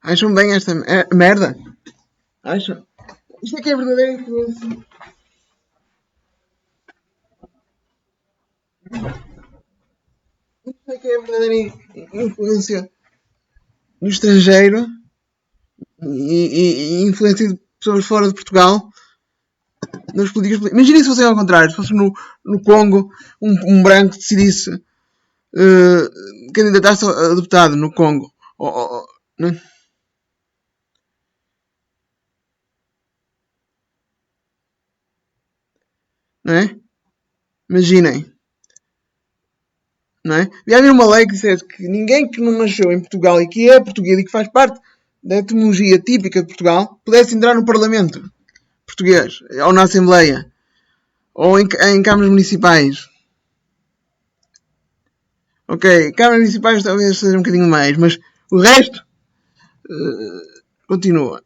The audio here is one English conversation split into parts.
Acham bem esta merda? Acham? Isto é que é verdadeira influência. Isto é que é verdadeira influência no estrangeiro e influência de pessoas fora de Portugal nas políticas. Imaginem se fosse ao contrário, se fosse no Congo um branco decidisse candidatar-se a deputado no Congo. Não é? Não é? Imaginem. Não é? Devia haver uma lei que dissesse que ninguém que não nasceu em Portugal e que é português e que faz parte da etimologia típica de Portugal pudesse entrar no Parlamento português, ou na Assembleia, ou em câmaras municipais. Ok, câmaras municipais talvez seja um bocadinho mais, mas o resto continua.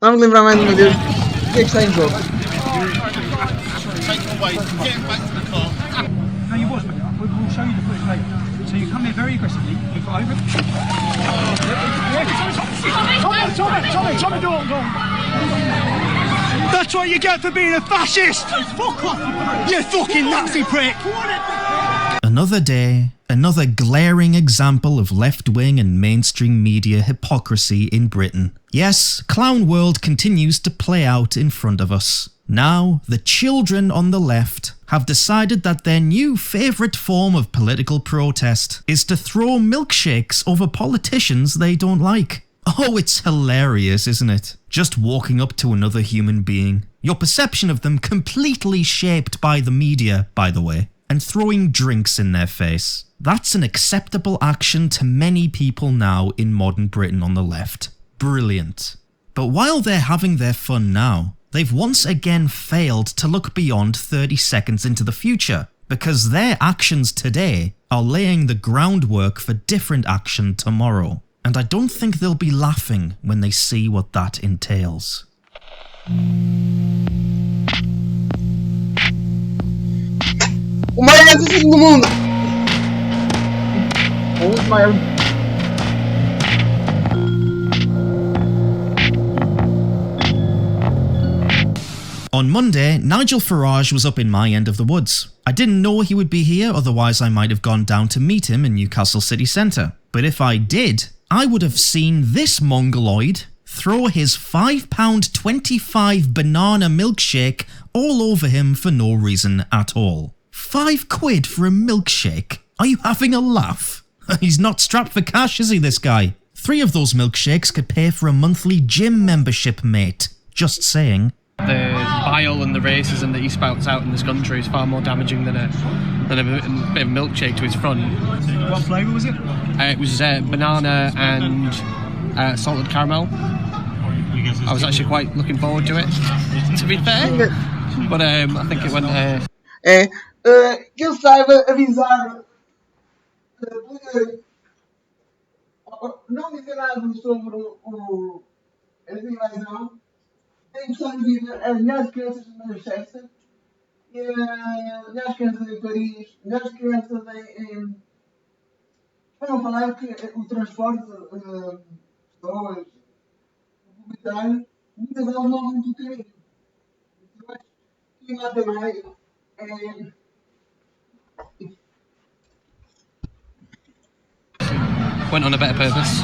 Vamos lembrar mais uma vez o que é que está em jogo. No, you was, but we'll show you the footage later. So you come here very aggressively, you've got over. Tommy, go on. That's what you get for being a fascist! Fuck off, you fucking Nazi prick! Another day, another glaring example of left-wing and mainstream media hypocrisy in Britain. Yes, Clown World continues to play out in front of us. Now, the children on the left have decided that their new favourite form of political protest is to throw milkshakes over politicians they don't like. Oh, it's hilarious, isn't it? Just walking up to another human being, your perception of them completely shaped by the media, by the way, and throwing drinks in their face. That's an acceptable action to many people now in modern Britain on the left. Brilliant. But while they're having their fun now, they've once again failed to look beyond 30 seconds into the future, because their actions today are laying the groundwork for different action tomorrow. And I don't think they'll be laughing when they see what that entails. O maior assassino do mundo! O maior On Monday, Nigel Farage was up in my end of the woods. I didn't know he would be here, otherwise I might have gone down to meet him in Newcastle city centre. But if I did, I would have seen this mongoloid throw his £5.25 banana milkshake all over him for no reason at all. £5 for a milkshake? Are you having a laugh? He's not strapped for cash, is he, this guy? 3 of those milkshakes could pay for a monthly gym membership, mate. Just saying. The bile and the racism that he spouts out in this country is far more damaging than a bit of milkshake to his front. What flavour was it? It was banana and salted caramel. I was actually quite looking forward to it, to be fair. But I think it went... que ele saiba avisar... não dizer nada sobre essa invasão. Tem que só vir as melhores crianças de Manchester, e as melhores crianças em Paris, as melhores crianças em... Vamos falar que o transporte de pessoas publicitárias, muitas delas não vão do caminho. Clima até Maio went on a better purpose,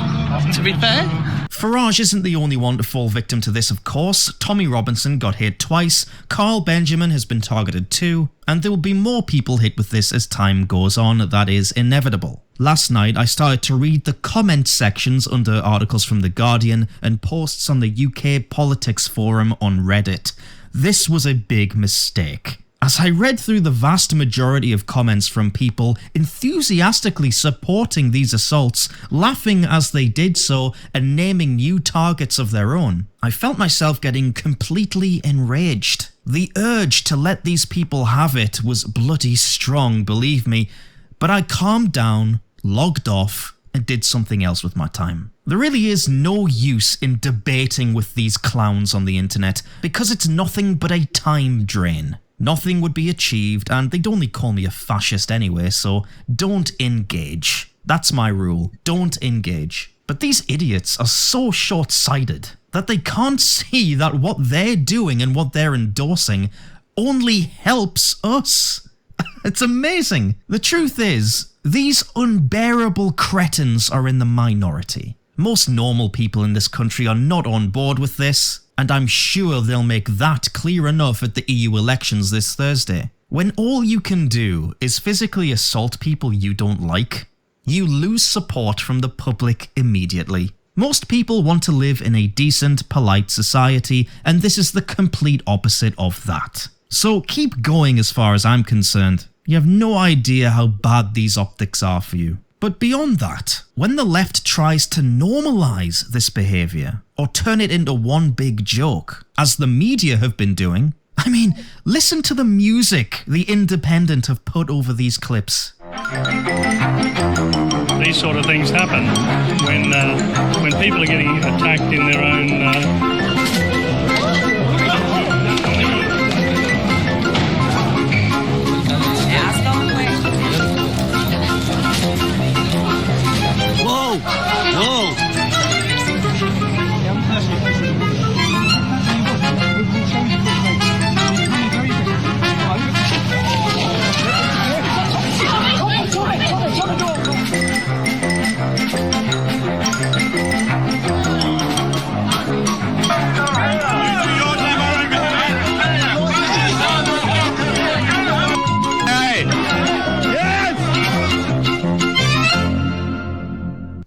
to be fair. Farage isn't the only one to fall victim to this, of course. Tommy Robinson got hit twice, Carl Benjamin has been targeted too, and there will be more people hit with this as time goes on. That is inevitable. Last night I started to read the comment sections under articles from The Guardian and posts on the UK Politics Forum on Reddit. This was a big mistake. As I read through the vast majority of comments from people enthusiastically supporting these assaults, laughing as they did so, and naming new targets of their own, I felt myself getting completely enraged. The urge to let these people have it was bloody strong, believe me, but I calmed down, logged off, and did something else with my time. There really is no use in debating with these clowns on the internet, because it's nothing but a time drain. Nothing would be achieved, and they'd only call me a fascist anyway, so don't engage. That's my rule, don't engage. But these idiots are so short-sighted that they can't see that what they're doing and what they're endorsing only helps us. It's amazing. The truth is, these unbearable cretins are in the minority. Most normal people in this country are not on board with this, and I'm sure they'll make that clear enough at the EU elections this Thursday. When all you can do is physically assault people you don't like, you lose support from the public immediately. Most people want to live in a decent, polite society, and this is the complete opposite of that. So keep going as far as I'm concerned. You have no idea how bad these optics are for you. But beyond that, when the left tries to normalise this behaviour, or turn it into one big joke, as the media have been doing, I mean, listen to the music The Independent have put over these clips. These sort of things happen when people are getting attacked in their own... Whoa!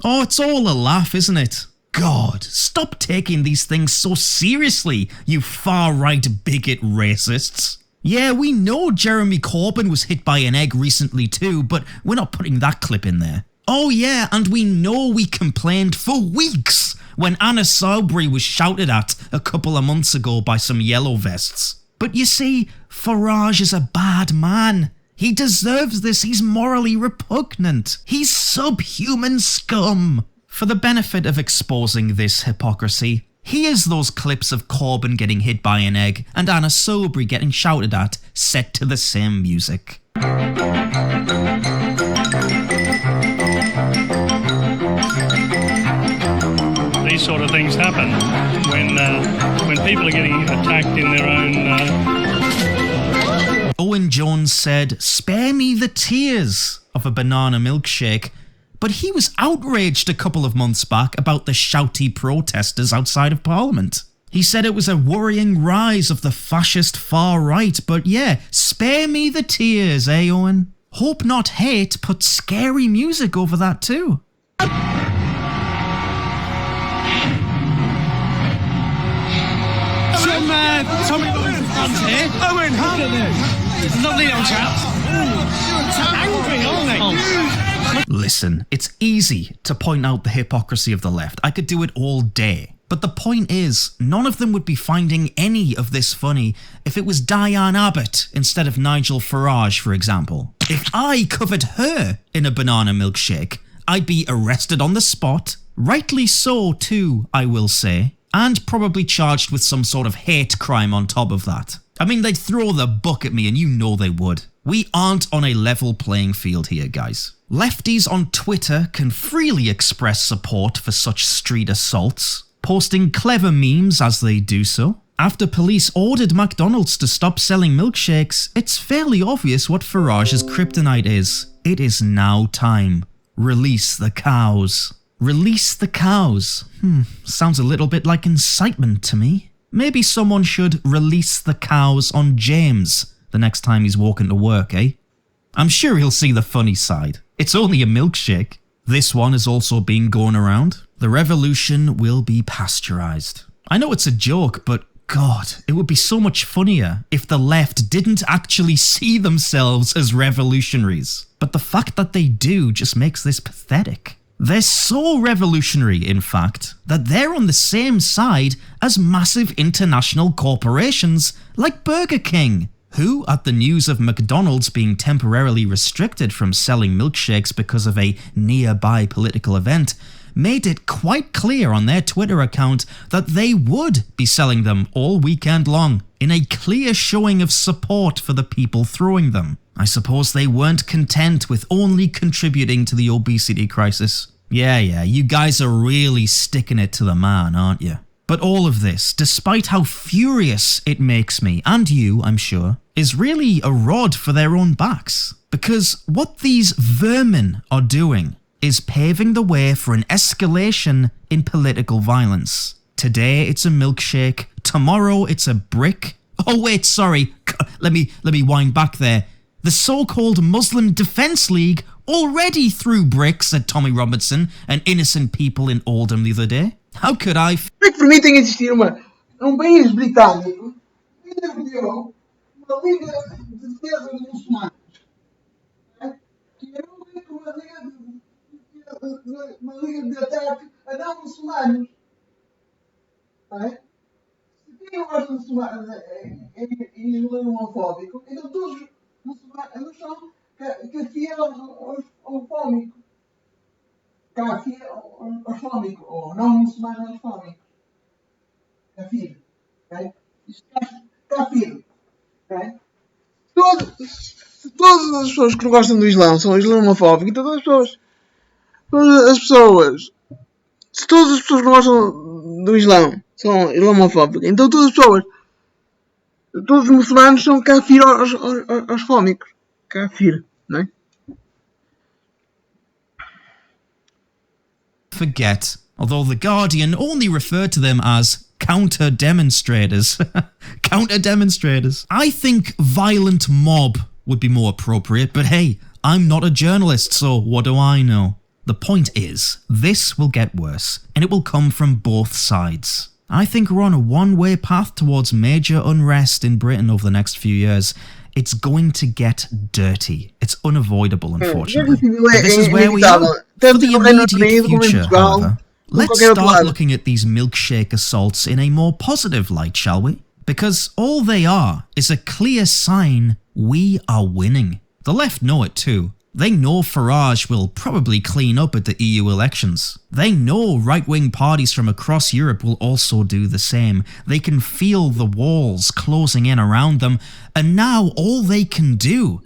Oh, it's all a laugh, isn't it? God, stop taking these things so seriously, you far-right bigot racists. Yeah, we know Jeremy Corbyn was hit by an egg recently too, but we're not putting that clip in there. Oh yeah, and we know we complained for weeks when Anna Salisbury was shouted at a couple of months ago by some yellow vests. But you see, Farage is a bad man. He deserves this, he's morally repugnant. He's subhuman scum. For the benefit of exposing this hypocrisy, here's those clips of Corbyn getting hit by an egg and Anna Salisbury getting shouted at, set to the same music. These these sort of things happen when people are getting attacked in their own. Owen Jones said, "Spare me the tears" of a banana milkshake, but he was outraged a couple of months back about the shouty protesters outside of Parliament. He said it was a worrying rise of the fascist far right, but yeah, spare me the tears, eh, Owen? Hope Not Hate put scary music over that too. Tommy Owen's here. Owen, hold it there. Lovely little chap. Angry, aren't they? Listen, it's easy to point out the hypocrisy of the left. I could do it all day. But the point is, none of them would be finding any of this funny if it was Diane Abbott instead of Nigel Farage, for example. If I covered her in a banana milkshake, I'd be arrested on the spot, rightly so too, I will say, and probably charged with some sort of hate crime on top of that. I mean, they'd throw the book at me and you know they would. We aren't on a level playing field here, guys. Lefties on Twitter can freely express support for such street assaults, posting clever memes as they do so. After police ordered McDonald's to stop selling milkshakes, it's fairly obvious what Farage's kryptonite is. It is now time. Release the cows. Release the cows. Sounds a little bit like incitement to me. Maybe someone should release the cows on James the next time he's walking to work, eh? I'm sure he'll see the funny side. It's only a milkshake. This one has also been going around. The revolution will be pasteurized. I know it's a joke, but God, it would be so much funnier if the left didn't actually see themselves as revolutionaries. But the fact that they do just makes this pathetic. They're so revolutionary, in fact, that they're on the same side as massive international corporations like Burger King, who, at the news of McDonald's being temporarily restricted from selling milkshakes because of a nearby political event, made it quite clear on their Twitter account that they would be selling them all weekend long, in a clear showing of support for the people throwing them. I suppose they weren't content with only contributing to the obesity crisis. Yeah, you guys are really sticking it to the man, aren't you? But all of this, despite how furious it makes me, and you, I'm sure, is really a rod for their own backs. Because what these vermin are doing is paving the way for an escalation in political violence. Today it's a milkshake, tomorrow it's a brick. Oh wait, sorry, let me wind back there. The so-called Muslim Defence League already threw bricks at Tommy Robinson and innocent people in Oldham the other day. How could I... Como é que permitem existir num país britânico que deu uma liga de defesa dos muçulmanos? Que é uma liga de ataque a não muçulmanos. Se quem não gosta de muçulmanos é islamofóbico, então todos os muçulmanos são kafir homofóbico. Kafir homofóbico, ou não muçulmano homofóbico. Kafir. Okay? Kafir. Okay? Se todas as pessoas que não gostam do Islão são islamofóbicos, então se todas as pessoas que não gostam do Islão são islamofóbicas, então todos os muçulmanos são kafir homofóbicos. Kafir, não é? Forget, although The Guardian only referred to them as counter-demonstrators. Counter-demonstrators. I think violent mob would be more appropriate, but hey, I'm not a journalist, so what do I know? The point is, this will get worse, and it will come from both sides. I think we're on a one-way path towards major unrest in Britain over the next few years. It's going to get dirty. It's unavoidable, unfortunately. But this is where we are. For the immediate future, however, let's start looking at these milkshake assaults in a more positive light, shall we? Because all they are is a clear sign we are winning. The left know it too. They know Farage will probably clean up at the EU elections. They know right-wing parties from across Europe will also do the same. They can feel the walls closing in around them, and now all they can do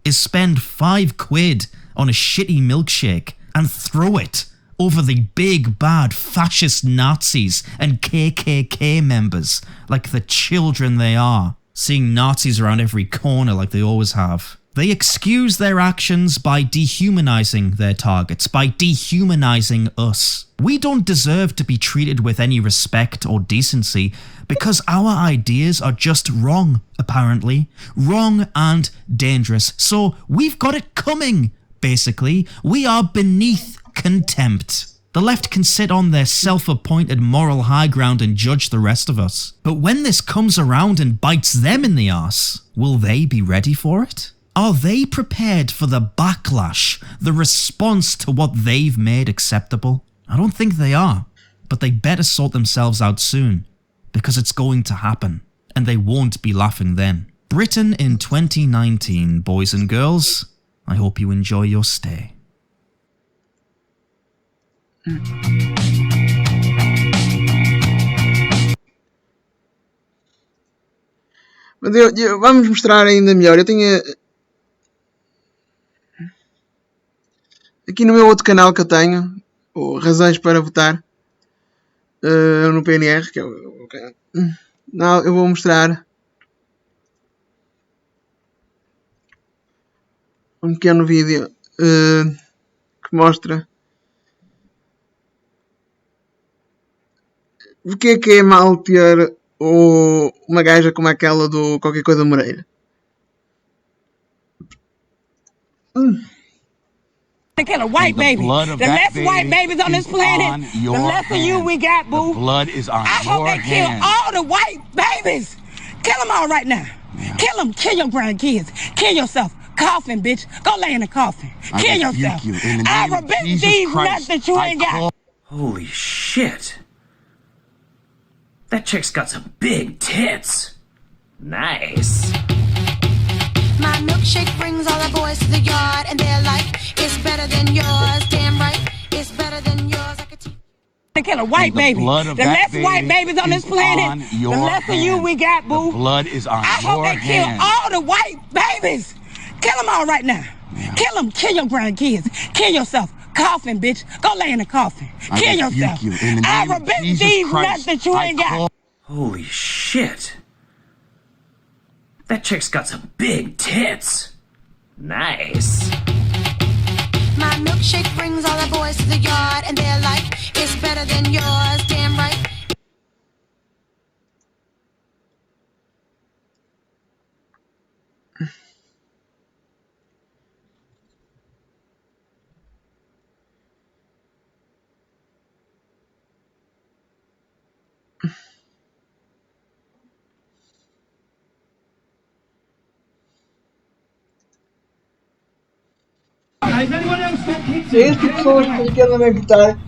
is spend £5 on a shitty milkshake and throw it over the big bad fascist Nazis and KKK members like the children they are, seeing Nazis around every corner like they always have. They excuse their actions by dehumanizing their targets, by dehumanizing us. We don't deserve to be treated with any respect or decency because our ideas are just wrong, apparently. Wrong and dangerous. So we've got it coming, basically. We are beneath contempt. The left can sit on their self-appointed moral high ground and judge the rest of us. But when this comes around and bites them in the arse, will they be ready for it? Are they prepared for the backlash, the response to what they've made acceptable? I don't think they are, but they better sort themselves out soon, because it's going to happen, and they won't be laughing then. Britain in 2019, boys and girls. I hope you enjoy your stay. Mas vamos mostrar ainda melhor. Eu tenho aqui no meu outro canal que eu tenho, o Razões para Votar, no PNR, que é o canal. Não, eu vou mostrar um pequeno vídeo que mostra porque é mal ter uma gaja como aquela do qualquer coisa Moreira. To kill a white baby. The less white babies on this planet, the less of you we got, boo. The blood is on I hope they kill all the white babies. Kill them all right now. Yeah. Kill them. Kill your grandkids. Kill yourself. Coffin, bitch. Go lay in a coffin. Kill yourself. I rebuke these nuts that you ain't got. Holy shit. That chick's got some big tits. Nice. My milkshake brings all the boys to the yard, and they're like, it's better than yours. Damn right, it's better than yours. I could to kill a white baby. The less white babies on this planet, the less of you we got, boo. The blood is on I hope they kill all the white babies. Kill them all right now. Yeah. Kill them. Kill your grandkids. Kill yourself. Coffin, bitch. Go lay in a coffin. Kill yourself. I rebuke these nuts that you ain't got. Holy shit. That chick's got some big tits. Nice. My milkshake brings all the boys to the yard, and they're like, it's better than yours. Damn right.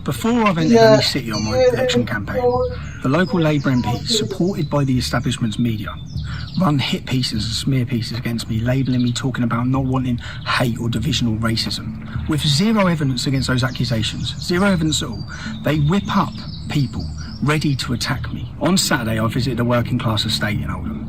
Before I've entered any city on my election campaign, the local Labour MPs, supported by the establishment's media, run hit pieces and smear pieces against me, labelling me talking about not wanting hate or division or racism. With zero evidence against those accusations, zero evidence at all, they whip up people ready to attack me. On Saturday, I visited a working class estate in Oldham.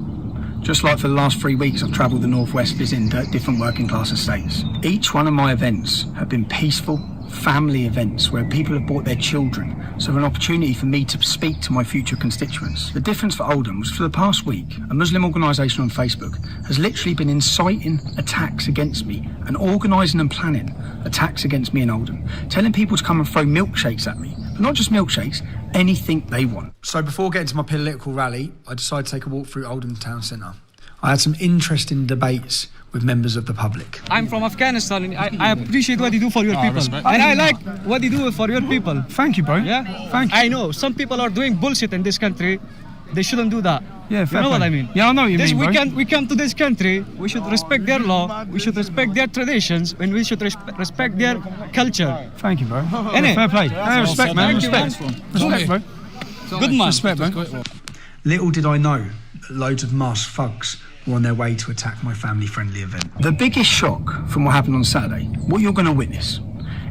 Just like for the last 3 weeks, I've travelled the northwest visiting different working class estates. Each one of my events have been peaceful, family events where people have brought their children, so an opportunity for me to speak to my future constituents. The difference for Oldham was for the past week, a Muslim organisation on Facebook has literally been inciting attacks against me and organising and planning attacks against me in Oldham, telling people to come and throw milkshakes at me. But not just milkshakes, anything they want. So before getting to my political rally, I decided to take a walk through Oldham town centre. I had some interesting debates with members of the public. I'm from Afghanistan and I appreciate what you do for your people. And I like what you do for your people. Thank you, bro. Yeah? Thank you. I know, some people are doing bullshit in this country. They shouldn't do that. Yeah, fair You know play. what I mean? Yeah, I know what you mean, bro. We come to this country, we should respect their law, we should respect their traditions, and we should respect their culture. Thank you, bro. Yeah, fair play. Hey, respect, man. Respect. Respect, bro. Good man. Respect, bro. Little did I know that loads of masked thugs were on their way to attack my family-friendly event. The biggest shock from what happened on Saturday, what you're going to witness,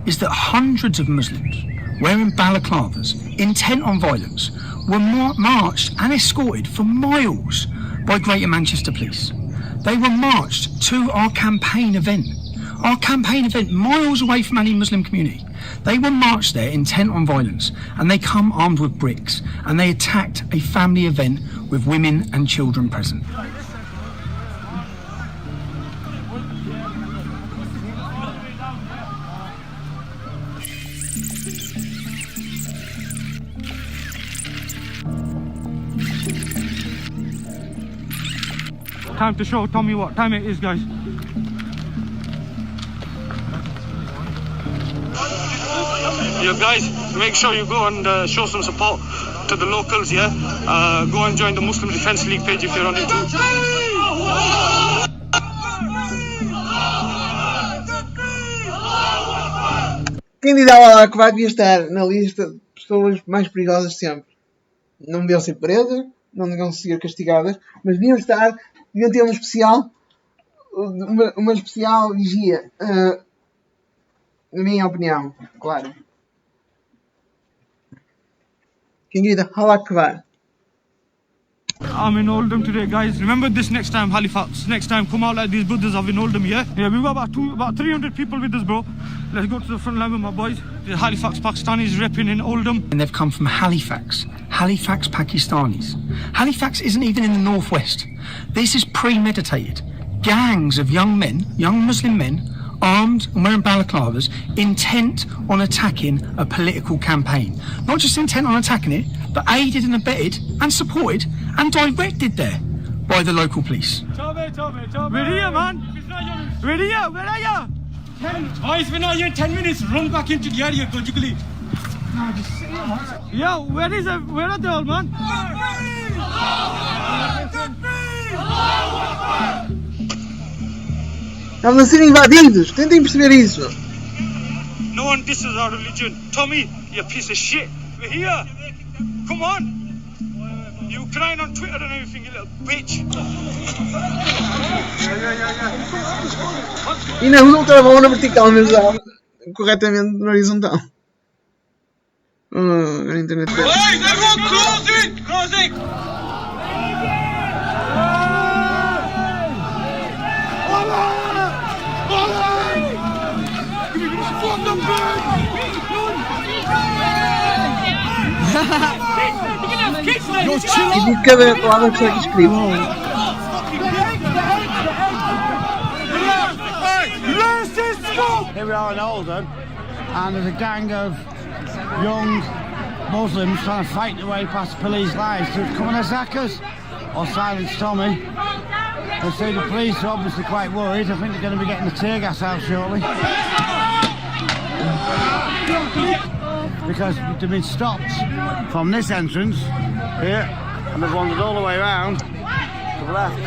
is that hundreds of Muslims wearing balaclavas, intent on violence, were marched and escorted for miles by Greater Manchester Police. They were marched to our campaign event miles away from any Muslim community. They were marched there intent on violence, and they come armed with bricks, and they attacked a family event with women and children present. Time to show Tommy what time it is, guys. You guys, make sure you go and show some support to the locals, yeah? Go and join the Muslim Defence League page if you're on YouTube. Quem diz lá que vai devia estar na lista de pessoas mais perigosas de sempre. Não deviam ser presas, não deviam ser castigadas, mas deviam ter uma especial vigia. Na minha opinião, claro. Quem grita Allah Akbar. I'm in Oldham today, guys. Remember this next time, Halifax. Next time, come out like these brothers have in Oldham, yeah? Yeah, we've got about 300 people with us, bro. Let's go to the front line with my boys. The Halifax Pakistanis repping in Oldham. And they've come from Halifax Pakistanis. Halifax isn't even in the northwest. This is premeditated. Gangs of young men, young Muslim men, armed and wearing balaclavas, intent on attacking a political campaign. Not just intent on attacking it, but aided and abetted and supported and directed there by the local police. We're here, man. We're here. Where are you? Boys, we're not here in 10 minutes. Run back into the area, go jiggly. No, just sit here, man. Yeah, where are they all, man? Estamos a ser invadidos. Tentem perceber isso. No one disses our religion. Tommy, you piece of shit. We're here. Come on. You crying on Twitter and everything, you little bitch. E não usam o telemóvel na vertical, mas usam corretamente na horizontal. A internet. Hey, everyone close it! Close it! E de cada lado que está escrito. Here we are in Oldham, and there's a gang of young Muslims trying to fight their way past police lines to come and attack us or silence Tommy. They say the police are obviously quite worried. I think they're going to be getting the tear gas out shortly. Because they've been stopped from this entrance here, and they've wandered all the way around to the left.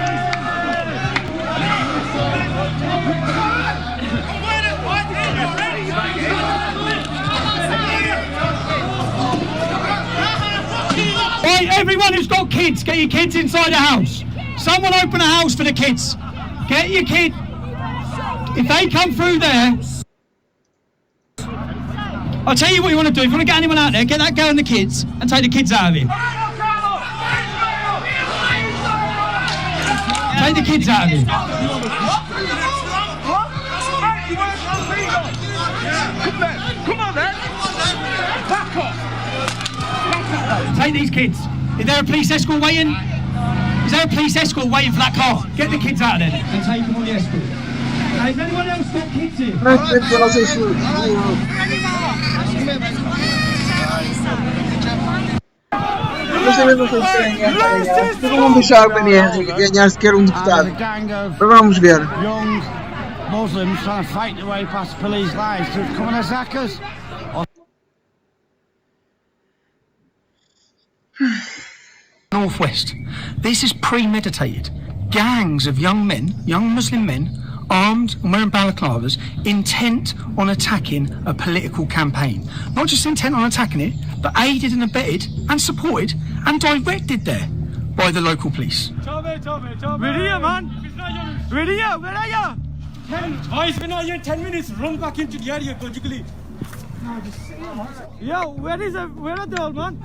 Right, everyone who's got kids, get your kids inside the house. Someone open a house for the kids. Get your kid. If they come through there, I'll tell you what you want to do. If you want to get anyone out there, get that girl and the kids and take the kids out of here. Take the kids out of here. Come on then. Back off. Take these kids. Is there a police escort waiting? Is there a police escort waiting for that car? Get the kids out of there and take them on the escort. Now, is anyone else got kids here? Não vão deixar o PNR ganhar sequer deputado. Mas vamos ver. Young Muslims trying to fight their way past police lines to come and attack us. Northwest. This is premeditated. Gangs of young men, young Muslim men, armed and wearing balaclavas, intent on attacking a political campaign. Not just intent on attacking it, but aided and abetted and supported and directed there by the local police. We're here, man. We're here. Where are you? Boys, we're not here in 10 minutes. Run back into the area, go jiggly. No, just sit here, man. Yo, where are they all, man?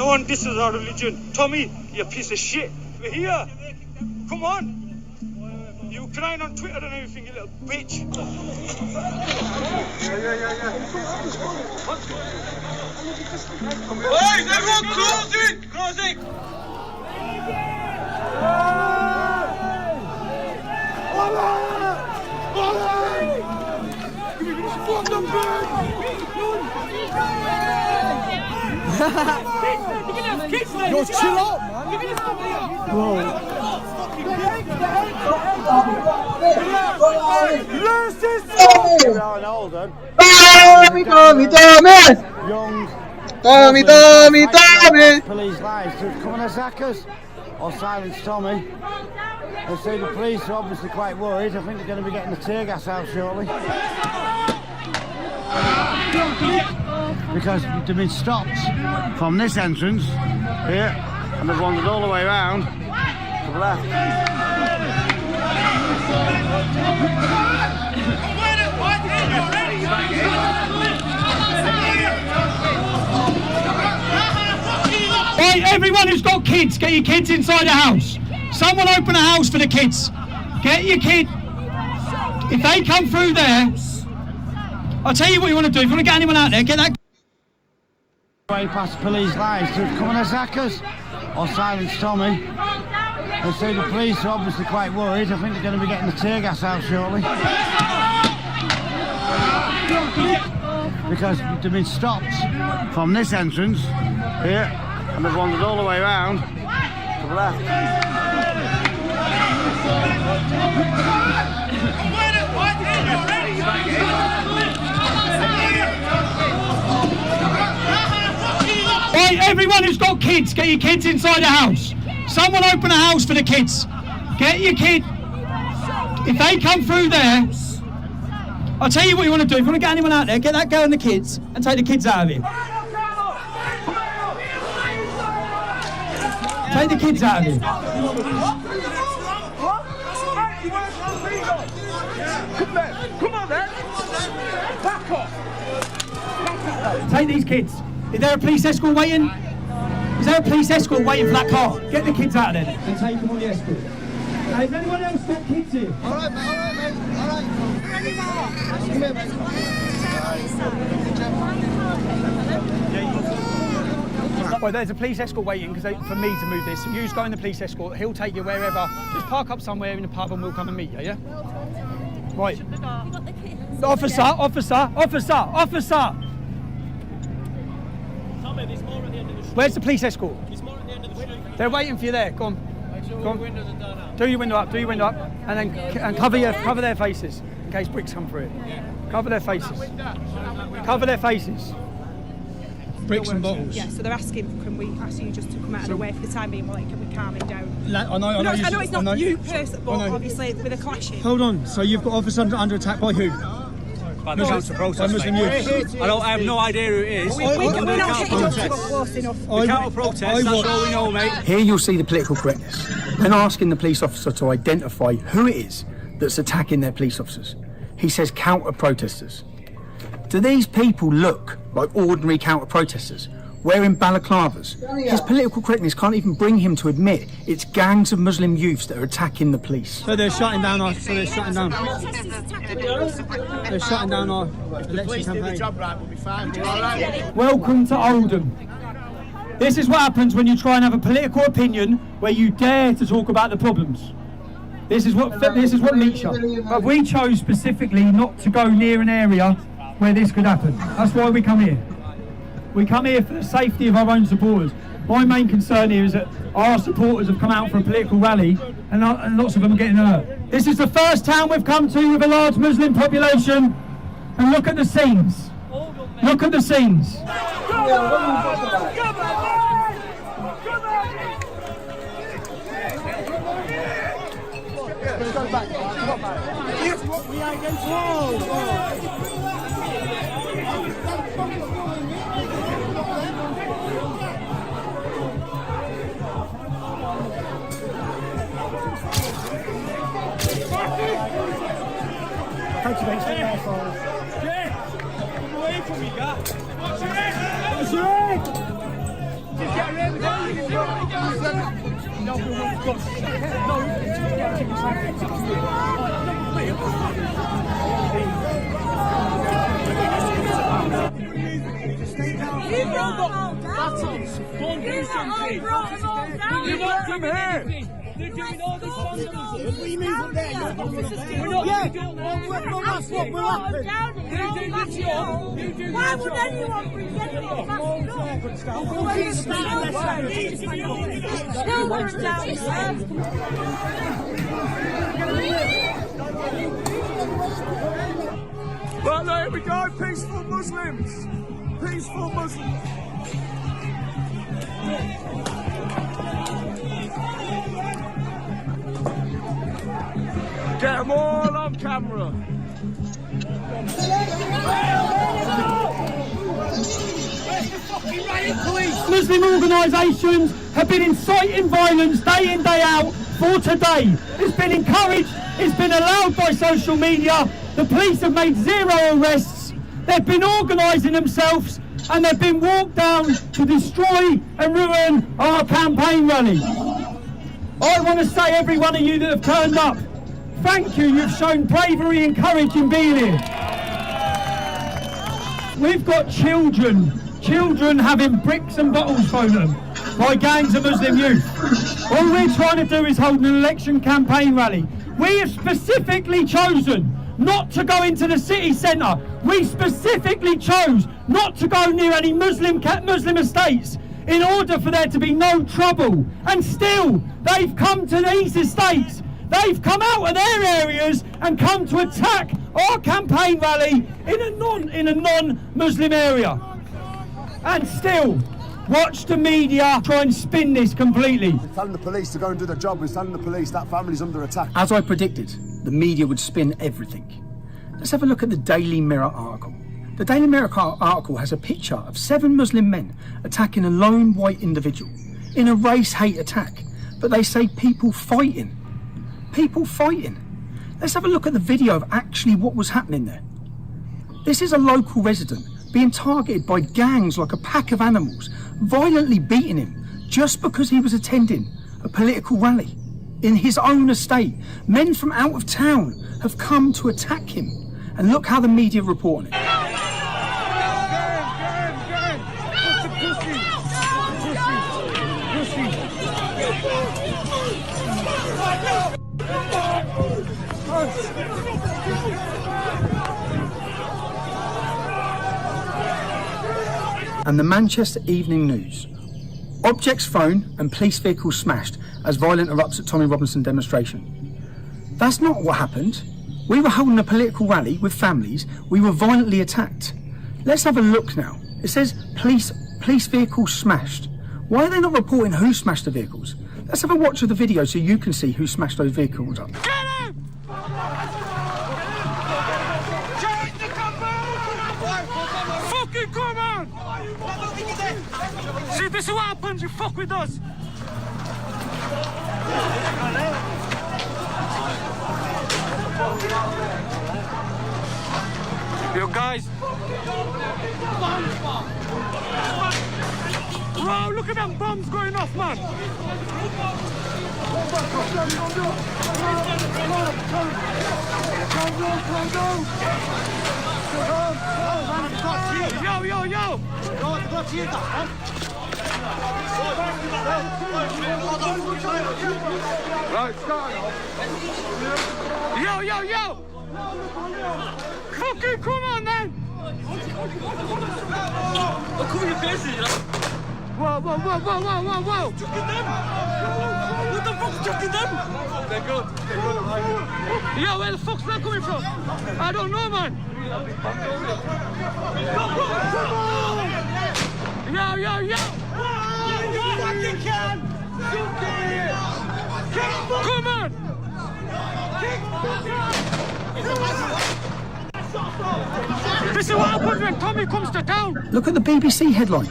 No one disses our religion. Tommy, you piece of shit. We're here. Come on. You crying on Twitter and everything, you little bitch. Boys, everyone close it! Close it! Yo, chill out, man. Bro. Tommy! Police lies to come on attackers or silence Tommy. They say the police are obviously quite worried. I think they're going to be getting the tear gas out shortly. Because they've been stopped from this entrance here and they've wandered all the way around to the left. Right, everyone who's got kids, get your kids inside the house. Someone open a house for the kids. Get your kid. If they come through there, I'll tell you what you want to do. If you want to get anyone out there, get that. Way past police lies to come on attackers or silence Tommy. They say the police are obviously quite worried. I think they're going to be getting the tear gas out shortly. Because they've been stopped from this entrance here and they've wandered all the way around to the left. Right, everyone who's got kids, get your kids inside the house. Someone open a house for the kids. Get your kid. If they come through there, I'll tell you what you want to do. If you want to get anyone out there, get that girl and the kids and take the kids out of here. Take the kids out of here. Come on then. Back off. Take these kids. Is there a police escort waiting? Is there a police escort waiting for that car? Get the kids out of there and take them on the escort. Now, has anyone else got kids here? All right, mate. Well, there's a police escort waiting for me to move this. So you just go in the police escort. He'll take you wherever. Just park up somewhere in the pub and we'll come and meet you, yeah? Right. Officer. Where's the police escort? They're waiting for you there. Go on. Do your window up. And then cover their faces in case bricks come through it. Cover their faces. Bricks and bottles. Yeah, so they're asking, can we ask you just to come out of the way for the time being while they can be calming down? I know it's not you personally, but obviously with a clashing. Hold on, so you've got officers under attack by who? By the counter protest. Muslim youth. I have no idea who it is. We're not getting up to go close enough. The counter protest, that's all we know, mate. Here you'll see the political correctness. Then asking the police officer to identify who it is that's attacking their police officers. He says counter protesters. Do these people look like ordinary counter protesters, wearing balaclavas? His political correctness can't even bring him to admit it's gangs of Muslim youths that are attacking the police. So they're shutting down our election campaign. Welcome to Oldham. This is what happens when you try and have a political opinion where you dare to talk about the problems. This is what meets you. But we chose specifically not to go near an area where this could happen. That's why we come here. We come here for the safety of our own supporters. My main concern here is that our supporters have come out for a political rally and lots of them are getting hurt. This is the first town we've come to with a large Muslim population, and look at the scenes. Look at the scenes. Thank you, mate. Away from me, guys. What's your name? They're doing all this vandalism. What do you mean from there? We're not doing that's what will happen. Why would anyone bring anyone back children downstairs? Right, now here we go. Peaceful Muslims. Peaceful Muslims. Get them all on camera. Muslim organisations have been inciting violence day in, day out for today. It's been encouraged, it's been allowed by social media. The police have made 0 arrests. They've been organising themselves and they've been walked down to destroy and ruin our campaign rally. I want to say, every one of you that have turned up, thank you, you've shown bravery and courage in being here. We've got children having bricks and bottles thrown at them by gangs of Muslim youth. All we're trying to do is hold an election campaign rally. We have specifically chosen not to go into the city centre. We specifically chose not to go near any Muslim estates in order for there to be no trouble. And still, they've come to these estates. They've come out of their areas and come to attack our campaign rally in a non-Muslim area. And still, watch the media try and spin this completely. We're telling the police to go and do their job. We're telling the police that family's under attack. As I predicted, the media would spin everything. Let's have a look at the Daily Mirror article. The Daily Mirror article has a picture of 7 Muslim men attacking a lone white individual in a race-hate attack. But they say people fighting. People fighting. Let's have a look at the video of actually what was happening there. This is a local resident being targeted by gangs like a pack of animals, violently beating him just because he was attending a political rally. In his own estate, men from out of town have come to attack him. And look how the media are reporting it. And the Manchester Evening News. Objects thrown and police vehicles smashed as violence erupts at Tommy Robinson demonstration. That's not what happened. We were holding a political rally with families. We were violently attacked. Let's have a look now. It says police vehicles smashed. Why are they not reporting who smashed the vehicles? Let's have a watch of the video so you can see who smashed those vehicles up. Get him! Fucking come on! See, this is what happens, you fuck with us! Yo, guys! Bro, look at them bombs going off, man! Yo! Right, start. Yo! Fucking come on, man! What Whoa! What the fuck's chucking them? They're good. Yo, where the fuck's that coming from? I don't know, man. Yo! You fucking can! Come on! This is what happens when Tommy comes to town. Look at the BBC headline.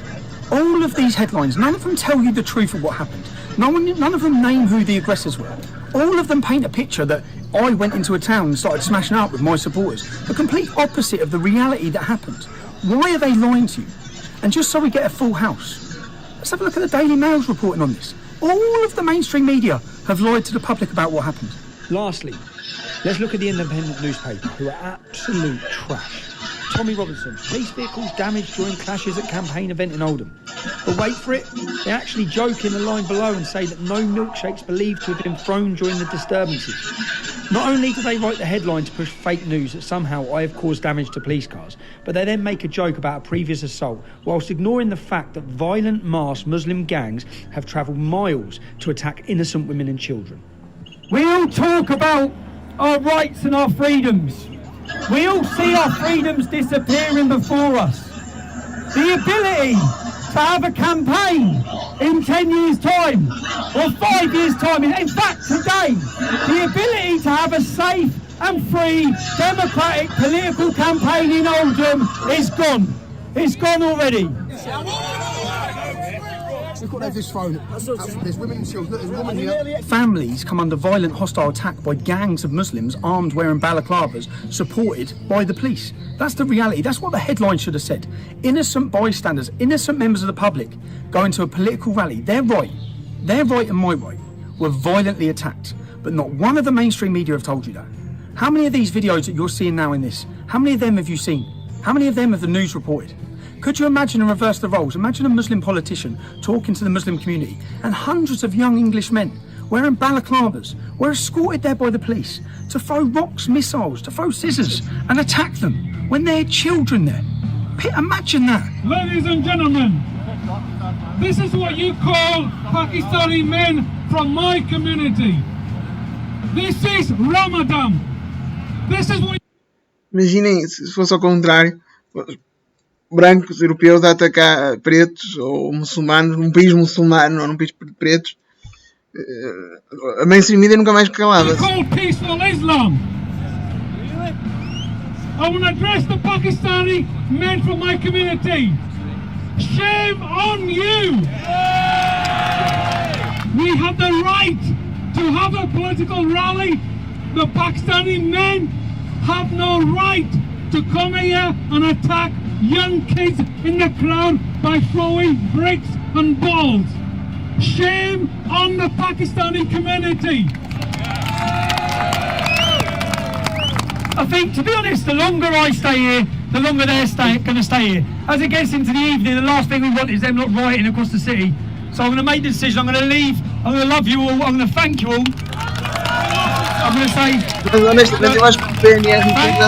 All of these headlines, none of them tell you the truth of what happened. None of them name who the aggressors were. All of them paint a picture that I went into a town and started smashing up with my supporters. The complete opposite of the reality that happened. Why are they lying to you? And just so we get a full house, Let's have a look at the Daily Mail's reporting on this. All of the mainstream media have lied to the public about what happened. Lastly, let's look at the independent newspaper, who are absolute trash. Tommy Robinson, police vehicles damaged during clashes at campaign event in Oldham. But wait for it, they actually joke in the line below and say that no milkshakes believed to have been thrown during the disturbances. Not only do they write the headline to push fake news that somehow I have caused damage to police cars, but they then make a joke about a previous assault, whilst ignoring the fact that violent masked Muslim gangs have travelled miles to attack innocent women and children. We all talk about our rights and our freedoms. We all see our freedoms disappearing before us. The ability to have a campaign in 10 years' time, or 5 years' time, in fact today, the ability to have a safe and free democratic political campaign in Oldham is gone. It's gone already. Look what they've just thrown. There's women and children. There's a woman here. Families come under violent hostile attack by gangs of Muslims armed wearing balaclavas, supported by the police. That's the reality. That's what the headline should have said. Innocent bystanders, innocent members of the public going to a political rally. Their right and my right were violently attacked. But not one of the mainstream media have told you that. How many of these videos that you're seeing now in this, how many of them have you seen? How many of them have the news reported? Could you imagine and reverse the roles? Imagine a Muslim politician talking to the Muslim community and hundreds of young English men wearing balaclavas were escorted there by the police to throw rocks, missiles, to throw scissors and attack them when there are children there. Imagine that. Ladies and gentlemen, this is what you call Pakistani men from my community. This is Ramadan. This is what... Imaginem se fosse ao contrário. Brancos, europeus, a atacar pretos ou muçulmanos num país muçulmano ou num país de pretos. A mainstream media nunca mais calava-se. Peaceful Islam. I want to address the Pakistani men from my community. Shame on you! We have the right to have a political rally. The Pakistani men have no right to come here and attack young kids in the crowd by throwing bricks and balls. Shame on the Pakistani community. I think, to be honest, the longer I stay here, the longer they're going to stay here. As it gets into the evening, the last thing we want is them not rioting across the city. So I'm going to make the decision. I'm going to leave. I'm going to love you all. I'm going to thank you all. I'm going to say... Mas honestamente eu acho que o PNR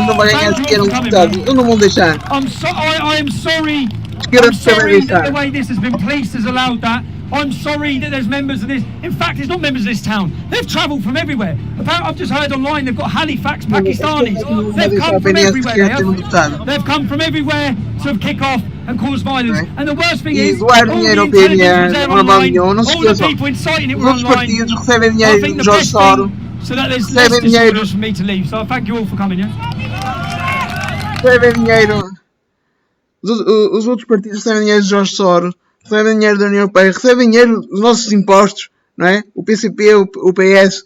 não vai ganhar sequer deputado. Eu não vou deixar. I am sorry. That the way this has been policed has allowed that. I'm sorry that there's members of this. In fact, it's not members of this town. They've travelled from everywhere. Apparently, I've just heard online they've got Halifax Pakistanis. They've come from everywhere. They've come from everywhere to kick off and cause violence. And the worst thing is, all the intelligence was there online. All the people inciting it were online. I think the best thing, so that there's less disorders for me to leave. So I thank you all for coming. Recebem dinheiro. Os outros partidos recebem dinheiro de Jorge Soros, recebem dinheiro da União Europeia, recebem dinheiro dos nossos impostos, não é? O PCP, o PS,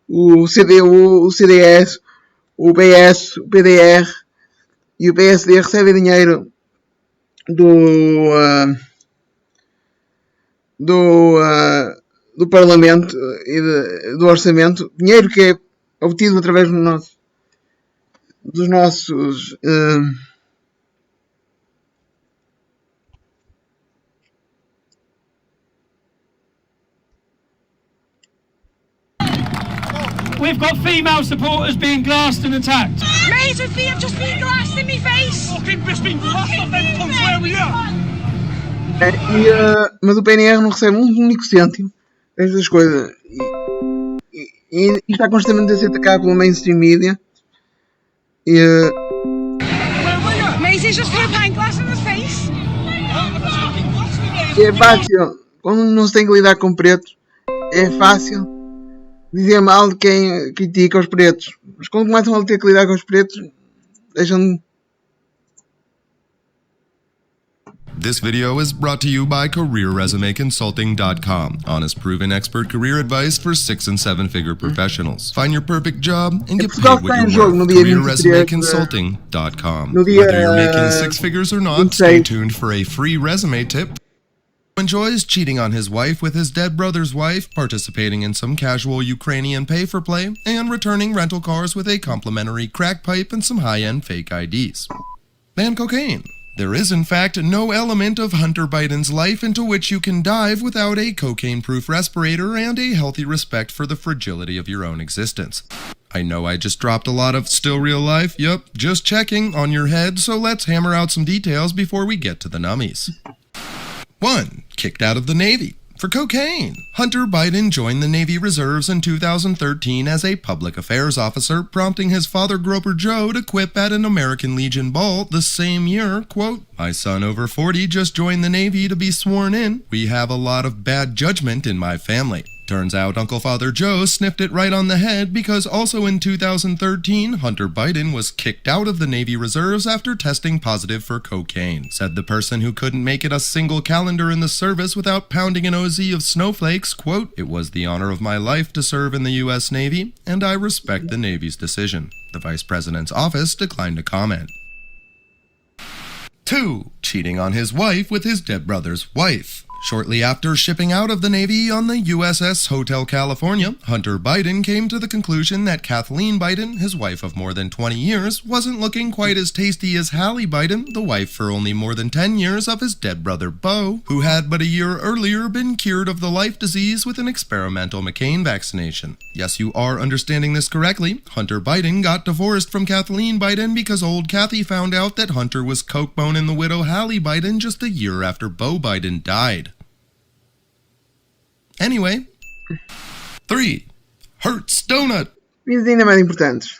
o CDU, o CDS, o PS, o PDR e o PSD recebem dinheiro do Parlamento e do Orçamento, dinheiro que é obtido através dos nossos We've got female supporters being glassed and attacked. Mate, I've just been glassed in my face. Fucking just been glassed off them punks where we are. Mas o PNR não recebe um único cêntimo destas coisas. E está constantemente a ser atacado pela mainstream media. Mate, he's just threw pint glass in his face. É fácil, quando não se tem que lidar com pretos, é fácil dizer mal de quem critica os pretos. Mas quando começam a ter que lidar com os pretos, deixam de... This video is brought to you by CareerResumeConsulting.com. Honest, proven expert career advice for 6- and 7-figure professionals. Find your perfect job and get paid what you're worth. CareerResumeConsulting.com. Whether you're making 6 figures or not, stay tuned for a free resume tip. enjoys cheating on his wife with his dead brother's wife, participating in some casual Ukrainian pay-for-play, and returning rental cars with a complimentary crack pipe and some high-end fake IDs. And cocaine. There is, in fact, no element of Hunter Biden's life into which you can dive without a cocaine-proof respirator and a healthy respect for the fragility of your own existence. I know I just dropped a lot of still real life, yup, just checking, on your head, so let's hammer out some details before we get to the nummies. 1. Kicked out of the Navy. For cocaine. Hunter Biden joined the Navy Reserves in 2013 as a public affairs officer, prompting his father Groper Joe to quip at an American Legion ball the same year, quote, "My son over 40 just joined the Navy to be sworn in. We have a lot of bad judgment in my family." Turns out Uncle Father Joe sniffed it right on the head because also in 2013, Hunter Biden was kicked out of the Navy Reserves after testing positive for cocaine. Said the person who couldn't make it a single calendar in the service without pounding an OZ of snowflakes, quote, "It was the honor of my life to serve in the U.S. Navy, and I respect the Navy's decision." The Vice President's office declined to comment. 2. Cheating on his wife with his dead brother's wife. Shortly after shipping out of the Navy on the USS Hotel California, Hunter Biden came to the conclusion that Kathleen Biden, his wife of more than 20 years, wasn't looking quite as tasty as Hallie Biden, the wife for only more than 10 years of his dead brother Beau, who had but a year earlier been cured of the life disease with an experimental McCain vaccination. Yes, you are understanding this correctly. Hunter Biden got divorced from Kathleen Biden because old Kathy found out that Hunter was coke boning the widow Hallie Biden just a year after Beau Biden died. Anyway. 3. Hertz Donut. Vídeos ainda mais importantes.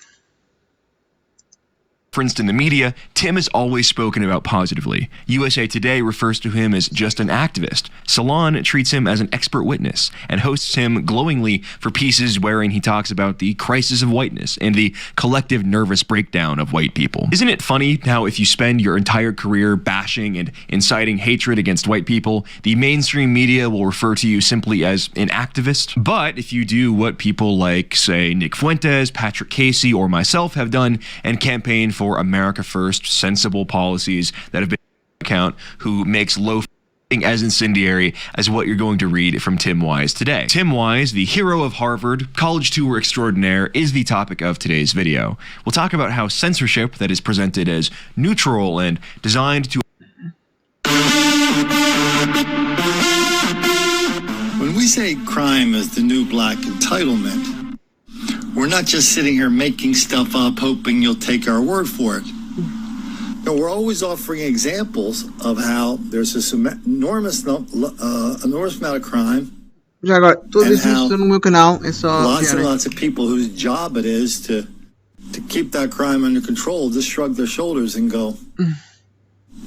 Referenced in the media, Tim is always spoken about positively. USA Today refers to him as just an activist. Salon treats him as an expert witness and hosts him glowingly for pieces wherein he talks about the crisis of whiteness and the collective nervous breakdown of white people. Isn't it funny how if you spend your entire career bashing and inciting hatred against white people, the mainstream media will refer to you simply as an activist? But if you do what people like, say, Nick Fuentes, Patrick Casey, or myself have done and campaign for America First, sensible policies that have been account, who makes low as incendiary as what you're going to read from Tim Wise today. Tim Wise, the hero of Harvard, college tour extraordinaire, is the topic of today's video. We'll talk about how censorship that is presented as neutral and designed to... When we say crime is the new black entitlement, we're not just sitting here making stuff up, hoping you'll take our word for it. No, we're always offering examples of how there's this enormous amount of crime. Já agora, tudo isso está no meu canal, é só lots and lots of people whose job it is to keep that crime under control just shrug their shoulders and go,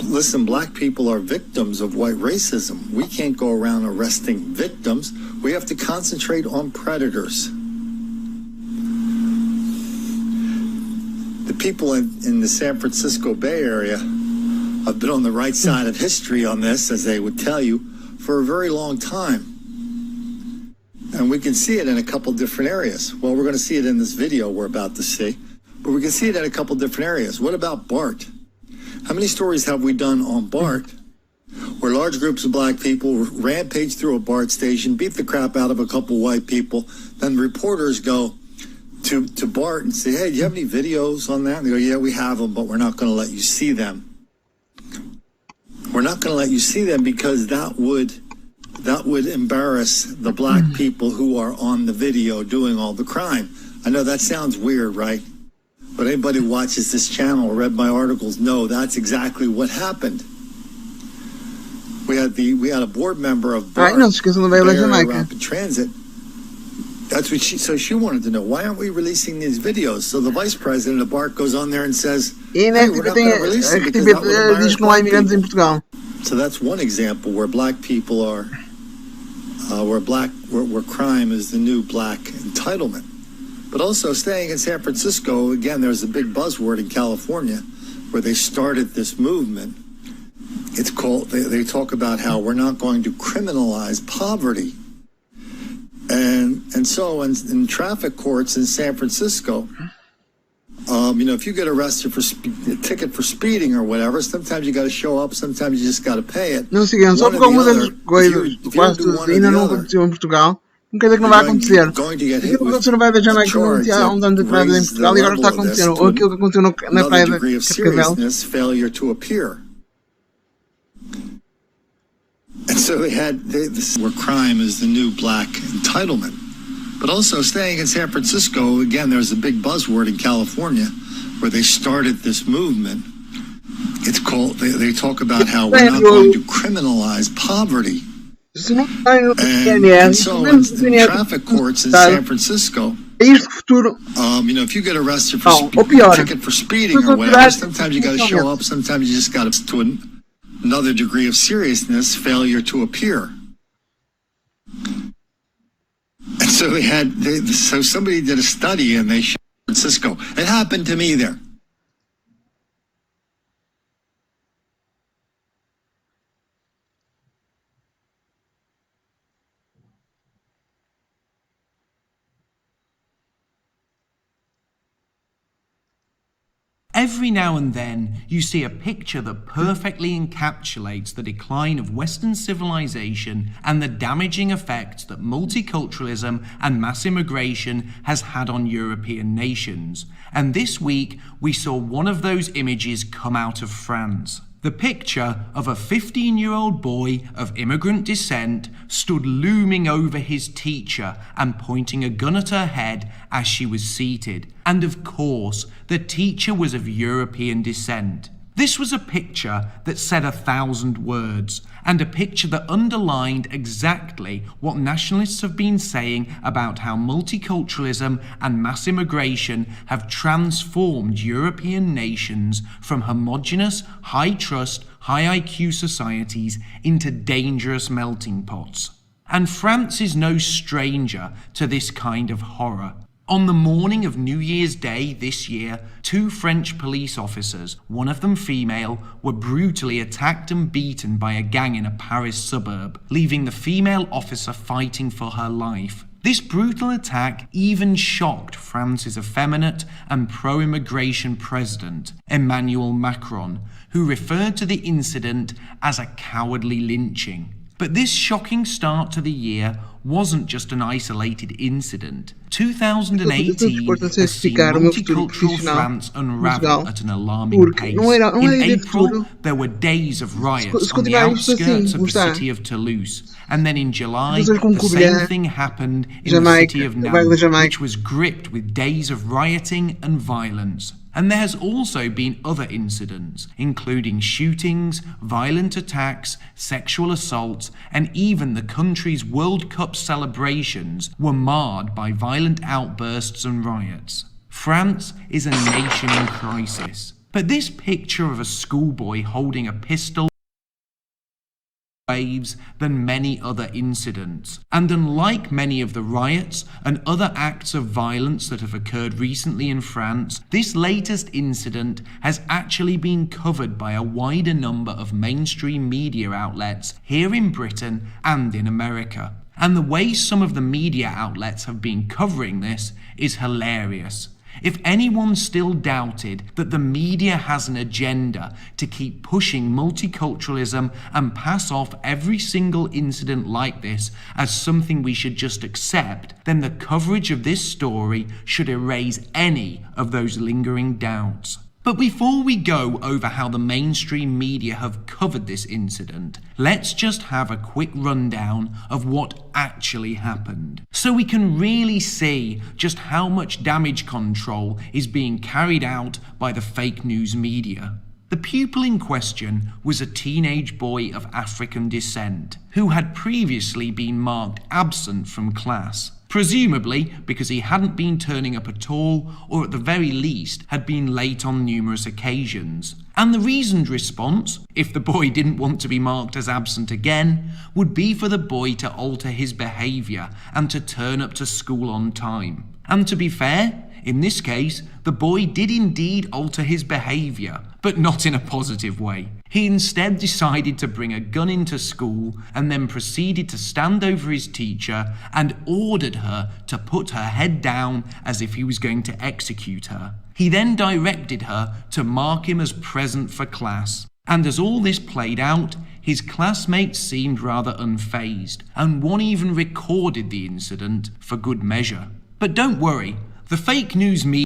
listen, black people are victims of white racism. We can't go around arresting victims. We have to concentrate on predators. The people in the San Francisco Bay Area have been on the right side of history on this, as they would tell you, for a very long time. And we can see it in a couple different areas. Well, we're going to see it in this video we're about to see, but we can see it in a couple different areas. What about BART? How many stories have we done on BART where large groups of black people rampage through a BART station, beat the crap out of a couple white people, then reporters go to BART and say, hey, do you have any videos on that? And they go, yeah, we have them, but we're not going to let you see them. We're not going to let you see them because that would embarrass the black people who are on the video doing all the crime. I know that sounds weird, right? But anybody who watches this channel or read my articles know that's exactly what happened. We had a board member of BART, Rapid Transit. That's what she wanted to know. Why aren't we releasing these videos? So the vice president of BART goes on there and says, hey, we're not going to release them because that would embarrass black people. So that's one example where black people are, where crime is the new black entitlement. But also staying in San Francisco, again, there's a big buzzword in California where they started this movement. It's called, they talk about how we're not going to criminalize poverty. And so in traffic courts in San Francisco, If you get arrested for a ticket for speeding or whatever, sometimes you got to show up, sometimes you just got to pay it. Não sigam, só porque algumas dessas coisas quase ainda não aconteceu em Portugal, não quer dizer que não vai acontecer. Aquilo que aconteceu na Praia da Jamaica não acontecia há uns anos atrás em Portugal e agora está acontecendo. Ou aquilo que aconteceu na Praia da Cascavel. Failure to appear. And so this where crime is the new black entitlement. But also staying in San Francisco, again, there's a big buzzword in California where they started this movement. It's called, they talk about how we're not going to criminalize poverty. And so in traffic courts in San Francisco, if you get arrested for a ticket for speeding or whatever, sometimes you got to show up, sometimes you just got to another degree of seriousness, failure to appear. And so so somebody did a study in San Francisco. It happened to me there. Every now and then, you see a picture that perfectly encapsulates the decline of Western civilization and the damaging effects that multiculturalism and mass immigration has had on European nations. And this week, we saw one of those images come out of France. The picture of a 15-year-old boy of immigrant descent stood looming over his teacher and pointing a gun at her head as she was seated. And of course, the teacher was of European descent. This was a picture that said 1,000 words, and a picture that underlined exactly what nationalists have been saying about how multiculturalism and mass immigration have transformed European nations from homogenous, high-trust, high-IQ societies into dangerous melting pots. And France is no stranger to this kind of horror. On the morning of New Year's Day this year, 2 French police officers, one of them female, were brutally attacked and beaten by a gang in a Paris suburb, leaving the female officer fighting for her life. This brutal attack even shocked France's effeminate and pro-immigration president, Emmanuel Macron, who referred to the incident as a cowardly lynching. But this shocking start to the year wasn't just an isolated incident. 2018 has seen multicultural France unravel at an alarming pace. In April, there were days of riots on the outskirts of the city of Toulouse. And then in July, the same thing happened in the city of Nantes, which was gripped with days of rioting and violence. And there has also been other incidents, including shootings, violent attacks, sexual assaults, and even the country's World Cup celebrations were marred by violent outbursts and riots. France is a nation in crisis. But this picture of a schoolboy holding a pistol waves than many other incidents. And unlike many of the riots and other acts of violence that have occurred recently in France, this latest incident has actually been covered by a wider number of mainstream media outlets here in Britain and in America. And the way some of the media outlets have been covering this is hilarious. If anyone still doubted that the media has an agenda to keep pushing multiculturalism and pass off every single incident like this as something we should just accept, then the coverage of this story should erase any of those lingering doubts. But before we go over how the mainstream media have covered this incident, let's just have a quick rundown of what actually happened, so we can really see just how much damage control is being carried out by the fake news media. The pupil in question was a teenage boy of African descent, who had previously been marked absent from class. Presumably because he hadn't been turning up at all, or at the very least had been late on numerous occasions. And the reasoned response, if the boy didn't want to be marked as absent again, would be for the boy to alter his behaviour and to turn up to school on time. And to be fair, in this case, the boy did indeed alter his behaviour, but not in a positive way. He instead decided to bring a gun into school and then proceeded to stand over his teacher and ordered her to put her head down as if he was going to execute her. He then directed her to mark him as present for class. And as all this played out, his classmates seemed rather unfazed, and one even recorded the incident for good measure. But don't worry, the fake news media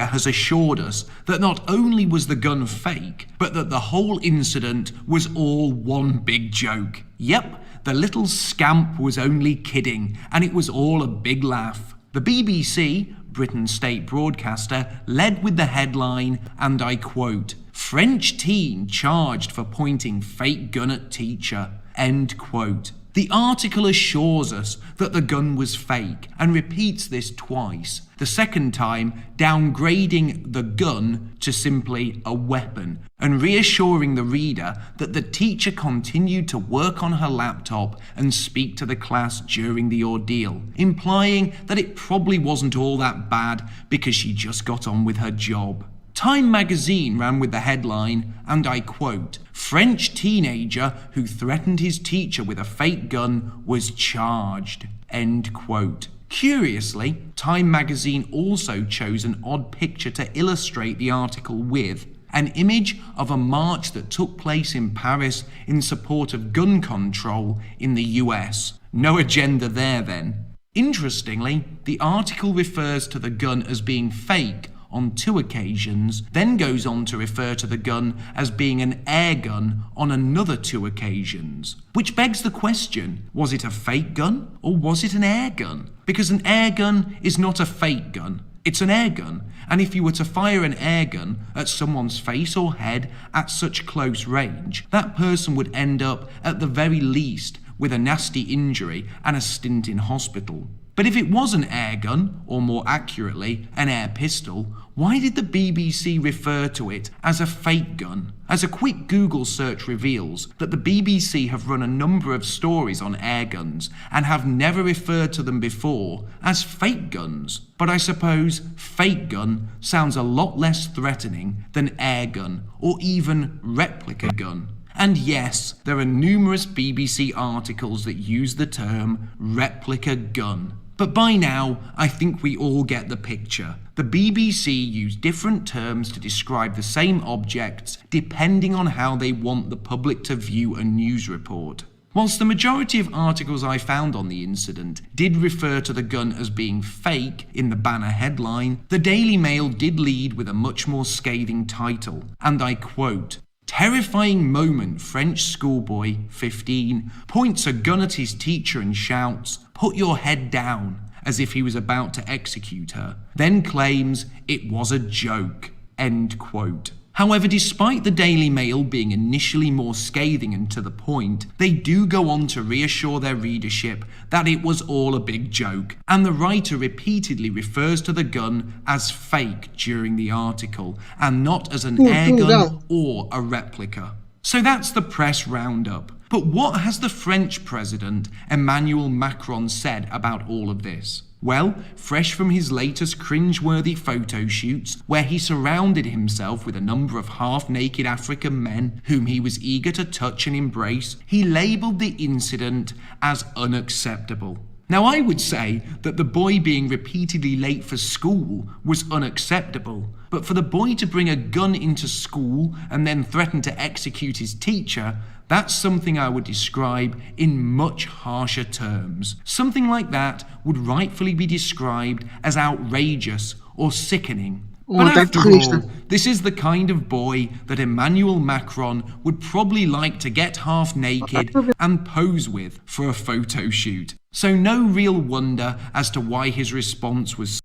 has assured us that not only was the gun fake, but that the whole incident was all one big joke. Yep, the little scamp was only kidding, and it was all a big laugh. The BBC, Britain's state broadcaster, led with the headline, and I quote, "French teen charged for pointing fake gun at teacher," end quote. The article assures us that the gun was fake and repeats this twice, the second time downgrading the gun to simply a weapon and reassuring the reader that the teacher continued to work on her laptop and speak to the class during the ordeal, implying that it probably wasn't all that bad because she just got on with her job. Time magazine ran with the headline, and I quote, "French teenager who threatened his teacher with a fake gun was charged," end quote. Curiously, Time magazine also chose an odd picture to illustrate the article with, an image of a march that took place in Paris in support of gun control in the US. No agenda there then. Interestingly, the article refers to the gun as being fake on 2 occasions, then goes on to refer to the gun as being an air gun on another 2 occasions. Which begs the question, was it a fake gun or was it an air gun? Because an air gun is not a fake gun, it's an air gun, and if you were to fire an air gun at someone's face or head at such close range, that person would end up at the very least with a nasty injury and a stint in hospital. But if it was an air gun, or more accurately, an air pistol, why did the BBC refer to it as a fake gun? As a quick Google search reveals that the BBC have run a number of stories on air guns and have never referred to them before as fake guns. But I suppose fake gun sounds a lot less threatening than air gun or even replica gun. And yes, there are numerous BBC articles that use the term replica gun. But by now, I think we all get the picture. The BBC use different terms to describe the same objects depending on how they want the public to view a news report. Whilst the majority of articles I found on the incident did refer to the gun as being fake in the banner headline, the Daily Mail did lead with a much more scathing title, and I quote, "Terrifying moment, French schoolboy, 15, points a gun at his teacher and shouts, 'Put your head down,' as if he was about to execute her, then claims it was a joke," end quote. However, despite the Daily Mail being initially more scathing and to the point, they do go on to reassure their readership that it was all a big joke, and the writer repeatedly refers to the gun as fake during the article, and not as an air gun or a replica. So that's the press roundup. But what has the French president, Emmanuel Macron, said about all of this? Well, fresh from his latest cringe-worthy photo shoots, where he surrounded himself with a number of half-naked African men whom he was eager to touch and embrace, he labelled the incident as unacceptable. Now, I would say that the boy being repeatedly late for school was unacceptable, but for the boy to bring a gun into school and then threaten to execute his teacher, that's something I would describe in much harsher terms. Something like that would rightfully be described as outrageous or sickening. But after all, this is the kind of boy that Emmanuel Macron would probably like to get half naked and pose with for a photo shoot. So no real wonder as to why his response was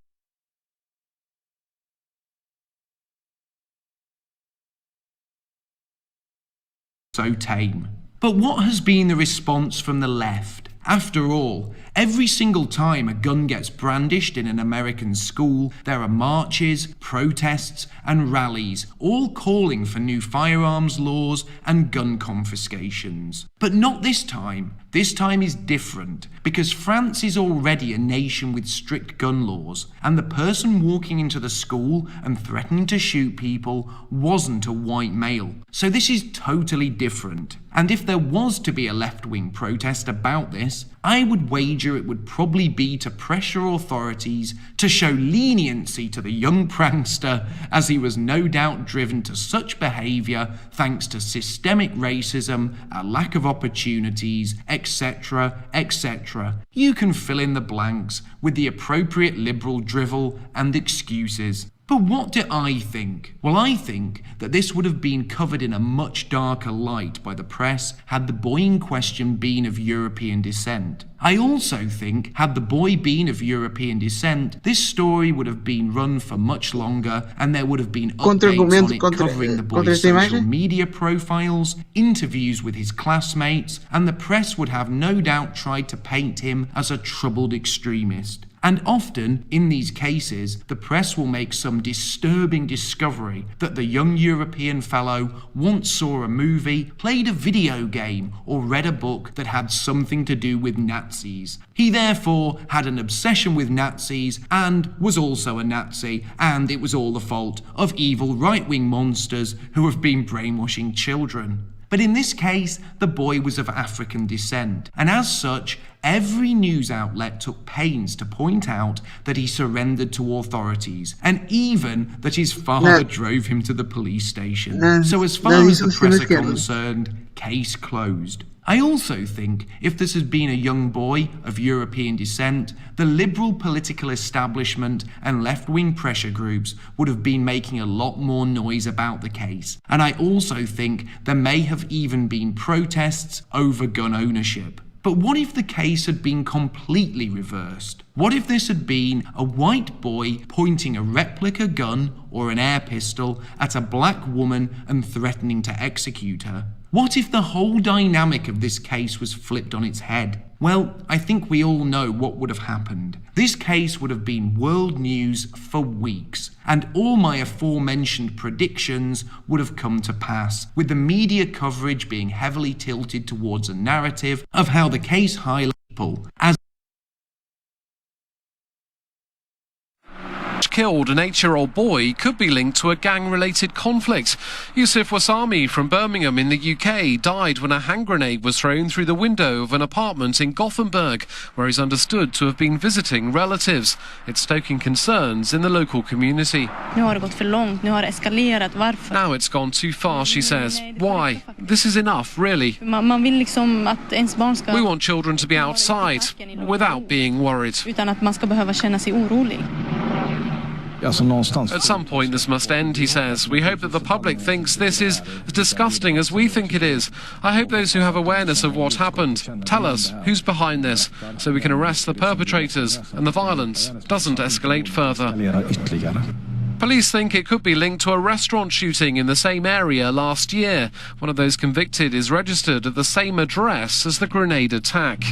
so tame. But what has been the response from the left? After all, Every single time a gun gets brandished in an American school, there are marches, protests, and rallies, all calling for new firearms laws and gun confiscations. But not this time. This time is different, because France is already a nation with strict gun laws, and the person walking into the school and threatening to shoot people wasn't a white male. So this is totally different. And if there was to be a left-wing protest about this, I would wager it would probably be to pressure authorities to show leniency to the young prankster, as he was no doubt driven to such behaviour thanks to systemic racism, a lack of opportunities, etc., etc. You can fill in the blanks with the appropriate liberal drivel and excuses. But what do I think? Well, I think that this would have been covered in a much darker light by the press had the boy in question been of European descent. I also think, had the boy been of European descent, this story would have been run for much longer, and there would have been updates on it covering the boy's social media profiles, interviews with his classmates, and the press would have no doubt tried to paint him as a troubled extremist. And often, in these cases, the press will make some disturbing discovery that the young European fellow once saw a movie, played a video game, or read a book that had something to do with Nazis. He therefore had an obsession with Nazis and was also a Nazi, and it was all the fault of evil right-wing monsters who have been brainwashing children. But in this case, the boy was of African descent, and as such, every news outlet took pains to point out that he surrendered to authorities, and even that his father drove him to the police station. So as far as the press are concerned, case closed. I also think if this had been a young boy of European descent, the liberal political establishment and left-wing pressure groups would have been making a lot more noise about the case. And I also think there may have even been protests over gun ownership. But what if the case had been completely reversed? What if this had been a white boy pointing a replica gun or an air pistol at a black woman and threatening to execute her? What if the whole dynamic of this case was flipped on its head? Well, I think we all know what would have happened. This case would have been world news for weeks, and all my aforementioned predictions would have come to pass, with the media coverage being heavily tilted towards a narrative of how the case highlights people as killed an 8-year-old boy could be linked to a gang-related conflict. Yusuf Wasami from Birmingham in the UK died when a hand grenade was thrown through the window of an apartment in Gothenburg, where he's understood to have been visiting relatives. It's stoking concerns in the local community. Now it's gone too far, she says. Why? This is enough, really. We want children to be outside without being worried. At some point this must end, he says. We hope that the public thinks this is as disgusting as we think it is. I hope those who have awareness of what happened tell us who's behind this, so we can arrest the perpetrators and the violence doesn't escalate further. Police think it could be linked to a restaurant shooting in the same area last year. One of those convicted is registered at the same address as the grenade attack.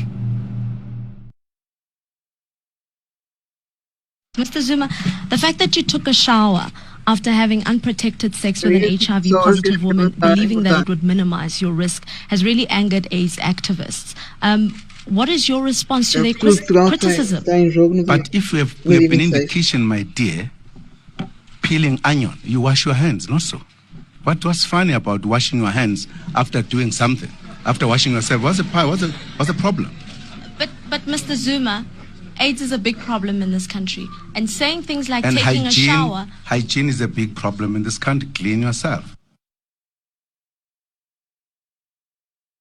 Mr. Zuma, the fact that you took a shower after having unprotected sex with an HIV-positive woman, believing that it would minimize your risk, has really angered AIDS activists. What is your response to their criticism? But if we have been in the kitchen, my dear, peeling onion, you wash your hands, not so. What was funny about washing your hands after doing something? After washing yourself, what's the problem? But Mr. Zuma, AIDS is a big problem in this country, and saying things like and taking a shower. Hygiene is a big problem in this country. Clean yourself.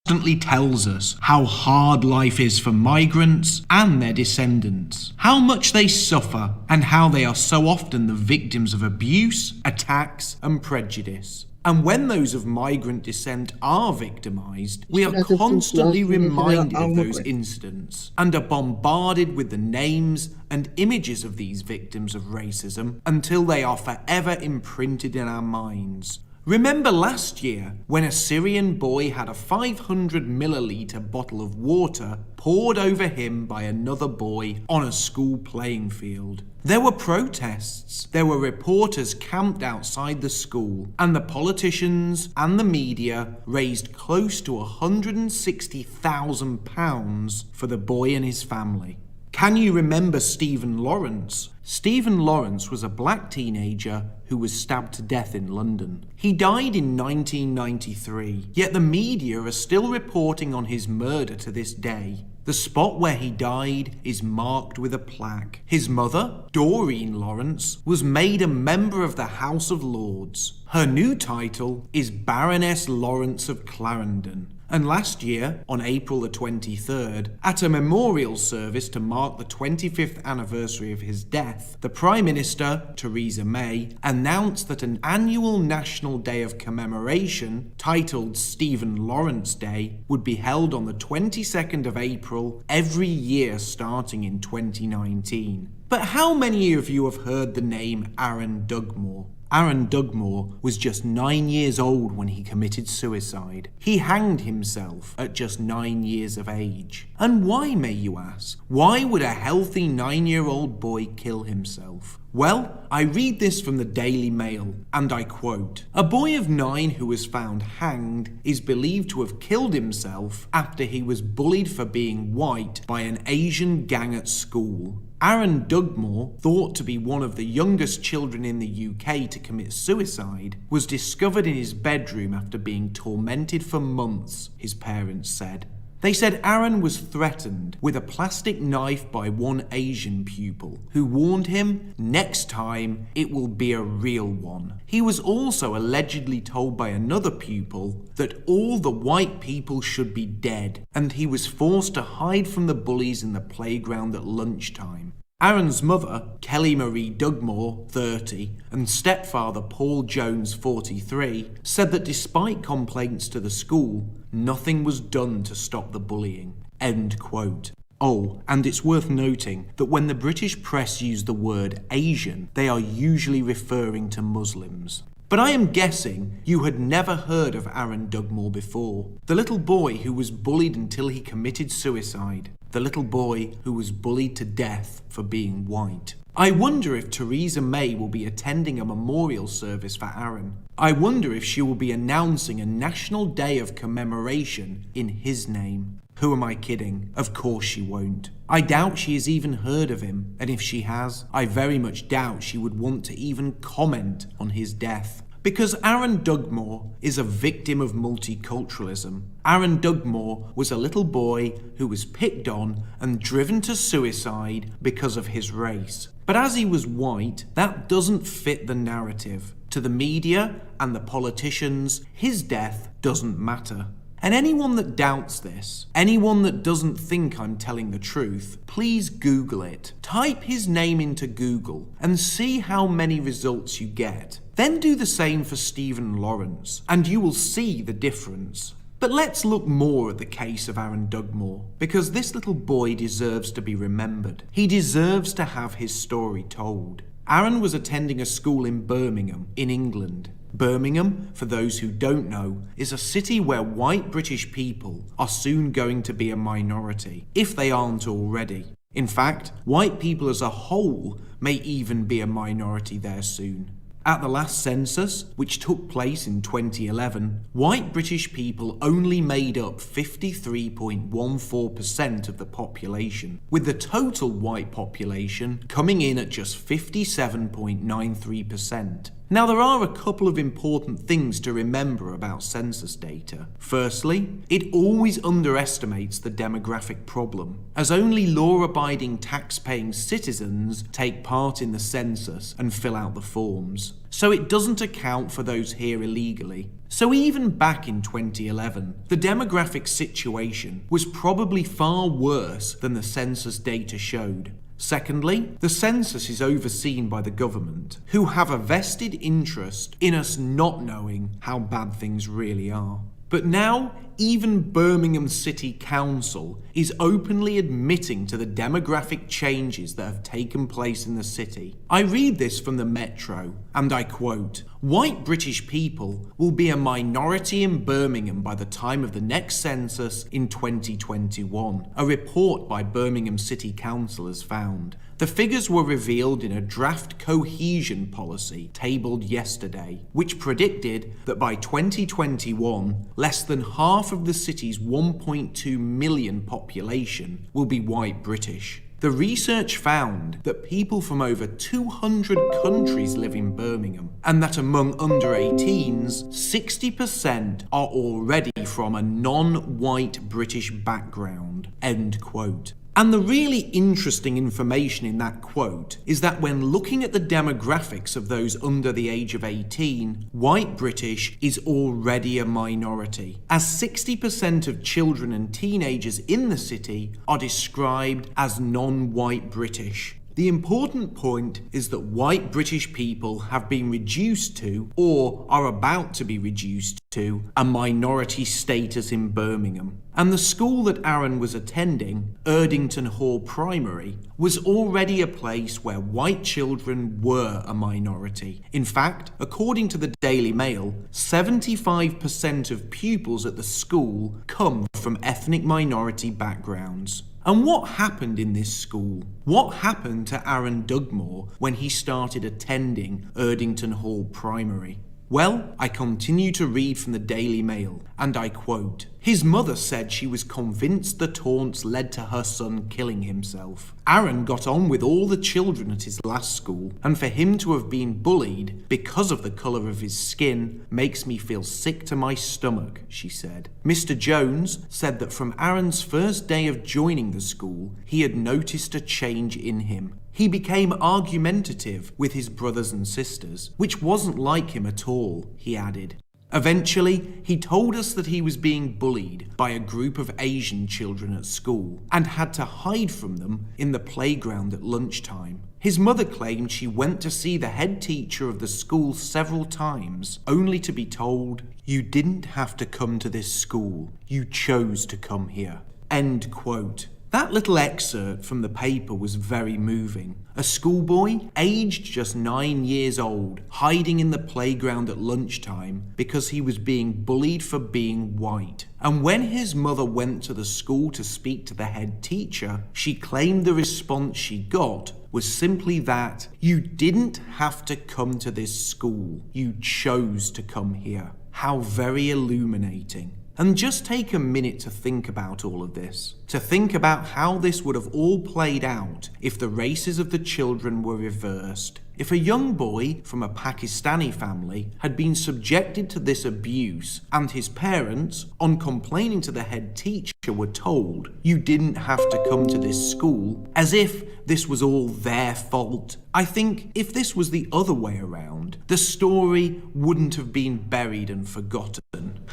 Constantly tells us how hard life is for migrants and their descendants, how much they suffer, and how they are so often the victims of abuse, attacks, and prejudice. And when those of migrant descent are victimised, we are constantly reminded of those incidents and are bombarded with the names and images of these victims of racism until they are forever imprinted in our minds. Remember last year when a Syrian boy had a 500 milliliter bottle of water poured over him by another boy on a school playing field? There were protests, there were reporters camped outside the school, and the politicians and the media raised close to £160,000 for the boy and his family. Can you remember Stephen Lawrence? Stephen Lawrence was a black teenager who was stabbed to death in London. He died in 1993, yet the media are still reporting on his murder to this day. The spot where he died is marked with a plaque. His mother, Doreen Lawrence, was made a member of the House of Lords. Her new title is Baroness Lawrence of Clarendon. And last year, on April the 23rd, at a memorial service to mark the 25th anniversary of his death, the Prime Minister, Theresa May, announced that an annual national day of commemoration, titled Stephen Lawrence Day, would be held on the 22nd of April every year starting in 2019. But how many of you have heard the name Aaron Dugmore? Aaron Dugmore was just 9 years old when he committed suicide. He hanged himself at just 9 years of age. And why, may you ask? Why would a healthy 9-year-old boy kill himself? Well, I read this from the Daily Mail, and I quote, "A boy of 9 who was found hanged is believed to have killed himself after he was bullied for being white by an Asian gang at school. Aaron Dugmore, thought to be one of the youngest children in the UK to commit suicide, was discovered in his bedroom after being tormented for months," his parents said. They said Aaron was threatened with a plastic knife by one Asian pupil, who warned him, "Next time, it will be a real one." He was also allegedly told by another pupil that all the white people should be dead, and he was forced to hide from the bullies in the playground at lunchtime. Aaron's mother, Kelly Marie Dugmore, 30, and stepfather Paul Jones, 43, said that despite complaints to the school, nothing was done to stop the bullying. End quote. Oh, and it's worth noting that when the British press use the word Asian, they are usually referring to Muslims. But I am guessing you had never heard of Aaron Dugmore before. The little boy who was bullied until he committed suicide. The little boy who was bullied to death for being white. I wonder if Theresa May will be attending a memorial service for Aaron. I wonder if she will be announcing a national day of commemoration in his name. Who am I kidding? Of course she won't. I doubt she has even heard of him, and if she has, I very much doubt she would want to even comment on his death. Because Aaron Dugmore is a victim of multiculturalism. Aaron Dugmore was a little boy who was picked on and driven to suicide because of his race. But as he was white, that doesn't fit the narrative. To the media and the politicians, his death doesn't matter. And anyone that doubts this, anyone that doesn't think I'm telling the truth, please Google it. Type his name into Google and see how many results you get. Then do the same for Stephen Lawrence, and you will see the difference. But let's look more at the case of Aaron Dugmore, because this little boy deserves to be remembered. He deserves to have his story told. Aaron was attending a school in Birmingham, in England. Birmingham, for those who don't know, is a city where white British people are soon going to be a minority, if they aren't already. In fact, white people as a whole may even be a minority there soon. At the last census, which took place in 2011, white British people only made up 53.14% of the population, with the total white population coming in at just 57.93%. Now, there are a couple of important things to remember about census data. Firstly, it always underestimates the demographic problem, as only law-abiding tax-paying citizens take part in the census and fill out the forms. So it doesn't account for those here illegally. So even back in 2011, the demographic situation was probably far worse than the census data showed. Secondly, the census is overseen by the government, who have a vested interest in us not knowing how bad things really are. But now, even Birmingham City Council is openly admitting to the demographic changes that have taken place in the city. I read this from the Metro, and I quote, white British people will be a minority in Birmingham by the time of the next census in 2021, a report by Birmingham City Council has found. The figures were revealed in a draft cohesion policy tabled yesterday, which predicted that by 2021, less than half of the city's 1.2 million population will be white British. The research found that people from over 200 countries live in Birmingham, and that among under 18s, 60% are already from a non-white British background. End quote. And the really interesting information in that quote is that when looking at the demographics of those under the age of 18, white British is already a minority, as 60% of children and teenagers in the city are described as non-white British. The important point is that white British people have been reduced to, or are about to be reduced to, a minority status in Birmingham. And the school that Aaron was attending, Erdington Hall Primary, was already a place where white children were a minority. In fact, according to the Daily Mail, 75% of pupils at the school come from ethnic minority backgrounds. And what happened in this school? What happened to Aaron Dugmore when he started attending Erdington Hall Primary? Well, I continue to read from the Daily Mail, and I quote, "His mother said she was convinced the taunts led to her son killing himself. Aaron got on with all the children at his last school, and for him to have been bullied because of the colour of his skin makes me feel sick to my stomach," she said. Mr. Jones said that from Aaron's first day of joining the school, he had noticed a change in him. He became argumentative with his brothers and sisters, which wasn't like him at all, he added. Eventually, he told us that he was being bullied by a group of Asian children at school and had to hide from them in the playground at lunchtime. His mother claimed she went to see the head teacher of the school several times, only to be told, "You didn't have to come to this school. You chose to come here." End quote. That little excerpt from the paper was very moving. A schoolboy, aged just 9 years old, hiding in the playground at lunchtime because he was being bullied for being white. And when his mother went to the school to speak to the head teacher, she claimed the response she got was simply that, "You didn't have to come to this school. You chose to come here." How very illuminating. And just take a minute to think about all of this, to think about how this would have all played out if the races of the children were reversed. If a young boy from a Pakistani family had been subjected to this abuse and his parents, on complaining to the head teacher, were told, "You didn't have to come to this school," as if this was all their fault, I think if this was the other way around, the story wouldn't have been buried and forgotten.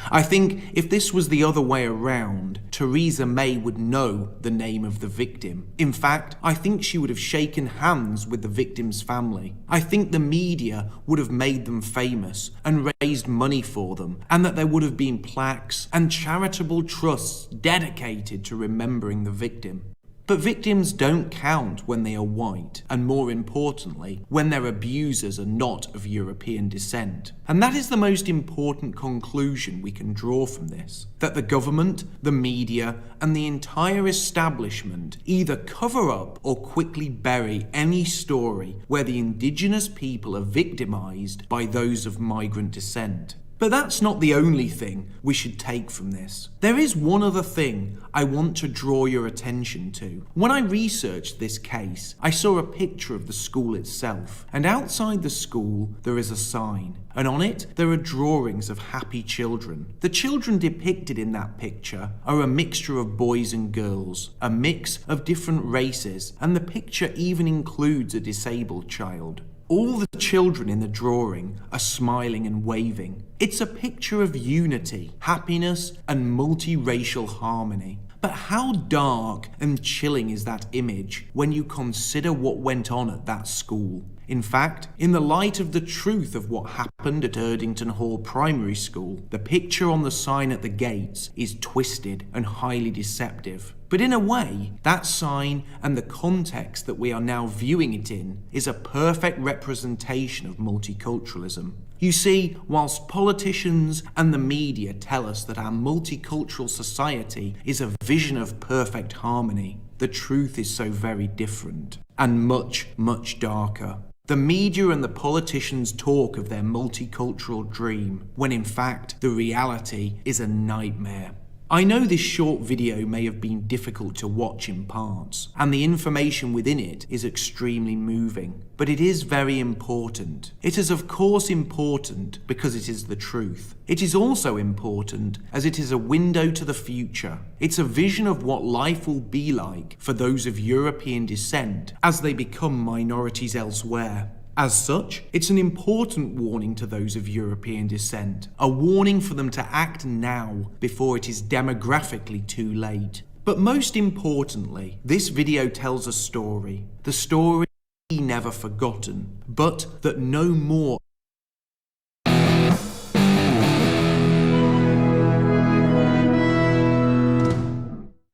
I think if this was the other way around, Theresa May would know the name of the victim. In fact, I think she would have shaken hands with the victim's family. I think the media would have made them famous and raised money for them, and that there would have been plaques and charitable trusts dedicated to remembering the victim. But victims don't count when they are white, and more importantly, when their abusers are not of European descent. And that is the most important conclusion we can draw from this, that the government, the media, and the entire establishment either cover up or quickly bury any story where the indigenous people are victimised by those of migrant descent. But that's not the only thing we should take from this. There is one other thing I want to draw your attention to. When I researched this case, I saw a picture of the school itself, and outside the school there is a sign, and on it there are drawings of happy children. The children depicted in that picture are a mixture of boys and girls, a mix of different races, and the picture even includes a disabled child. All the children in the drawing are smiling and waving. It's a picture of unity, happiness, and multiracial harmony. But how dark and chilling is that image when you consider what went on at that school? In fact, in the light of the truth of what happened at Erdington Hall Primary School, the picture on the sign at the gates is twisted and highly deceptive. But in a way, that sign and the context that we are now viewing it in is a perfect representation of multiculturalism. You see, whilst politicians and the media tell us that our multicultural society is a vision of perfect harmony, the truth is so very different and much, much darker. The media and the politicians talk of their multicultural dream, when in fact the reality is a nightmare. I know this short video may have been difficult to watch in parts, and the information within it is extremely moving, but it is very important. It is of course important because it is the truth. It is also important as it is a window to the future. It's a vision of what life will be like for those of European descent as they become minorities elsewhere. As such, it's an important warning to those of European descent, a warning for them to act now before it is demographically too late. But most importantly, this video tells a story, the story never forgotten, but that no more.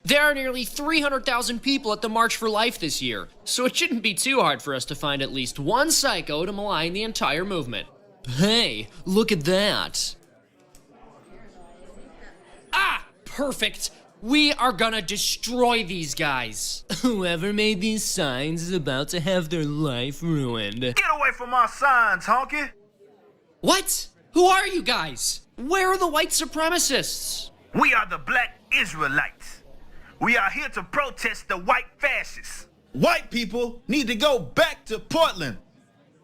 There are nearly 300,000 people at the March for Life this year, so it shouldn't be too hard for us to find at least one psycho to malign the entire movement. Hey, look at that. Ah, perfect. We are gonna destroy these guys. Whoever made these signs is about to have their life ruined. Get away from our signs, honky! What? Who are you guys? Where are the white supremacists? We are the Black Israelites. We are here to protest the white fascists. White people need to go back to Portland.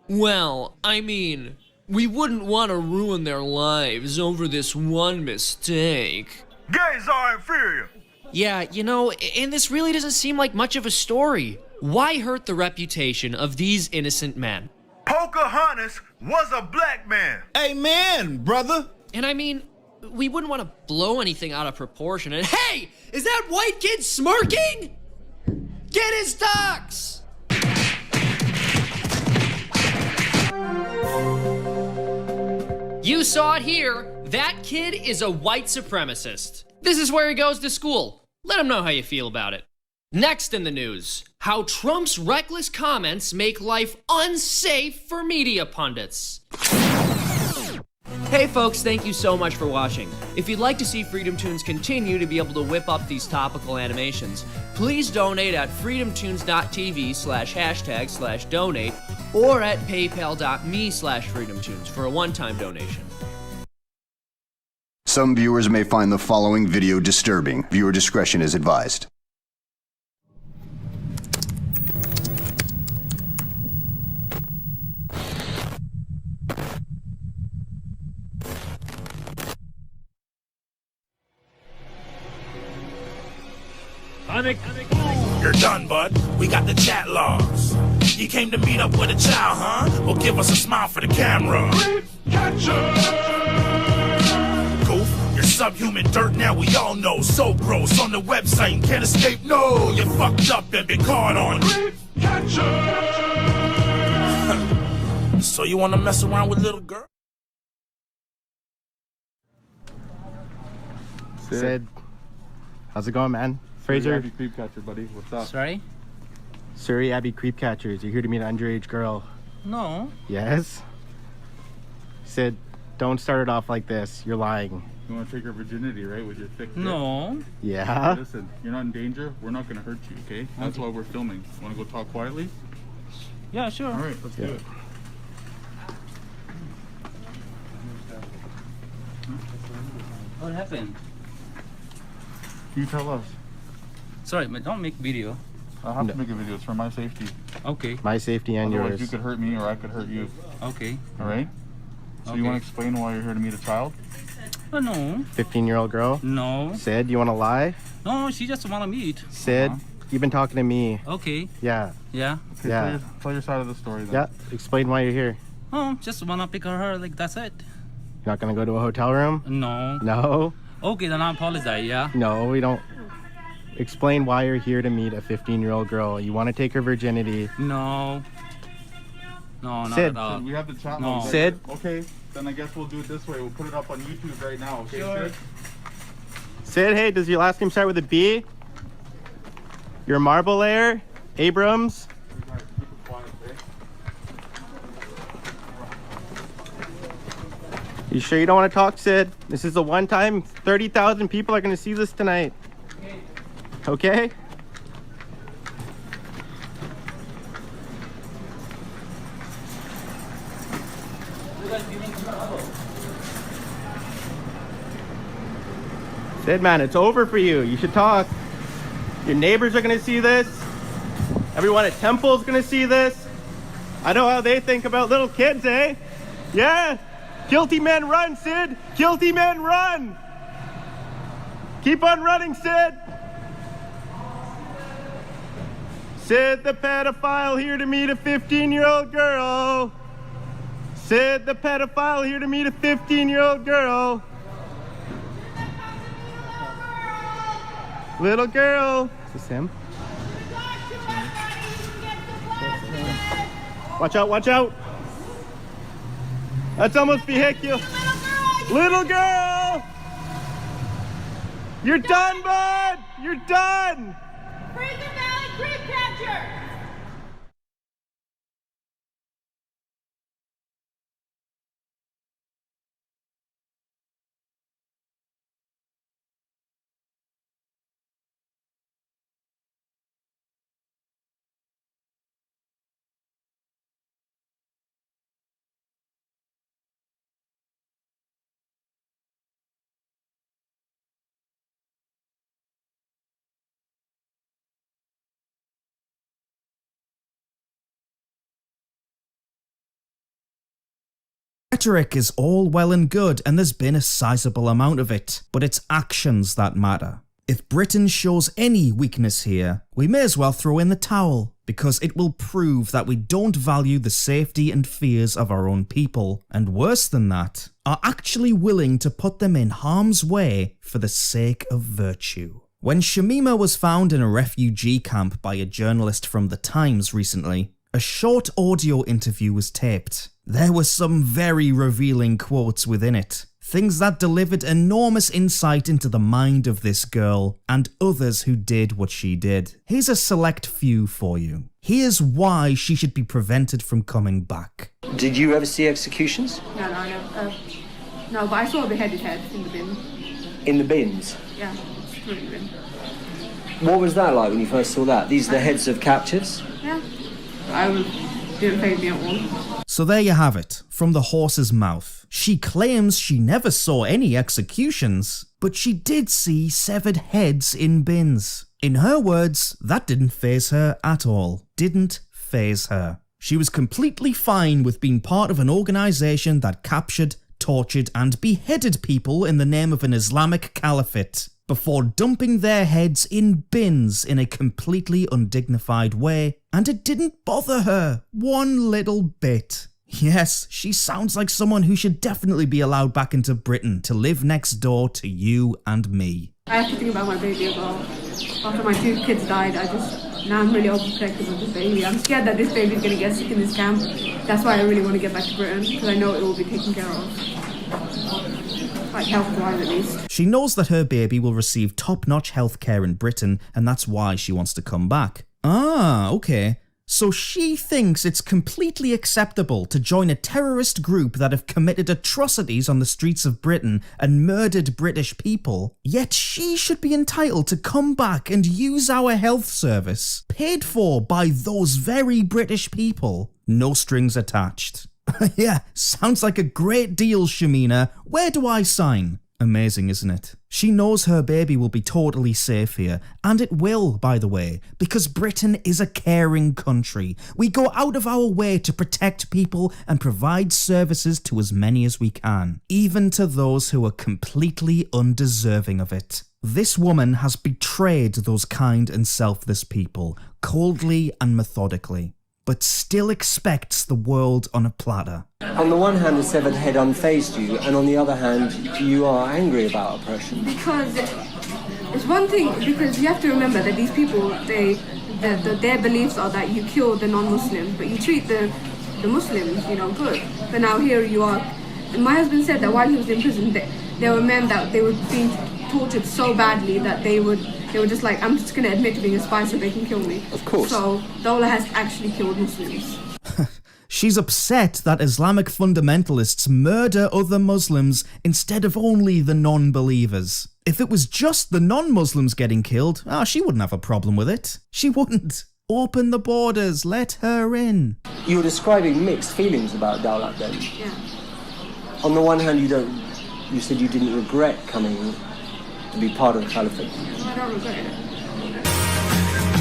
Well, I mean, we wouldn't want to ruin their lives over this one mistake. Gays are inferior. Yeah, you know, and this really doesn't seem like much of a story. Why hurt the reputation of these innocent men? Pocahontas was a black man. Amen, brother. And I mean, we wouldn't want to blow anything out of proportion. And hey, is that white kid smirking? Get his ducks! You saw it here. That kid is a white supremacist. This is where he goes to school. Let him know how you feel about it. Next in the news, how Trump's reckless comments make life unsafe for media pundits. Hey folks, thank you so much for watching. If you'd like to see Freedom Tunes continue to be able to whip up these topical animations, please donate at freedomtunes.tv/hashtag/donate or at paypal.me/freedomtunes for a one-time donation. Some viewers may find the following video disturbing. Viewer discretion is advised. You're done, bud. We got the chat logs. You came to meet up with a child, huh? Well, give us a smile for the camera. Goof, you're subhuman dirt now, we all know. So gross on the website and can't escape. No, you fucked up and been caught on. So you wanna mess around with little girl? Sid, how's it going, man? Fraser? Abbey Creep Catcher, buddy. What's up? Sorry? Surrey Abbey Creep Catchers. You're here to meet an underage girl. No. Yes? Sid, don't start it off like this. You're lying. You want to take her virginity, right? With your thick dick? No. Yeah? Hey, listen, you're not in danger. We're not going to hurt you, okay? That's why we're filming. Want to go talk quietly? Yeah, sure. All right, let's do it. What happened? You tell us. Sorry, but don't make video. I have to make a video. It's for my safety. Okay. My safety and Otherwise, yours. you could hurt me or I could hurt you. Okay. All right? So you want to explain why you're here to meet a child? No. 15-year-old girl? No. Sid, you want to lie? No, she just want to meet. Sid, you've been talking to me. Okay. Yeah. Yeah? Okay, Yeah. Tell your side of the story then. Yeah, explain why you're here. Oh, just want to pick her, like, that's it. You're not going to go to a hotel room? No. No? Okay, then I apologize, yeah? No, we don't. Explain why you're here to meet a 15-year-old girl. You want to take her virginity. No. No, not Sid. at all. We have the chat No. log right Sid? here. Okay, then I guess we'll do it this way. We'll put it up on YouTube right now, okay, Sid? Sid, hey, does your last name start with a B? Your marble layer? Abrams? You sure you don't want to talk, Sid? This is the one time 30,000 people are going to see this tonight. Okay? Sid, man, it's over for you. You should talk. Your neighbors are going to see this. Everyone at Temple's going to see this. I know how they think about little kids, eh? Yeah? Guilty men run, Sid! Guilty men run! Keep on running, Sid! Sid the pedophile here to meet a 15-year-old girl. Sid the pedophile here to meet a 15-year-old girl. Little girl. Is this him? Watch out, watch out. That's almost vehicular. Little girl. You're done, bud. You're done. Freezer Valley Creek Catcher. Rhetoric is all well and good, and there's been a sizable amount of it, but it's actions that matter. If Britain shows any weakness here, we may as well throw in the towel, because it will prove that we don't value the safety and fears of our own people, and worse than that, are actually willing to put them in harm's way for the sake of virtue. When Shamima was found in a refugee camp by a journalist from The Times recently, a short audio interview was taped. There were some very revealing quotes within it, things that delivered enormous insight into the mind of this girl and others who did what she did. Here's a select few for you. Here's why she should be prevented from coming back. Did you ever see executions? No, but I saw beheaded heads in the bin. In the bins? Yeah, through the bin. What was that like when you first saw that? These are the heads of captives? Yeah, didn't faze me at all. So there you have it, from the horse's mouth. She claims she never saw any executions, but she did see severed heads in bins. In her words, that didn't faze her at all. Didn't faze her. She was completely fine with being part of an organisation that captured, tortured and beheaded people in the name of an Islamic caliphate, before dumping their heads in bins in a completely undignified way, and it didn't bother her one little bit. Yes, she sounds like someone who should definitely be allowed back into Britain to live next door to you and me. I have to think about my baby as well. After my 2 kids died, now I'm really overprotective of this baby. I'm scared that this baby's going to get sick in this camp. That's why I really want to get back to Britain, because I know it will be taken care of. Like health-wise at least. She knows that her baby will receive top-notch healthcare in Britain, and that's why she wants to come back. Ah, okay. So she thinks it's completely acceptable to join a terrorist group that have committed atrocities on the streets of Britain and murdered British people, yet she should be entitled to come back and use our health service, paid for by those very British people. No strings attached. Yeah, sounds like a great deal, Shamina. Where do I sign? Amazing, isn't it? She knows her baby will be totally safe here, and it will, by the way, because Britain is a caring country. We go out of our way to protect people and provide services to as many as we can, even to those who are completely undeserving of it. This woman has betrayed those kind and selfless people, coldly and methodically, but still expects the world on a platter. On the one hand, the severed head unfazed you, and on the other hand, you are angry about oppression. Because it's one thing, because you have to remember that these people, their beliefs are that you kill the non-Muslim, but you treat the the Muslims, you know, good. But now here you are. And my husband said that while he was in prison, there were men that they were being tortured so badly that they were just like, I'm just going to admit to being a spy so they can kill me. Of course. So Dawla has actually killed Muslims. She's upset that Islamic fundamentalists murder other Muslims instead of only the non-believers. If it was just the non-Muslims getting killed, she wouldn't have a problem with it. She wouldn't. Open the borders, let her in. You were describing mixed feelings about Dawla then. Yeah. On the one hand, you said you didn't regret coming to be part of the caliphate. No, I don't regret it.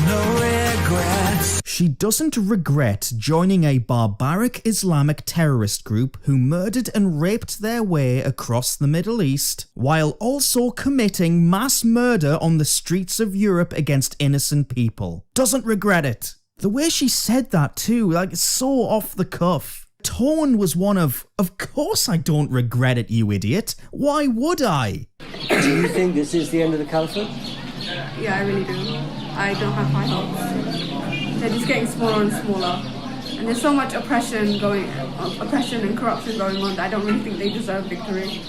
No regrets. She doesn't regret joining a barbaric Islamic terrorist group who murdered and raped their way across the Middle East, while also committing mass murder on the streets of Europe against innocent people. Doesn't regret it. The way she said that too, like, so off the cuff. Tone was one of course I don't regret it, you idiot. Why would I? Do you think this is the end of the caliphate? Yeah, I really do. I don't have high hopes. They're just getting smaller and smaller. And there's so much oppression and corruption going on that I don't really think they deserve victory.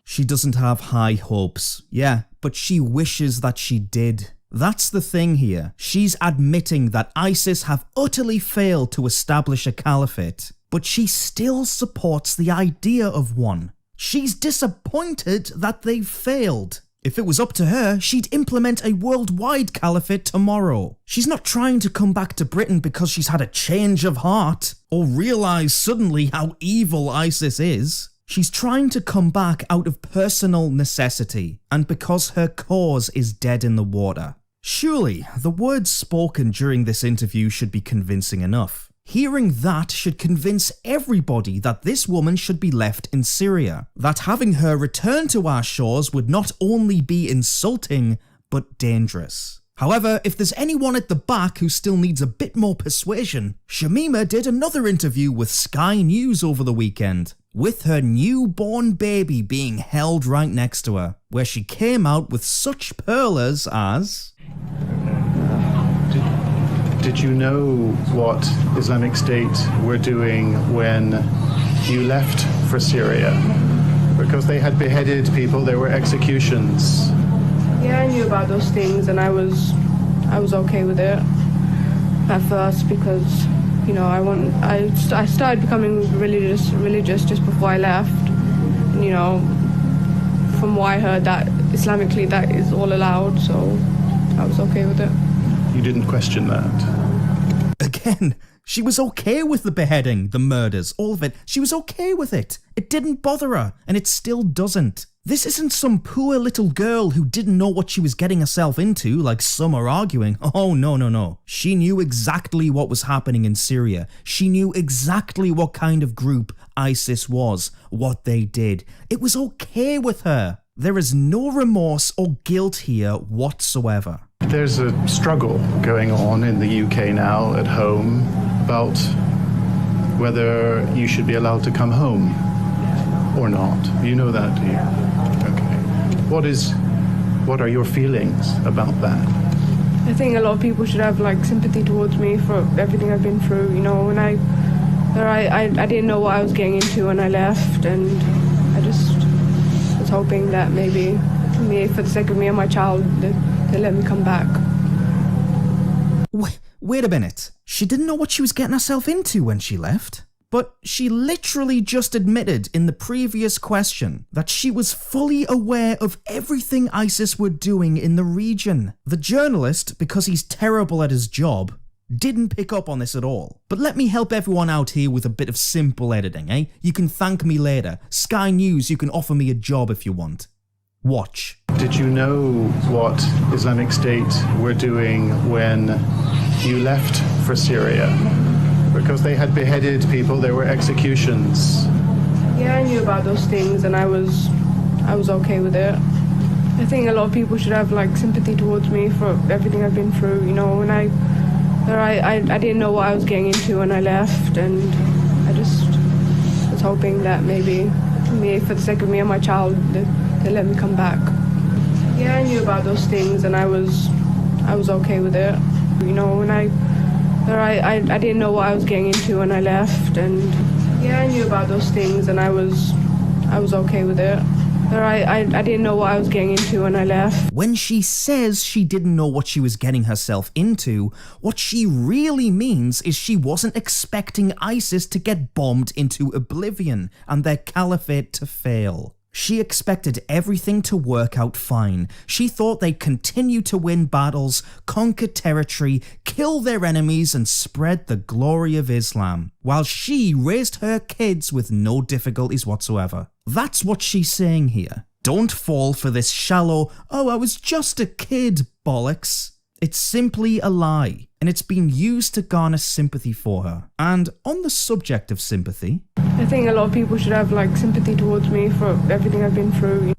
She doesn't have high hopes. Yeah, but she wishes that she did. That's the thing here. She's admitting that ISIS have utterly failed to establish a caliphate, but she still supports the idea of one. She's disappointed that they've failed. If it was up to her, she'd implement a worldwide caliphate tomorrow. She's not trying to come back to Britain because she's had a change of heart, or realise suddenly how evil ISIS is. She's trying to come back out of personal necessity, and because her cause is dead in the water. Surely, the words spoken during this interview should be convincing enough. Hearing that should convince everybody that this woman should be left in Syria, that having her return to our shores would not only be insulting, but dangerous. However, if there's anyone at the back who still needs a bit more persuasion, Shamima did another interview with Sky News over the weekend, with her newborn baby being held right next to her, where she came out with such pearlers as... Did you know what Islamic State were doing when you left for Syria? Because they had beheaded people, there were executions. Yeah, I knew about those things and I was okay with it at first because, you know, I started becoming religious just before I left. And, you know, from what I heard that Islamically that is all allowed, so I was okay with it. You didn't question that? Again, she was okay with the beheading, the murders, all of it. She was okay with it. It didn't bother her, and it still doesn't. This isn't some poor little girl who didn't know what she was getting herself into, like some are arguing. Oh, no. She knew exactly what was happening in Syria. She knew exactly what kind of group ISIS was, what they did. It was okay with her. There is no remorse or guilt here whatsoever. There's a struggle going on in the UK now at home about whether you should be allowed to come home or not. You know that, do you? Okay. What are your feelings about that? I think a lot of people should have like sympathy towards me for everything I've been through. You know, when I didn't know what I was getting into when I left, and I just was hoping that maybe for the sake of me and my child, they let me come back. Wait a minute. She didn't know what she was getting herself into when she left. But she literally just admitted in the previous question that she was fully aware of everything ISIS were doing in the region. The journalist, because he's terrible at his job, didn't pick up on this at all. But let me help everyone out here with a bit of simple editing, eh? You can thank me later. Sky News, you can offer me a job if you want. Watch. Did you know what Islamic State were doing when you left for Syria? Because they had beheaded people, there were executions. Yeah, I knew about those things and I was okay with it. I think a lot of people should have like sympathy towards me for everything I've been through. You know, when I didn't know what I was getting into when I left, and I just was hoping that maybe for the sake of me and my child, they let me come back. Yeah, I knew about those things and I was okay with it. You know, when I I didn't know what I was getting into when I left, and yeah, I knew about those things, and I was okay with it. I didn't know what I was getting into when I left. When she says she didn't know what she was getting herself into, what she really means is she wasn't expecting ISIS to get bombed into oblivion and their caliphate to fail. She expected everything to work out fine. She thought they'd continue to win battles, conquer territory, kill their enemies, and spread the glory of Islam, while she raised her kids with no difficulties whatsoever. That's what she's saying here. Don't fall for this shallow, "oh, I was just a kid" bollocks. It's simply a lie, and it's been used to garner sympathy for her. And on the subject of sympathy, I think a lot of people should have like sympathy towards me for everything I've been through.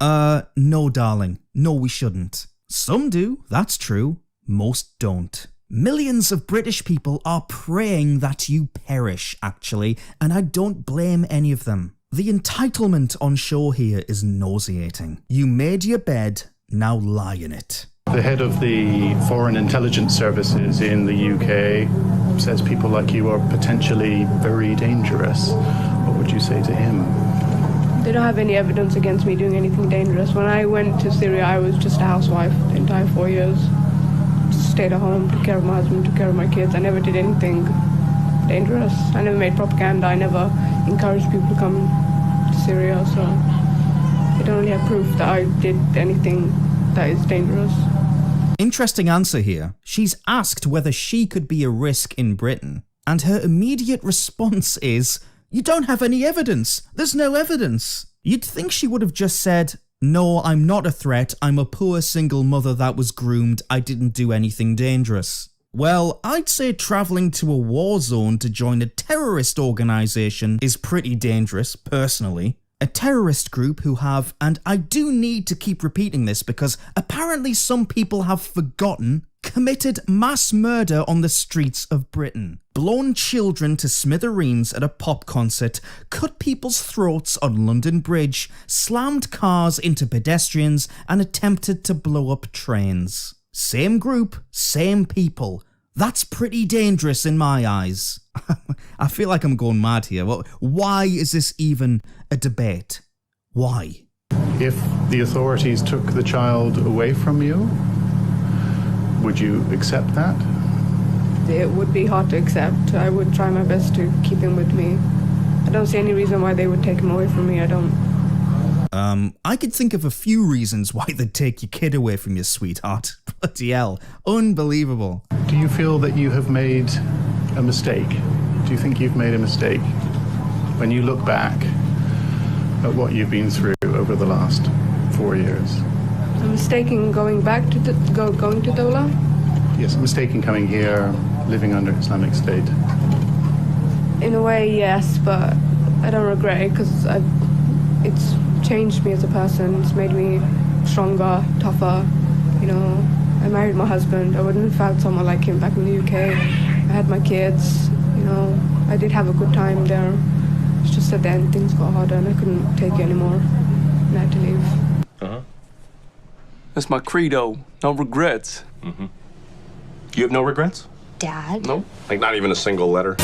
No, darling. No, we shouldn't. Some do, that's true. Most don't. Millions of British people are praying that you perish, actually, and I don't blame any of them. The entitlement on show here is nauseating. You made your bed, now lie in it. The head of the Foreign Intelligence Services in the UK says people like you are potentially very dangerous. What would you say to him? They don't have any evidence against me doing anything dangerous. When I went to Syria, I was just a housewife the entire 4 years. Just stayed at home, took care of my husband, took care of my kids. I never did anything dangerous. I never made propaganda. I never encouraged people to come to Syria. So they don't really have proof that I did anything that is dangerous. Interesting answer here. She's asked whether she could be a risk in Britain, and her immediate response is, "You don't have any evidence. There's no evidence." You'd think she would have just said, "No, I'm not a threat. I'm a poor single mother that was groomed. I didn't do anything dangerous." Well, I'd say travelling to a war zone to join a terrorist organisation is pretty dangerous, personally. A terrorist group who have, and I do need to keep repeating this because apparently some people have forgotten, committed mass murder on the streets of Britain, blown children to smithereens at a pop concert, cut people's throats on London Bridge, slammed cars into pedestrians, and attempted to blow up trains. Same group, same people. That's pretty dangerous in my eyes. I feel like I'm going mad here. Why is this even a debate? Why? If the authorities took the child away from you, would you accept that? It would be hard to accept. I would try my best to keep him with me. I don't see any reason why they would take him away from me. I don't. I could think of a few reasons why they'd take your kid away from your sweetheart. Bloody hell. Unbelievable. Do you feel that you have made a mistake? Do you think you've made a mistake when you look back at what you've been through over the last 4 years? A mistake in going back to going to Dola? Yes, a mistake in coming here, living under Islamic State. In a way, yes, but I don't regret it because it's changed me as a person. It's made me stronger, tougher. You know, I married my husband. I wouldn't have found someone like him back in the UK. I had my kids. You know, I did have a good time there. It's just at the end things got harder and I couldn't take it anymore. And I had to leave. That's my credo. No regrets. Mm-hmm. You have no regrets? Dad? No? Like not even a single letter?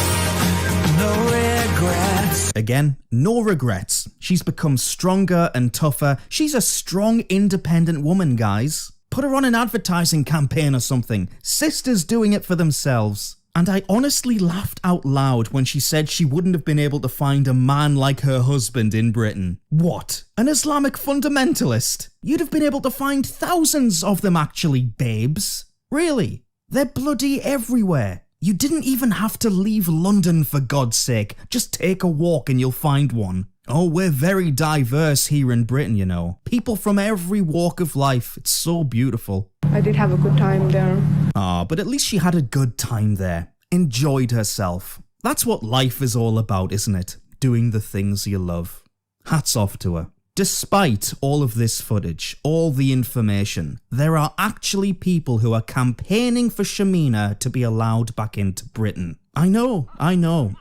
No regrets. Again, no regrets. She's become stronger and tougher. She's a strong, independent woman, guys. Put her on an advertising campaign or something. Sisters doing it for themselves. And I honestly laughed out loud when she said she wouldn't have been able to find a man like her husband in Britain. What? An Islamic fundamentalist? You'd have been able to find thousands of them actually, babes. Really? They're bloody everywhere. You didn't even have to leave London for God's sake. Just take a walk and you'll find one. Oh, we're very diverse here in Britain, you know. People from every walk of life. It's so beautiful. I did have a good time there. But at least she had a good time there. Enjoyed herself. That's what life is all about, isn't it? Doing the things you love. Hats off to her. Despite all of this footage, all the information, there are actually people who are campaigning for Shamina to be allowed back into Britain. I know.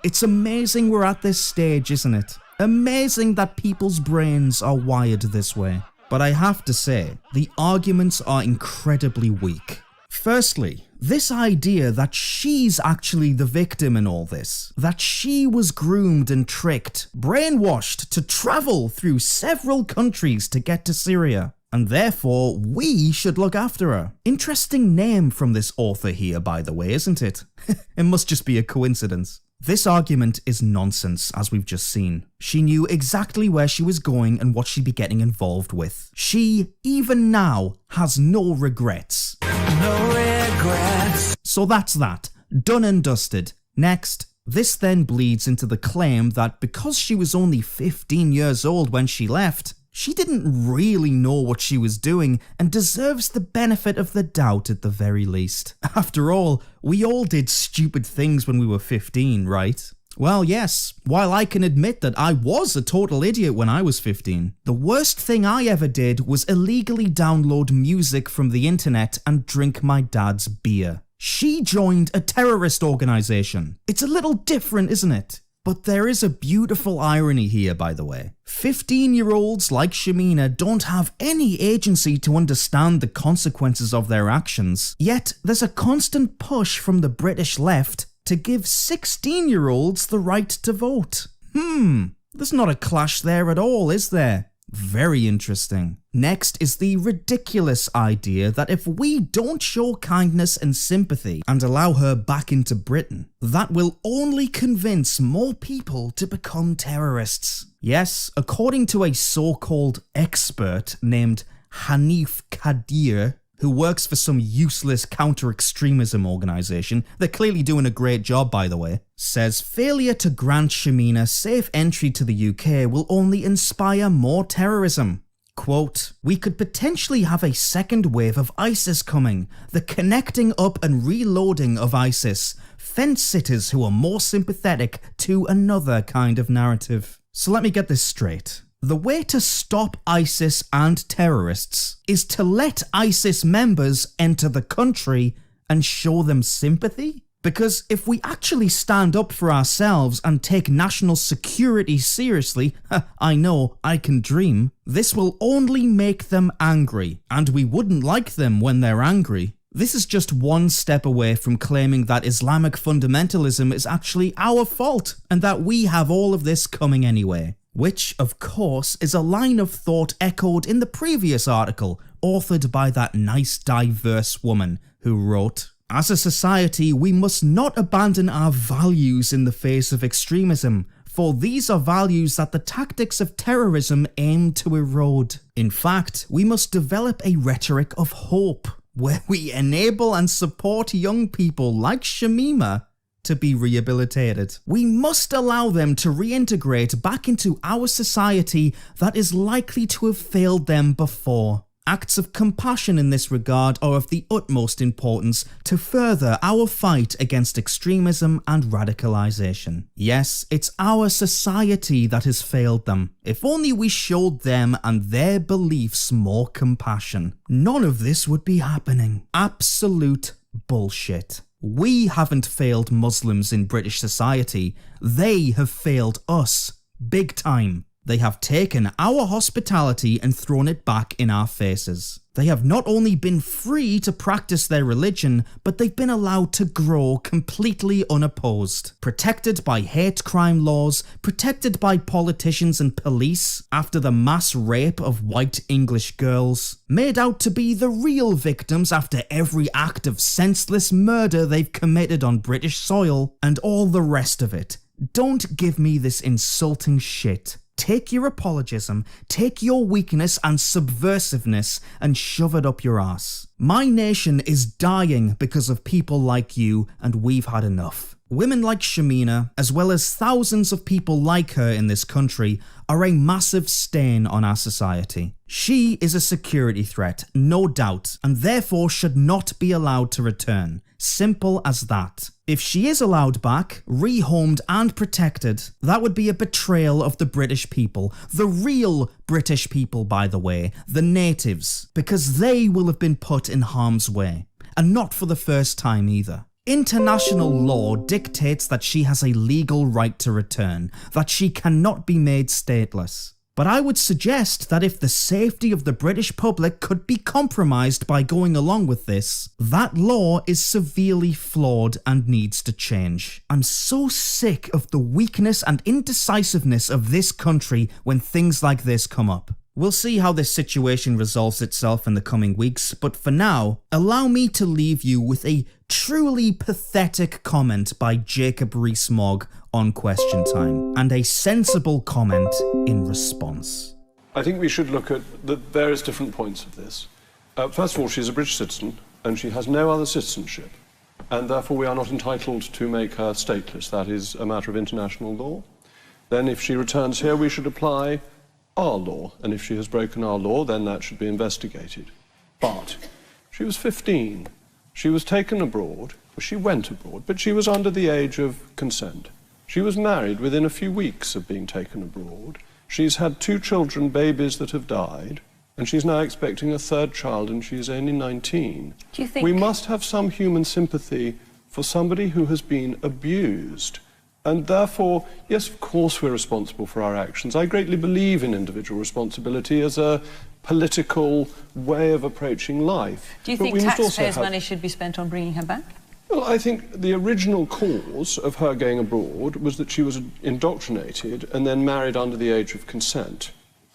It's amazing we're at this stage, isn't it? Amazing that people's brains are wired this way. But I have to say, the arguments are incredibly weak. Firstly, this idea that she's actually the victim in all this, that she was groomed and tricked, brainwashed to travel through several countries to get to Syria, and therefore we should look after her. Interesting name from this author here, by the way, isn't it? It must just be a coincidence. This argument is nonsense, as we've just seen. She knew exactly where she was going and what she'd be getting involved with. She, even now, has no regrets. No regrets. So that's that. Done and dusted. Next. This then bleeds into the claim that because she was only 15 years old when she left, she didn't really know what she was doing and deserves the benefit of the doubt at the very least. After all, we all did stupid things when we were 15, right? Well, yes, while I can admit that I was a total idiot when I was 15, the worst thing I ever did was illegally download music from the internet and drink my dad's beer. She joined a terrorist organization. It's a little different, isn't it? But there is a beautiful irony here, by the way. 15-year-olds like Shamina don't have any agency to understand the consequences of their actions, yet there's a constant push from the British left to give 16-year-olds the right to vote. There's not a clash there at all, is there? Very interesting. Next is the ridiculous idea that if we don't show kindness and sympathy and allow her back into Britain, that will only convince more people to become terrorists. Yes, according to a so-called expert named Hanif Kadir, who works for some useless counter-extremism organisation, they're clearly doing a great job by the way, says failure to grant Shamina safe entry to the UK will only inspire more terrorism. Quote, we could potentially have a second wave of ISIS coming, the connecting up and reloading of ISIS, fence-sitters who are more sympathetic to another kind of narrative. So let me get this straight. The way to stop ISIS and terrorists is to let ISIS members enter the country and show them sympathy? Because if we actually stand up for ourselves and take national security seriously, I know, I can dream, this will only make them angry, and we wouldn't like them when they're angry. This is just one step away from claiming that Islamic fundamentalism is actually our fault, and that we have all of this coming anyway. Which, of course, is a line of thought echoed in the previous article, authored by that nice diverse woman who wrote, as a society, we must not abandon our values in the face of extremism, for these are values that the tactics of terrorism aim to erode. In fact, we must develop a rhetoric of hope, where we enable and support young people like Shamima to be rehabilitated. We must allow them to reintegrate back into our society that is likely to have failed them before. Acts of compassion in this regard are of the utmost importance to further our fight against extremism and radicalization. Yes, it's our society that has failed them. If only we showed them and their beliefs more compassion, none of this would be happening. Absolute bullshit. We haven't failed Muslims in British society, they have failed us. Big time. They have taken our hospitality and thrown it back in our faces. They have not only been free to practice their religion, but they've been allowed to grow completely unopposed. Protected by hate crime laws, protected by politicians and police after the mass rape of white English girls, made out to be the real victims after every act of senseless murder they've committed on British soil, and all the rest of it. Don't give me this insulting shit. Take your apologism, take your weakness and subversiveness and shove it up your ass. My nation is dying because of people like you, and we've had enough. Women like Shamina, as well as thousands of people like her in this country, are a massive stain on our society. She is a security threat, no doubt, and therefore should not be allowed to return. Simple as that. If she is allowed back, rehomed and protected, that would be a betrayal of the British people. The real British people, by the way. The natives. Because they will have been put in harm's way. And not for the first time either. International law dictates that she has a legal right to return, that she cannot be made stateless. But I would suggest that if the safety of the British public could be compromised by going along with this, that law is severely flawed and needs to change. I'm so sick of the weakness and indecisiveness of this country when things like this come up. We'll see how this situation resolves itself in the coming weeks, but for now, allow me to leave you with a truly pathetic comment by Jacob Rees-Mogg on Question Time, and a sensible comment in response. I think we should look at the various different points of this. First of all, she's a British citizen, and she has no other citizenship, and therefore we are not entitled to make her stateless. That is a matter of international law. Then if she returns here, we should apply our law, and if she has broken our law, then that should be investigated. But she was 15. She was taken abroad. She went abroad, but she was under the age of consent. She was married within a few weeks of being taken abroad. She's had 2 children, babies that have died, and she's now expecting a 3rd child, and she's only 19. Do you think... We must have some human sympathy for somebody who has been abused. And therefore, yes, of course we're responsible for our actions. I greatly believe in individual responsibility as a political way of approaching life. Do you think taxpayers' money should be spent on bringing her back? Well, I think the original cause of her going abroad was that she was indoctrinated and then married under the age of consent.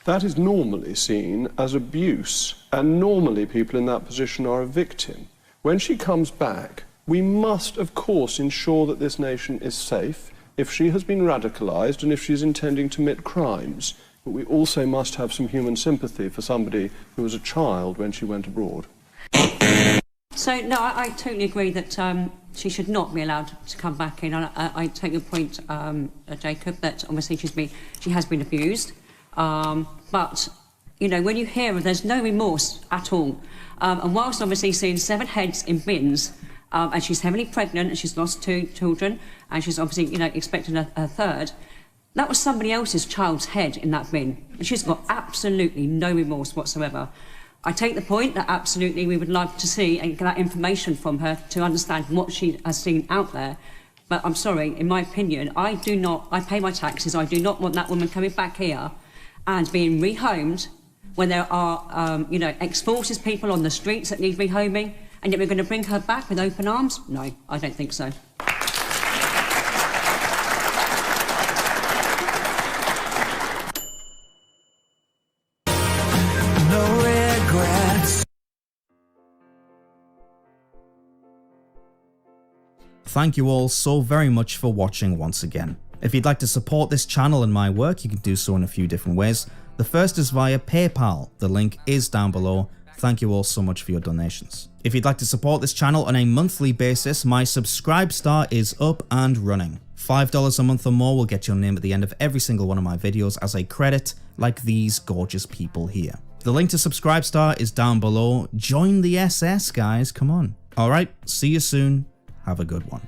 That is normally seen as abuse, and normally people in that position are a victim. When she comes back, we must, of course, ensure that this nation is safe if she has been radicalised and if she's intending to commit crimes. But we also must have some human sympathy for somebody who was a child when she went abroad. So, no, I totally agree that she should not be allowed to come back in. I take your point, Jacob, that obviously she has been abused. But, you know, when you hear her, there's no remorse at all. And whilst obviously seeing 7 heads in bins, and she's heavily pregnant and she's lost 2 children and she's obviously, you know, expecting a 3rd, that was somebody else's child's head in that bin. And she's got absolutely no remorse whatsoever. I take the point that absolutely we would like to see and get that information from her to understand what she has seen out there. But I'm sorry, in my opinion, I pay my taxes, I do not want that woman coming back here and being rehomed when there are, you know, ex-forces people on the streets that need rehoming, and yet we're going to bring her back with open arms? No, I don't think so. No regrets. Thank you all so very much for watching once again. If you'd like to support this channel and my work, you can do so in a few different ways. The first is via PayPal. The link is down below. Thank you all so much for your donations. If you'd like to support this channel on a monthly basis, my Subscribe Star is up and running. $5 a month or more will get your name at the end of every single one of my videos as a credit, like these gorgeous people here. The link to Subscribe Star is down below. Join the SS, guys, come on. Alright, see you soon. Have a good one.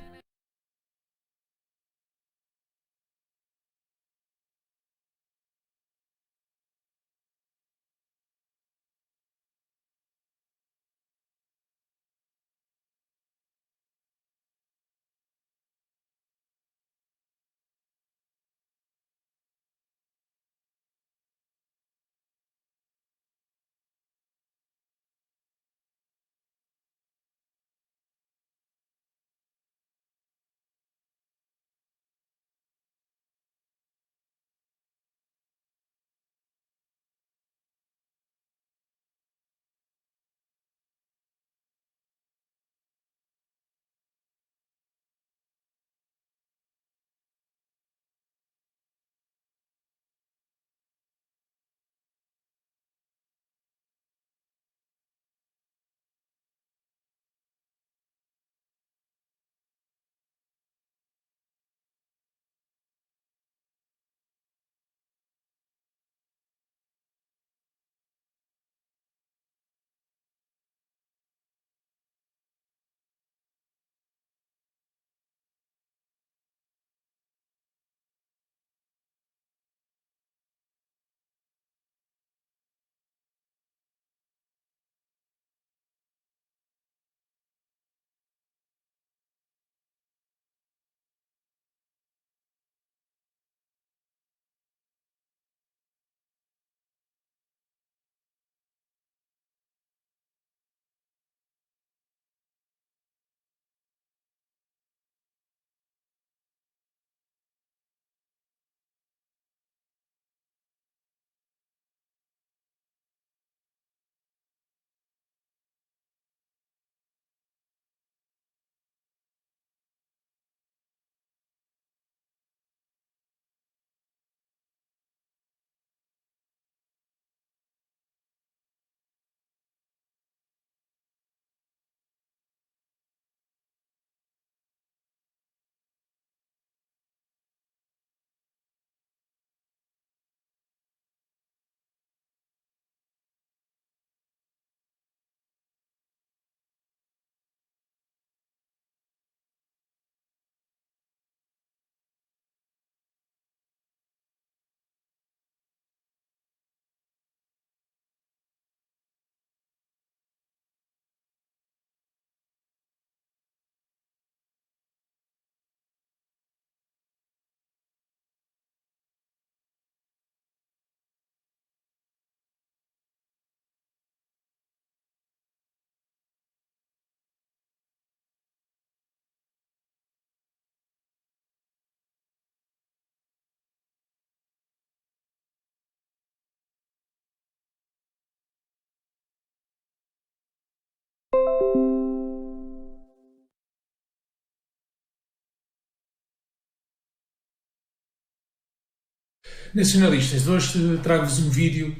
Nacionalistas, hoje trago-vos um vídeo,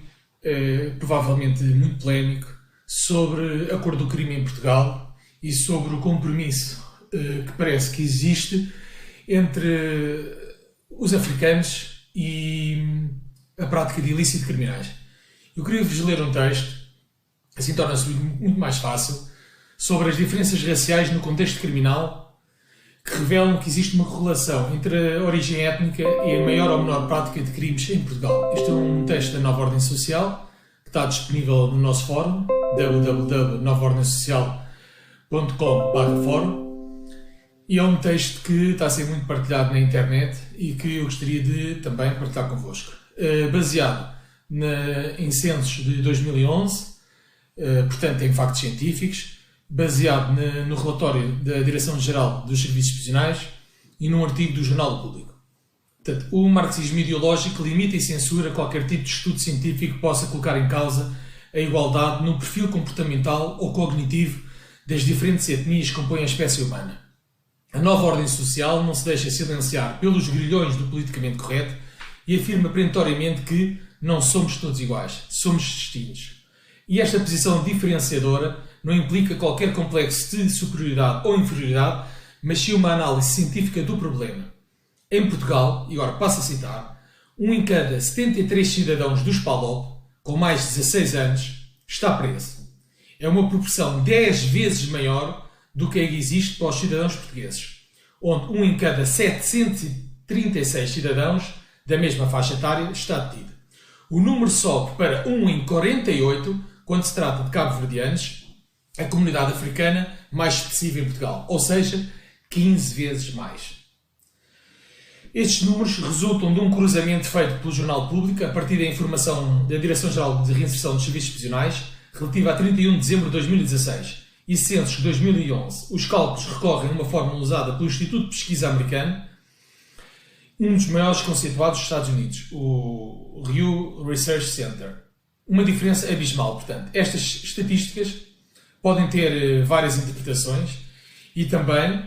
provavelmente muito polémico, sobre a cor do crime em Portugal e sobre o compromisso que parece que existe entre os africanos e a prática de ilícitos criminais. Eu queria-vos ler um texto, assim torna-se muito mais fácil, sobre as diferenças raciais no contexto criminal, que revelam que existe uma correlação entre a origem étnica e a maior ou menor prática de crimes em Portugal. Este é um texto da Nova Ordem Social, que está disponível no nosso fórum, www.novaordensocial.com/fórum, e é um texto que está a ser muito partilhado na internet e que eu gostaria de também partilhar convosco. Baseado em censos de 2011, portanto em factos científicos, baseado no relatório da Direção-Geral dos Serviços Prisionais e num artigo do Jornal Público. Portanto, o marxismo ideológico limita e censura qualquer tipo de estudo científico que possa colocar em causa a igualdade no perfil comportamental ou cognitivo das diferentes etnias que compõem a espécie humana. A nova ordem social não se deixa silenciar pelos grilhões do politicamente correto e afirma perentoriamente que não somos todos iguais, somos distintos. E esta posição diferenciadora não implica qualquer complexo de superioridade ou inferioridade, mas sim uma análise científica do problema. Em Portugal, e agora passo a citar, 1 em cada 73 cidadãos dos PALOP, com mais de 16 anos, está preso. É uma proporção 10 vezes maior do que existe para os cidadãos portugueses, onde 1 em cada 736 cidadãos da mesma faixa etária está detido. O número sobe para 1 em 48 quando se trata de cabo-verdianos, a comunidade africana mais expressiva em Portugal, ou seja, 15 vezes mais. Estes números resultam de um cruzamento feito pelo Jornal Público a partir da informação da Direção-Geral de Reinserção dos Serviços Prisionais relativa a 31 de dezembro de 2016 e censos de 2011. Os cálculos recorrem a uma fórmula usada pelo Instituto de Pesquisa Americano, um dos maiores conceituados dos Estados Unidos, o Pew Research Center. Uma diferença abismal, portanto. Estas estatísticas podem ter várias interpretações e também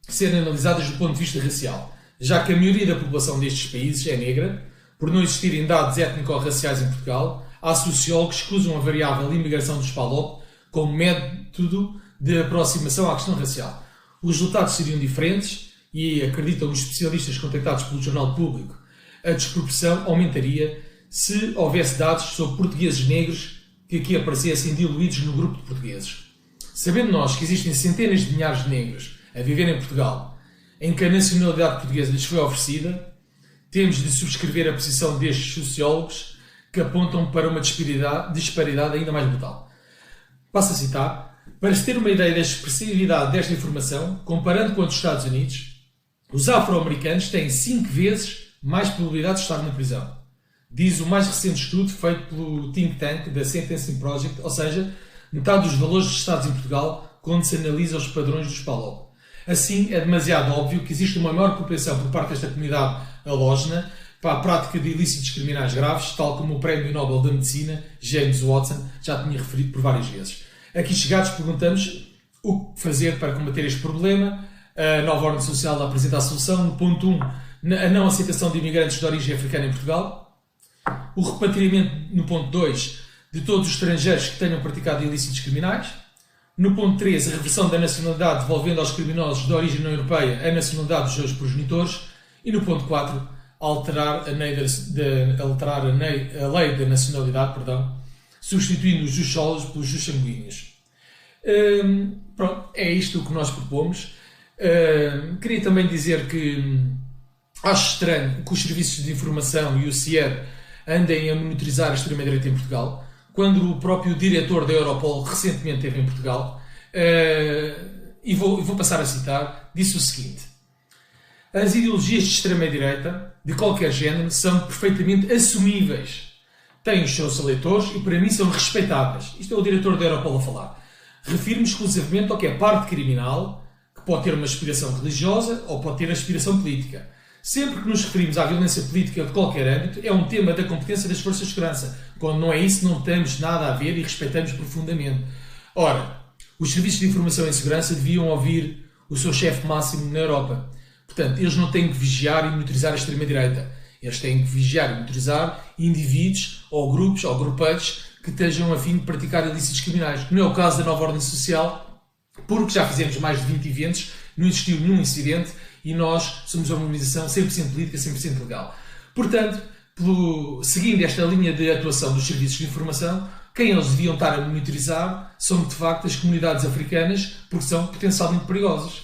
serem analisadas do ponto de vista racial, já que a maioria da população destes países é negra. Por não existirem dados étnico-raciais em Portugal, há sociólogos que usam a variável imigração dos PALOP como método de aproximação à questão racial. Os resultados seriam diferentes e, acreditam os especialistas contactados pelo Jornal Público, a desproporção aumentaria se houvesse dados sobre portugueses negros que aqui aparecessem diluídos no grupo de portugueses. Sabendo nós que existem centenas de milhares de negros a viver em Portugal, em que a nacionalidade portuguesa lhes foi oferecida, temos de subscrever a posição destes sociólogos que apontam para uma disparidade ainda mais brutal. Passo a citar: para se ter uma ideia da expressividade desta informação, comparando com os Estados Unidos, os afro-americanos têm 5 vezes mais probabilidade de estar na prisão. Diz o mais recente estudo feito pelo think tank da Sentencing Project, ou seja, metade dos valores registados em Portugal quando se analisa os padrões dos PALOP. Assim, é demasiado óbvio que existe uma maior propensão por parte desta comunidade halógena para a prática de ilícitos criminais graves, tal como o Prémio Nobel da Medicina, James Watson, já tinha referido por várias vezes. Aqui chegados, perguntamos o que fazer para combater este problema. A Nova Ordem Social apresenta a solução. No ponto 1, a não aceitação de imigrantes de origem africana em Portugal. O repatriamento, no ponto 2, de todos os estrangeiros que tenham praticado ilícitos criminais. No ponto 3, a reversão da nacionalidade devolvendo aos criminosos de origem não europeia a nacionalidade dos seus progenitores. E no ponto 4, alterar a lei da nacionalidade, substituindo os jus solos pelos jus sanguíneos. Pronto, é isto o que nós propomos. Queria também dizer que acho estranho que os serviços de informação e o CIER andem a monitorizar a extrema-direita em Portugal, quando o próprio diretor da Europol recentemente esteve em Portugal, e vou passar a citar, disse o seguinte: as ideologias de extrema-direita, de qualquer género, são perfeitamente assumíveis, têm os seus eleitores e para mim são respeitáveis. Isto é o diretor da Europol a falar. Refiro-me exclusivamente ao que é parte criminal, que pode ter uma aspiração religiosa ou pode ter aspiração política. Sempre que nos referimos à violência política de qualquer âmbito, é um tema da competência das forças de segurança. Quando não é isso, não temos nada a ver e respeitamos profundamente. Ora, os serviços de informação e segurança deviam ouvir o seu chefe máximo na Europa. Portanto, eles não têm que vigiar e monitorizar a extrema-direita. Eles têm que vigiar e monitorizar indivíduos ou grupos ou grupelhos que estejam a fim de praticar ilícitos criminais. Não é o caso da nova ordem social, porque já fizemos mais de 20 eventos, não existiu nenhum incidente e nós somos uma organização 100% política, 100% legal. Portanto, seguindo esta linha de atuação dos serviços de informação, quem eles deviam estar a monitorizar são, de facto, as comunidades africanas, porque são potencialmente perigosas.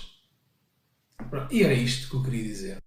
E era isto que eu queria dizer.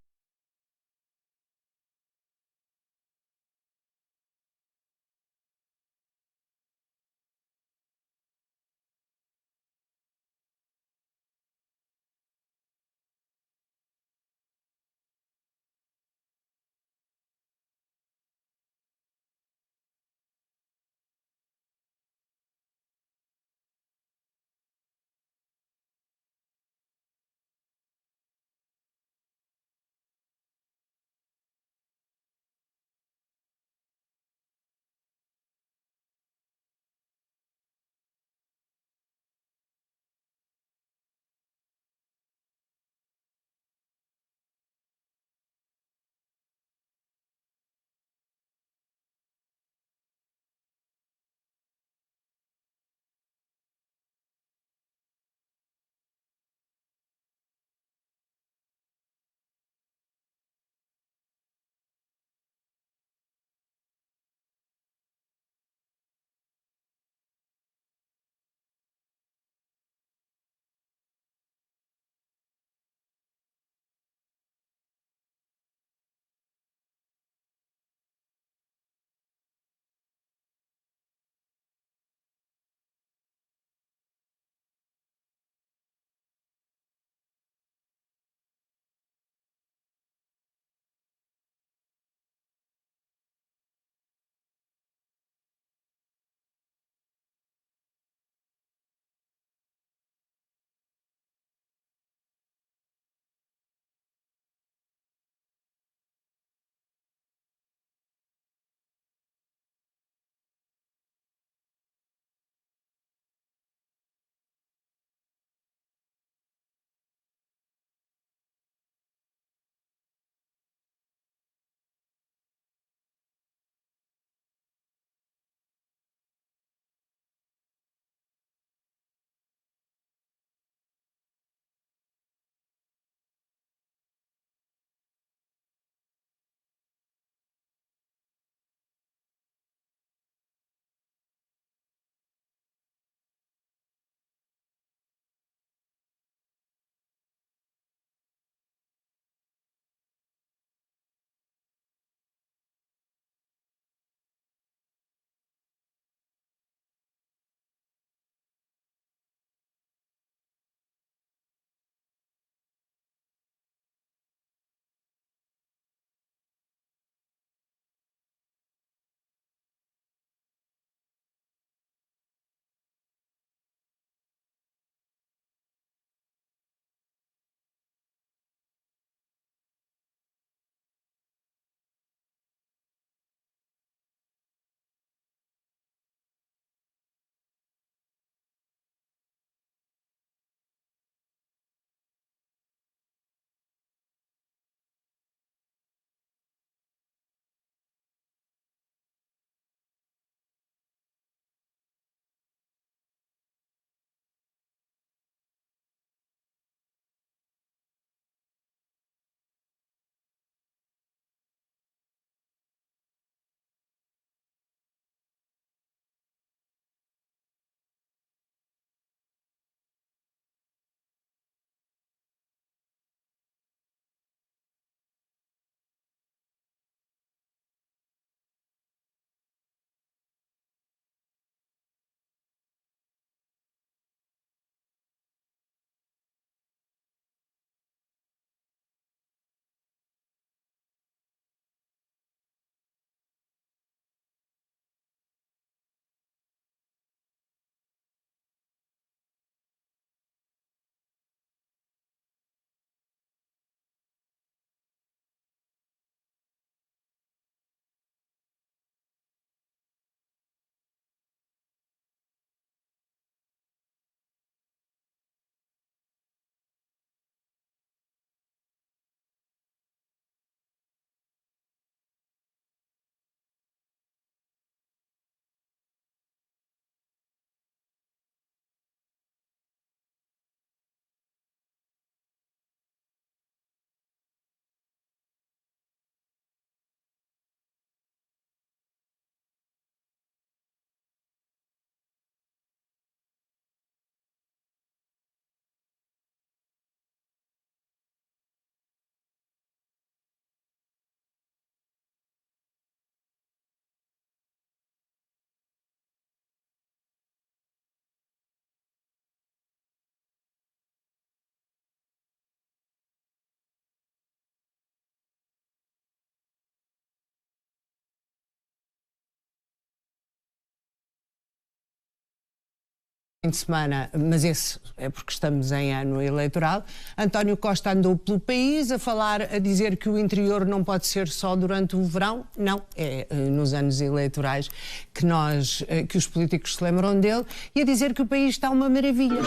fim de semana, mas esse é porque estamos em ano eleitoral. António Costa andou pelo país a falar, a dizer que o interior não pode ser só durante o verão. Não, é nos anos eleitorais que os políticos se lembram dele, e a dizer que o país está uma maravilha.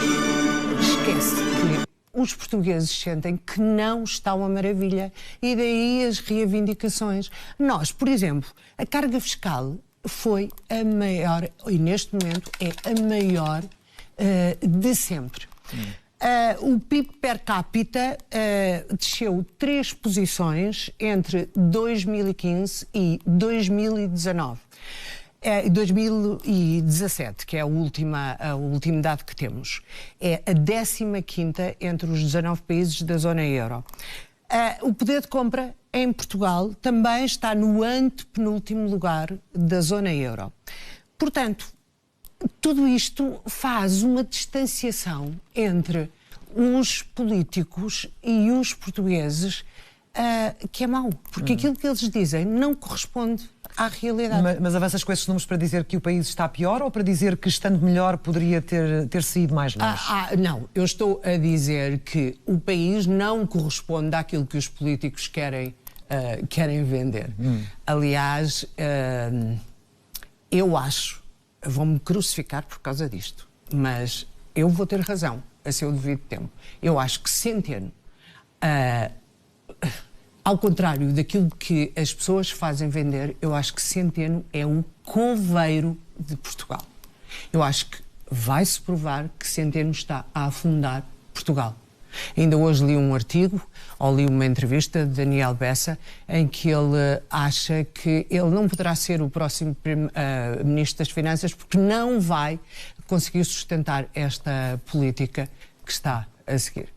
Esquece que os portugueses sentem que não está uma maravilha, e daí as reivindicações. Nós, por exemplo, a carga fiscal foi a maior, e neste momento é a maior de sempre. O PIB per capita desceu 3 posições entre 2015 e 2019. 2017, que é o último dado que temos. É a 15ª entre os 19 países da zona euro. O poder de compra em Portugal também está no antepenúltimo lugar da zona euro. Portanto, tudo isto faz uma distanciação entre os políticos e os portugueses que é mau, porque aquilo que eles dizem não corresponde à realidade. Mas avanças com esses números para dizer que o país está pior, ou para dizer que, estando melhor, poderia ter saído mais longe? Não, eu estou a dizer que o país não corresponde àquilo que os políticos querem vender. Aliás, eu acho, vão-me crucificar por causa disto, mas eu vou ter razão a seu devido tempo. Eu acho que Centeno, ao contrário daquilo que as pessoas fazem vender, eu acho que Centeno é um coveiro de Portugal. Eu acho que vai-se provar que Centeno está a afundar Portugal. Ainda hoje li um artigo, ou li uma entrevista de Daniel Bessa, em que ele acha que ele não poderá ser o próximo Ministro das Finanças, porque não vai conseguir sustentar esta política que está a seguir.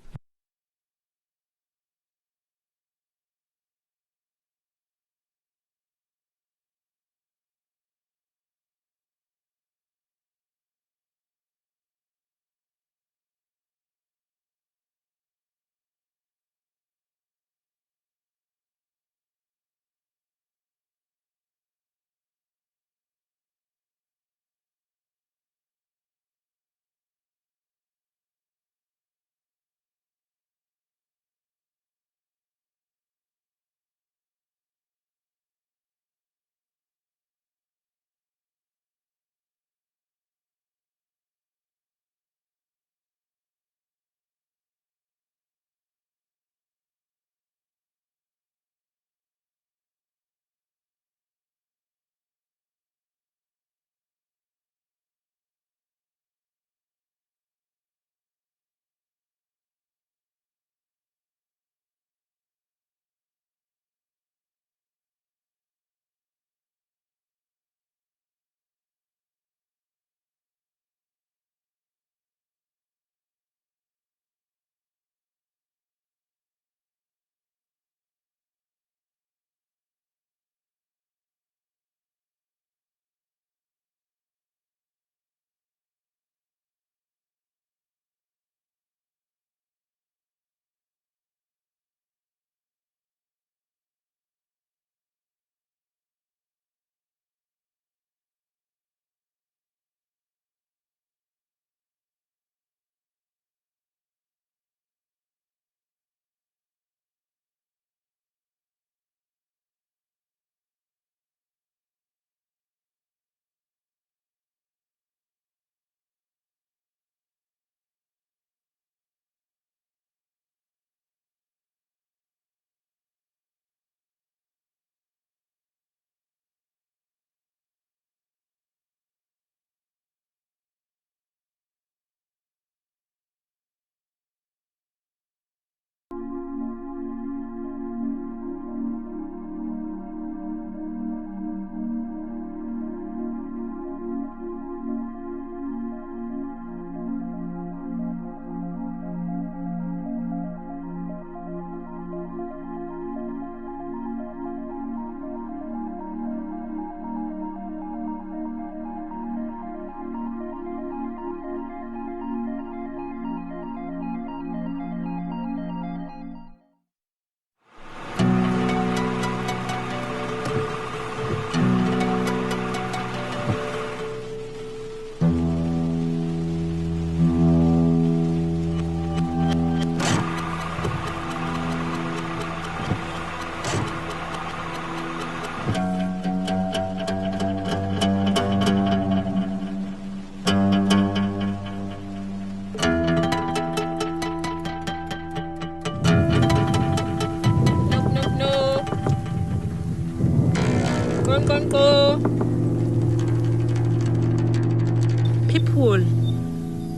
people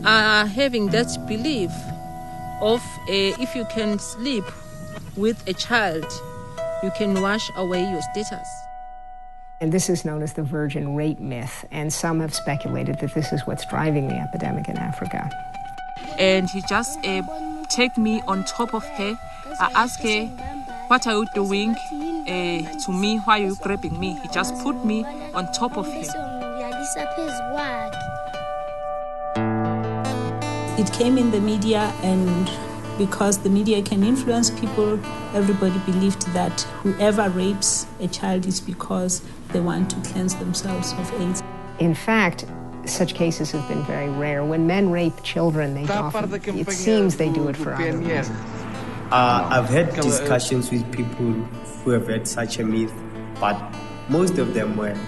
are having that belief of if you can sleep with a child, you can wash away your status. And this is known as the virgin rape myth, and some have speculated that this is what's driving the epidemic in Africa. And he just take me on top of her. I ask her, what are you doing to me? Why are you grabbing me? He just put me on top of him. It came in the media, and because the media can influence people, everybody believed that whoever rapes a child is because they want to cleanse themselves of AIDS. In fact, such cases have been very rare. When men rape children, it seems they do it for other reasons. I've had discussions with people who have had such a myth, but most of them were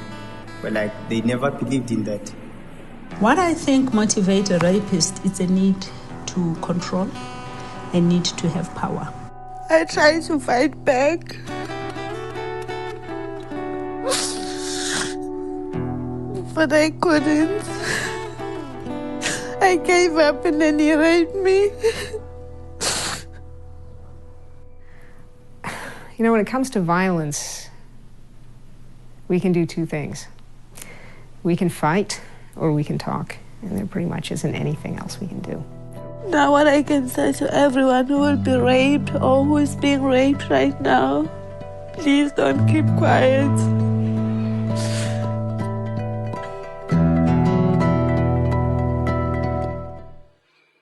like, they never believed in that. What I think motivates a rapist is a need to control, a need to have power. I tried to fight back. But I couldn't. I gave up and then he raped me. You know, when it comes to violence, we can do two things. We can fight or we can talk, and there pretty much isn't anything else we can do. Now what I can say to everyone who will be raped or who is being raped right now, please don't keep quiet.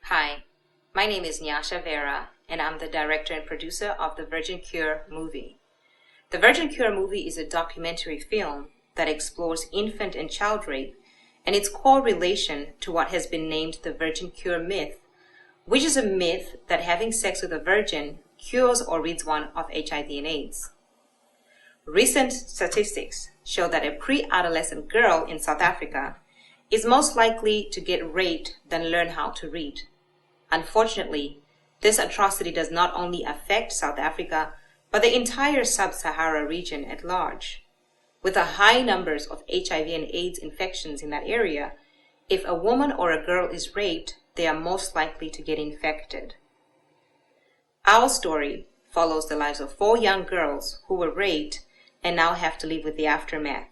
Hi, my name is Nyasha Vera, and I'm the director and producer of the Virgin Cure movie. The Virgin Cure movie is a documentary film that explores infant and child rape and its core relation to what has been named the Virgin Cure myth, which is a myth that having sex with a virgin cures or rids one of HIV and AIDS. Recent statistics show that a pre-adolescent girl in South Africa is most likely to get raped than learn how to read. Unfortunately, this atrocity does not only affect South Africa, but the entire sub-Sahara region at large. With the high numbers of HIV and AIDS infections in that area, if a woman or a girl is raped, they are most likely to get infected. Our story follows the lives of 4 young girls who were raped and now have to live with the aftermath.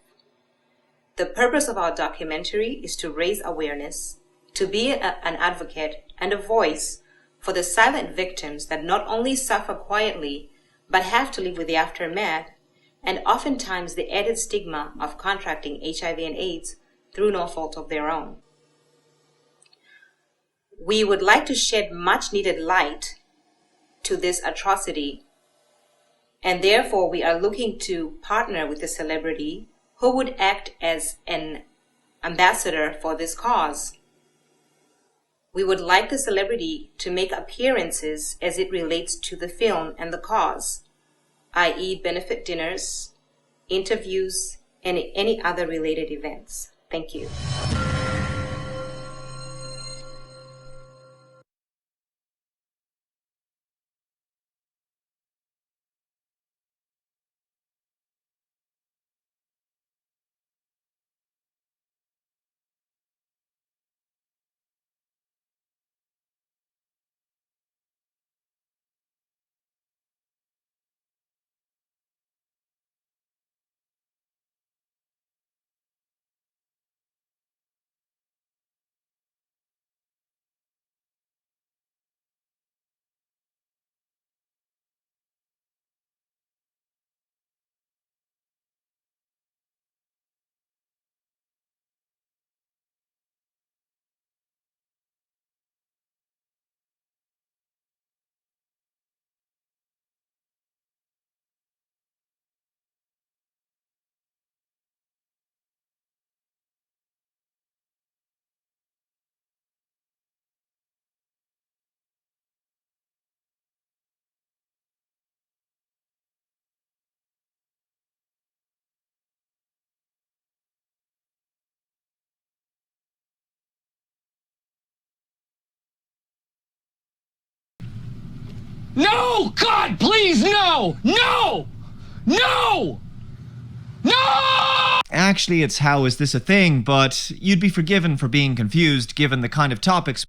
The purpose of our documentary is to raise awareness, to be an advocate and a voice for the silent victims that not only suffer quietly, but have to live with the aftermath, and oftentimes the added stigma of contracting HIV and AIDS through no fault of their own. We would like to shed much needed light to this atrocity, and therefore we are looking to partner with a celebrity who would act as an ambassador for this cause. We would like the celebrity to make appearances as it relates to the film and the cause, i.e. benefit dinners, interviews, and any other related events. Thank you. No! God, please, no! No! No! No! Actually, it's how is this a thing, but you'd be forgiven for being confused given the kind of topics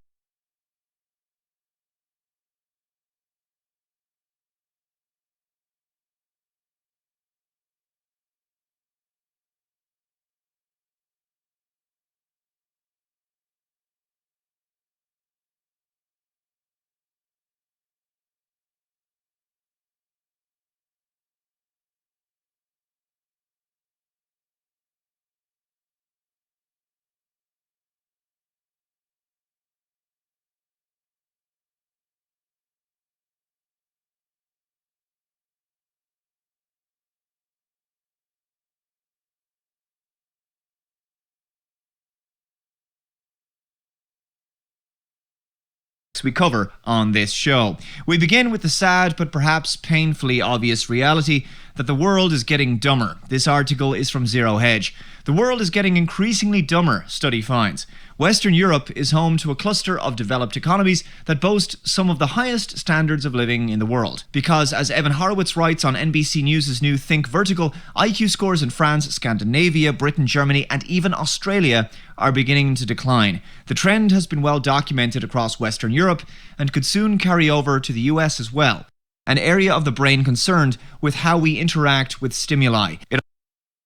we cover on this show. We begin with the sad but perhaps painfully obvious reality that the world is getting dumber. This article is from Zero Hedge. The world is getting increasingly dumber, study finds. Western Europe is home to a cluster of developed economies that boast some of the highest standards of living in the world. Because, as Evan Horowitz writes on NBC News' new Think Vertical, IQ scores in France, Scandinavia, Britain, Germany, and even Australia are beginning to decline. The trend has been well documented across Western Europe and could soon carry over to the US as well, an area of the brain concerned with how we interact with stimuli. It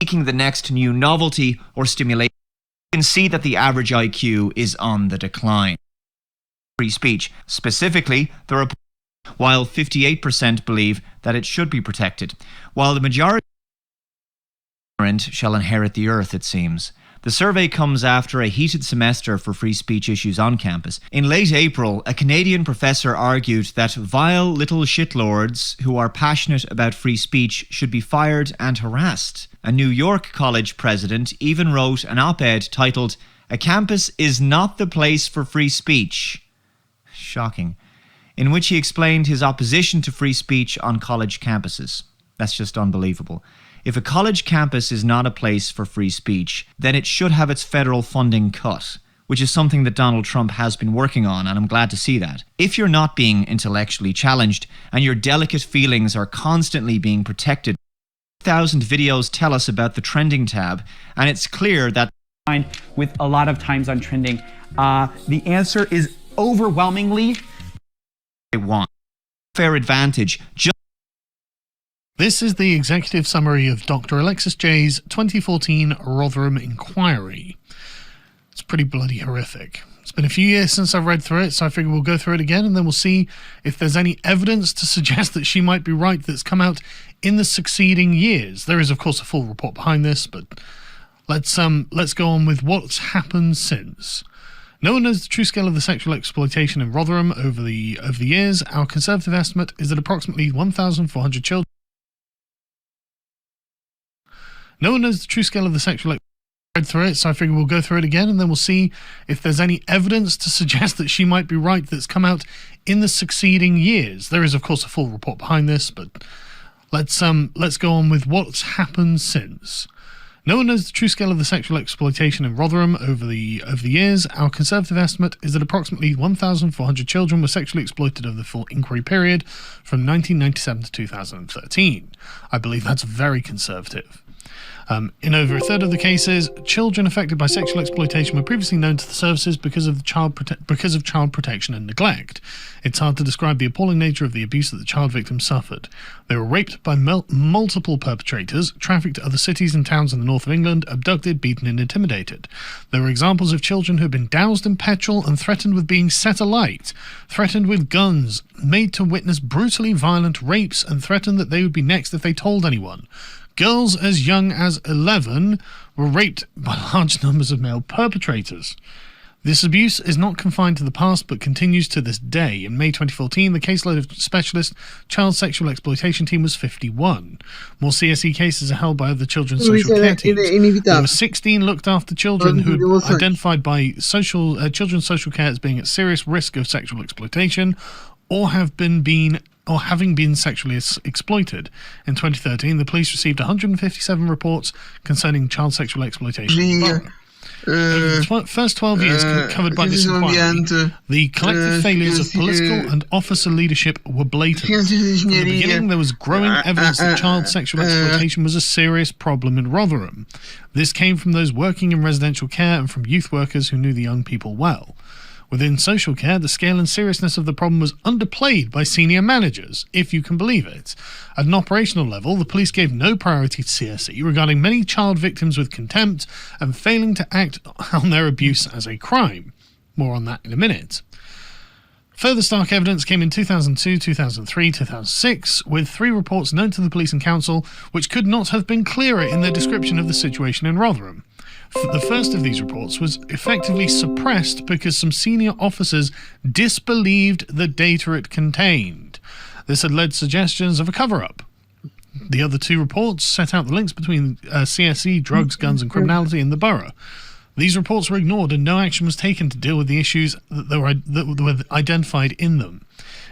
seeking the next new novelty or stimulation. You can see that the average IQ is on the decline. Free speech, specifically, the report, while 58% believe that it should be protected, while the majority shall inherit the earth, it seems. The survey comes after a heated semester for free speech issues on campus. In late April, a Canadian professor argued that vile little shitlords who are passionate about free speech should be fired and harassed. A New York college president even wrote an op-ed titled, "A campus is not the place for free speech." Shocking. In which he explained his opposition to free speech on college campuses. That's just unbelievable. If a college campus is not a place for free speech, then it should have its federal funding cut, which is something that Donald Trump has been working on, and I'm glad to see that. If you're not being intellectually challenged and your delicate feelings are constantly being protected, 1,000 videos tell us about the trending tab, and it's clear that with a lot of times on trending, the answer is overwhelmingly they want fair advantage. This is the executive summary of Dr. Alexis Jay's 2014 Rotherham Inquiry. It's pretty bloody horrific. It's been a few years since I've read through it, so I figure we'll go through it again and then we'll see if there's any evidence to suggest that she might be right that's come out in the succeeding years. There is, of course, a full report behind this, but let's go on with what's happened since. No one knows the true scale of the sexual exploitation in Rotherham over the years. Our conservative estimate is that approximately 1,400 children. No one knows the true scale of the sexual read through it, so I figure we'll go through it again and then we'll see if there's any evidence to suggest that she might be right that's come out in the succeeding years. There is, of course, a full report behind this, but let's go on with what's happened since. No one knows the true scale of the sexual exploitation in Rotherham over the years. Our conservative estimate is that approximately 1,400 children were sexually exploited over the full inquiry period from 1997 to 2013. I believe that's very conservative. In over a third of the cases, children affected by sexual exploitation were previously known to the services because of child protection and neglect. It's hard to describe the appalling nature of the abuse that the child victims suffered. They were raped by multiple perpetrators, trafficked to other cities and towns in the north of England, abducted, beaten and intimidated. There were examples of children who had been doused in petrol and threatened with being set alight, threatened with guns, made to witness brutally violent rapes and threatened that they would be next if they told anyone. Girls as young as 11 were raped by large numbers of male perpetrators. This abuse is not confined to the past but continues to this day. In May 2014, the caseload of specialist child sexual exploitation team was 51. More CSE cases are held by other children's social care teams. There were 16 looked after children who were identified by children's social care as being at serious risk of sexual exploitation or having been sexually exploited. In 2013, the police received 157 reports concerning child sexual exploitation. Over the first 12 years covered by this inquiry, the collective failures of political and officer leadership were blatant. From the beginning, there was growing evidence that child sexual exploitation was a serious problem in Rotherham. This came from those working in residential care and from youth workers who knew the young people well. Within social care, the scale and seriousness of the problem was underplayed by senior managers, if you can believe it. At an operational level, the police gave no priority to CSE, regarding many child victims with contempt and failing to act on their abuse as a crime. More on that in a minute. Further stark evidence came in 2002, 2003, 2006, with 3 reports known to the police and council which could not have been clearer in their description of the situation in Rotherham. The first of these reports was effectively suppressed because some senior officers disbelieved the data it contained. This had led suggestions of a cover-up. The other 2 reports set out the links between CSE, drugs, guns and criminality in the borough. These reports were ignored and no action was taken to deal with the issues that were identified in them.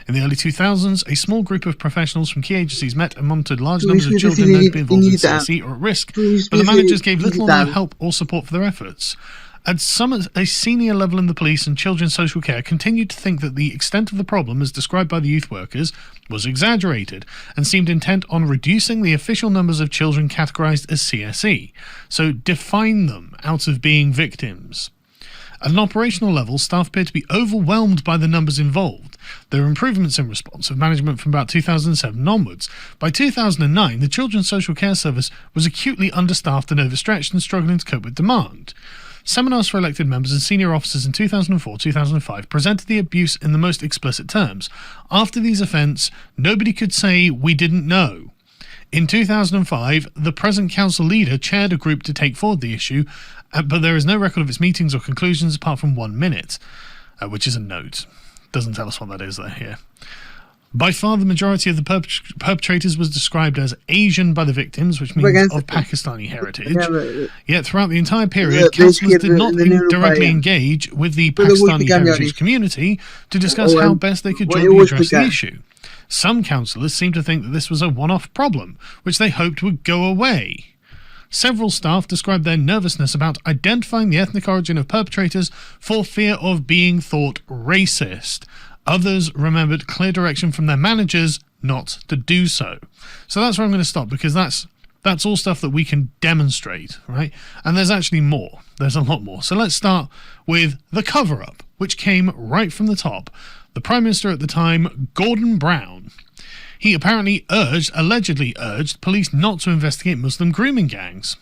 In the early 2000s, a small group of professionals from key agencies met and monitored large numbers of children known to be involved in CSE or at risk, but the managers gave little or no help or support for their efforts. At a senior level in the police and children's social care continued to think that the extent of the problem, as described by the youth workers, was exaggerated, and seemed intent on reducing the official numbers of children categorised as CSE, so define them out of being victims. At an operational level, staff appeared to be overwhelmed by the numbers involved. There were improvements in response of management from about 2007 onwards. By 2009, the Children's Social Care Service was acutely understaffed and overstretched and struggling to cope with demand. Seminars for elected members and senior officers in 2004-2005 presented the abuse in the most explicit terms. After these events, nobody could say, "We didn't know." In 2005, the present council leader chaired a group to take forward the issue, but there is no record of its meetings or conclusions apart from 1 minute, which is a note. Doesn't tell us what that is there here. By far, the majority of the perpetrators was described as Asian by the victims, which means of Pakistani heritage. Yet throughout the entire period, councillors did not directly engage with the Pakistani heritage community to discuss how best they could jointly address the issue. Some councillors seemed to think that this was a one-off problem, which they hoped would go away. Several staff described their nervousness about identifying the ethnic origin of perpetrators for fear of being thought racist. Others remembered clear direction from their managers not to do so. So that's where I'm going to stop, because that's all stuff that we can demonstrate, right? And there's actually more. There's a lot more. So let's start with the cover-up, which came right from the top. The Prime Minister at the time, Gordon Brown. He apparently allegedly urged police not to investigate Muslim grooming gangs.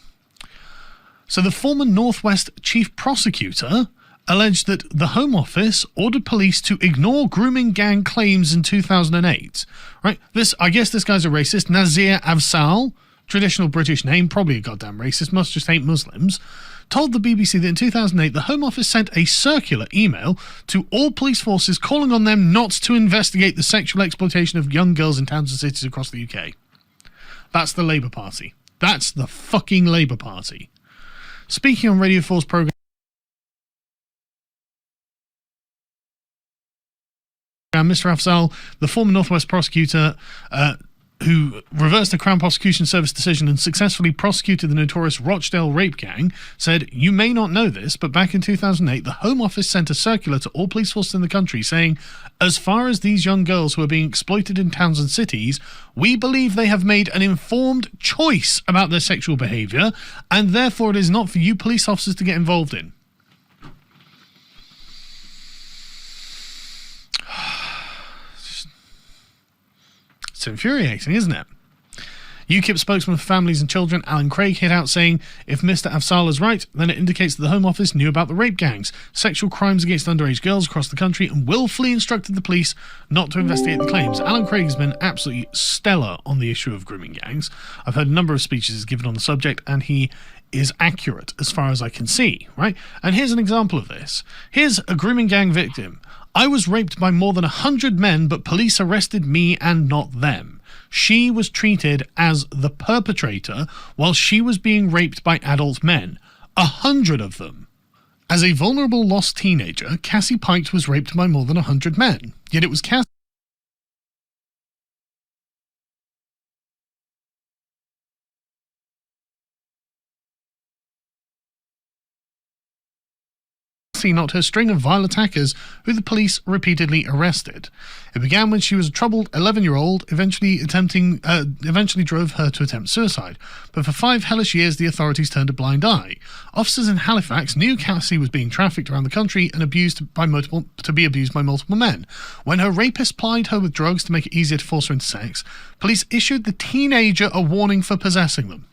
So the former North West Chief Prosecutor alleged that the Home Office ordered police to ignore grooming gang claims in 2008. Right? I guess this guy's a racist. Nazir Afzal, traditional British name, probably a goddamn racist, must just hate Muslims, told the BBC that in 2008 the Home Office sent a circular email to all police forces calling on them not to investigate the sexual exploitation of young girls in towns and cities across the UK. That's the Labour Party. That's the fucking Labour Party. Speaking on Radio 4's programme, Mr. Afzal, the former North West prosecutor, who reversed the Crown Prosecution Service decision and successfully prosecuted the notorious Rochdale rape gang, said, "You may not know this, but back in 2008, the Home Office sent a circular to all police forces in the country saying, as far as these young girls who are being exploited in towns and cities, we believe they have made an informed choice about their sexual behaviour, and therefore it is not for you police officers to get involved in." It's infuriating, isn't it? UKIP spokesman for families and children Alan Craig hit out saying, if Mr. Afzal is right, then it indicates that the Home Office knew about the rape gangs, sexual crimes against underage girls across the country, and willfully instructed the police not to investigate the claims. Alan Craig has been absolutely stellar on the issue of grooming gangs. I've heard a number of speeches he's given on the subject, and he is accurate as far as I can see, right? And here's an example of this. Here's a grooming gang victim. I was raped by more than 100 men, but police arrested me and not them. She was treated as the perpetrator while she was being raped by adult men. 100 of them. As a vulnerable lost teenager, Cassie Pikes was raped by more than 100 men. Yet it was Cassie policy, not her string of vile attackers who the police repeatedly arrested. It began when she was a troubled 11-year-old, eventually drove her to attempt suicide. But for 5 hellish years, the authorities turned a blind eye. Officers in Halifax knew Cassie was being trafficked around the country and abused by multiple men. When her rapist plied her with drugs to make it easier to force her into sex, police issued the teenager a warning for possessing them.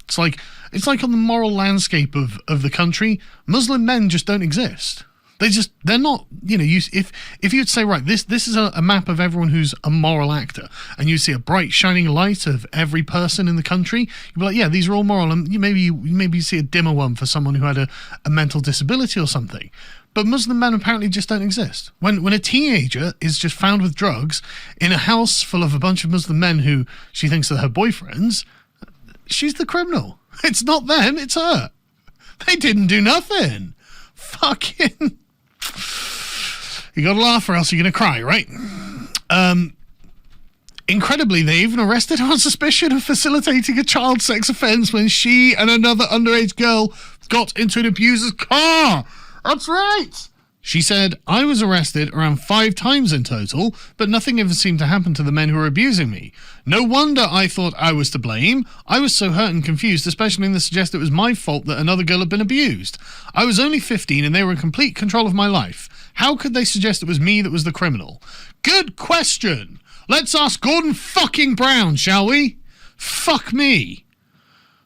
It's like on the moral landscape of the country, Muslim men just don't exist. They're not, if you'd say, right, this is a map of everyone who's a moral actor, and you see a bright shining light of every person in the country, you'd be like, yeah, these are all moral, and maybe you see a dimmer one for someone who had a mental disability or something. But Muslim men apparently just don't exist. When a teenager is just found with drugs in a house full of a bunch of Muslim men who she thinks are her boyfriends, she's the criminal. It's not them, it's her. They didn't do nothing. Fucking... You gotta laugh or else you're gonna cry, right? Incredibly, they even arrested her on suspicion of facilitating a child sex offence when she and another underage girl got into an abuser's car. That's right! She said, I was arrested around 5 times in total, but nothing ever seemed to happen to the men who were abusing me. No wonder I thought I was to blame. I was so hurt and confused, especially when they suggest it was my fault that another girl had been abused. I was only 15 and they were in complete control of my life. How could they suggest it was me that was the criminal? Good question! Let's ask Gordon fucking Brown, shall we? Fuck me.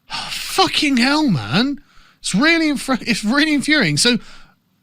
Fucking hell, man. It's really infuriating. So,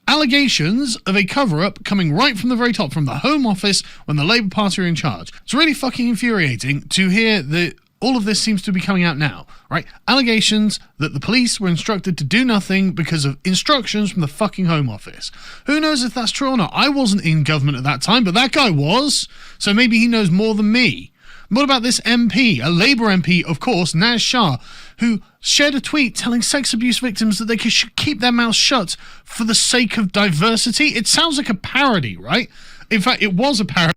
allegations of a cover-up coming right from the very top, from the Home Office when the Labour Party are in charge. It's really fucking infuriating to hear that all of this seems to be coming out now, right? Allegations that the police were instructed to do nothing because of instructions from the fucking Home Office. Who knows if that's true or not? I wasn't in government at that time, but that guy was, so maybe he knows more than me. What about this MP, a Labour MP, of course, Naz Shah, who shared a tweet telling sex abuse victims that they should keep their mouths shut for the sake of diversity? It sounds like a parody, right? In fact, it was a parody.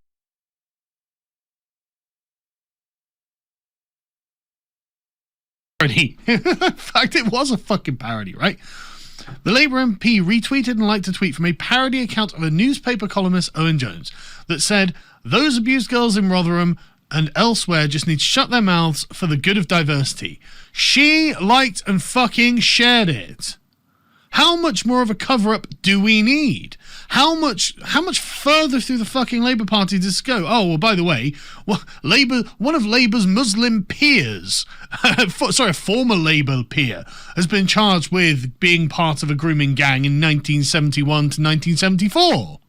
In fact, it was a fucking parody, right? The Labour MP retweeted and liked a tweet from a parody account of a newspaper columnist, Owen Jones, that said, those abused girls in Rotherham and elsewhere just need to shut their mouths for the good of diversity. She liked and fucking shared it. How much more of a cover-up do we need? How much further through the fucking Labour Party does this go? Oh, well, by the way, one of Labour's Muslim peers, a former Labour peer, has been charged with being part of a grooming gang in 1971 to 1974.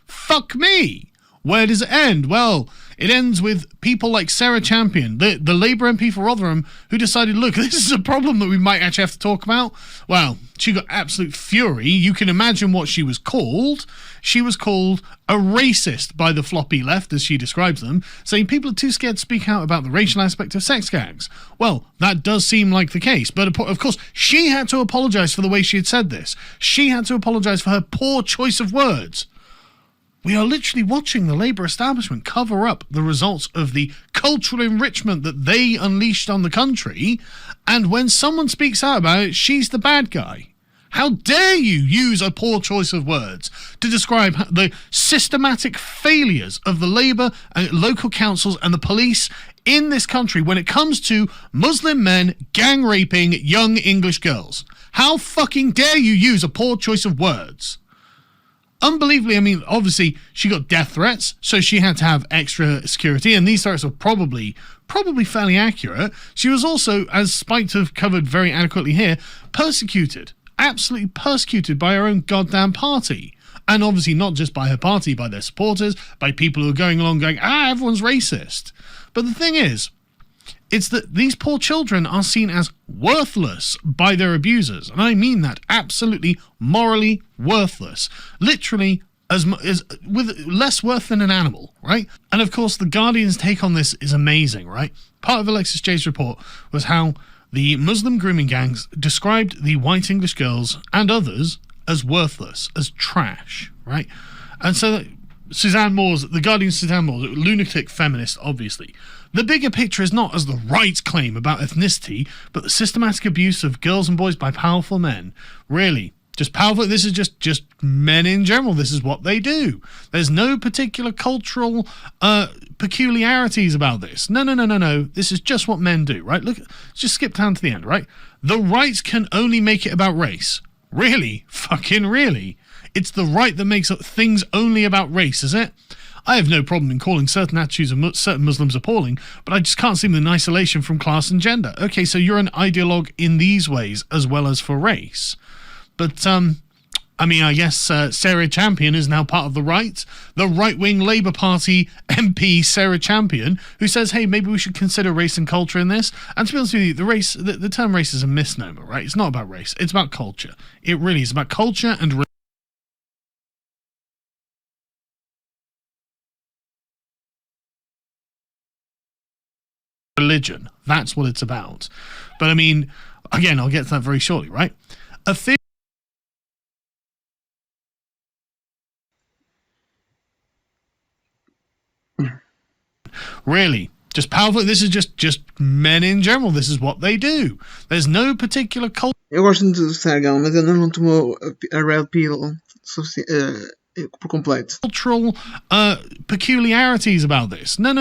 Fuck me. Where does it end? Well, it ends with people like Sarah Champion, the Labour MP for Rotherham, who decided, look, this is a problem that we might actually have to talk about. Well, she got absolute fury. You can imagine what she was called. She was called a racist by the floppy left, as she describes them, saying people are too scared to speak out about the racial aspect of sex gangs. Well, that does seem like the case, but of course, she had to apologise for the way she had said this. She had to apologise for her poor choice of words. We are literally watching the Labour establishment cover up the results of the cultural enrichment that they unleashed on the country, and when someone speaks out about it, she's the bad guy. How dare you use a poor choice of words to describe the systematic failures of the Labour and local councils and the police in this country when it comes to Muslim men gang raping young English girls? How fucking dare you use a poor choice of words? Unbelievably, I mean, obviously, she got death threats, so she had to have extra security, and these threats were probably fairly accurate. She was also, as Spike have covered very adequately here, persecuted. Absolutely persecuted by her own goddamn party. And obviously not just by her party, by their supporters, by people who are going along going, everyone's racist. But the thing is, it's that these poor children are seen as worthless by their abusers. And I mean that, absolutely morally worthless. Literally as with less worth than an animal, right? And of course, the Guardian's take on this is amazing, right? Part of Alexis Jay's report was how the Muslim grooming gangs described the white English girls and others as worthless, as trash, right? And so Suzanne Moore's, the Guardian's Suzanne Moore, lunatic feminist, obviously. The bigger picture is not as the right claim about ethnicity, but the systematic abuse of girls and boys by powerful men. Really, just powerful. This is just men in general. This is what they do. There's no particular cultural peculiarities about this. No. This is just what men do, right? Look, just skip down to the end, right? The right can only make it about race. Really? Fucking really? It's the right that makes things only about race, is it? I have no problem in calling certain attitudes of certain Muslims appalling, but I just can't see them in isolation from class and gender. Okay, so you're an ideologue in these ways as well as for race. But, I guess Sarah Champion is now part of the right. The right-wing Labour Party MP Sarah Champion, who says, hey, maybe we should consider race and culture in this. And to be honest with you, the term race is a misnomer, right? It's not about race. It's about culture. It really is about culture and religion. That's what it's about. But again, I'll get to that very shortly, right? Really? Just powerful? This is just men in general. This is what they do. There's no particular culture. Eu gosto muito do Sergão, mas ainda não tomou a red pill por completo. Cultural peculiarities about this. No.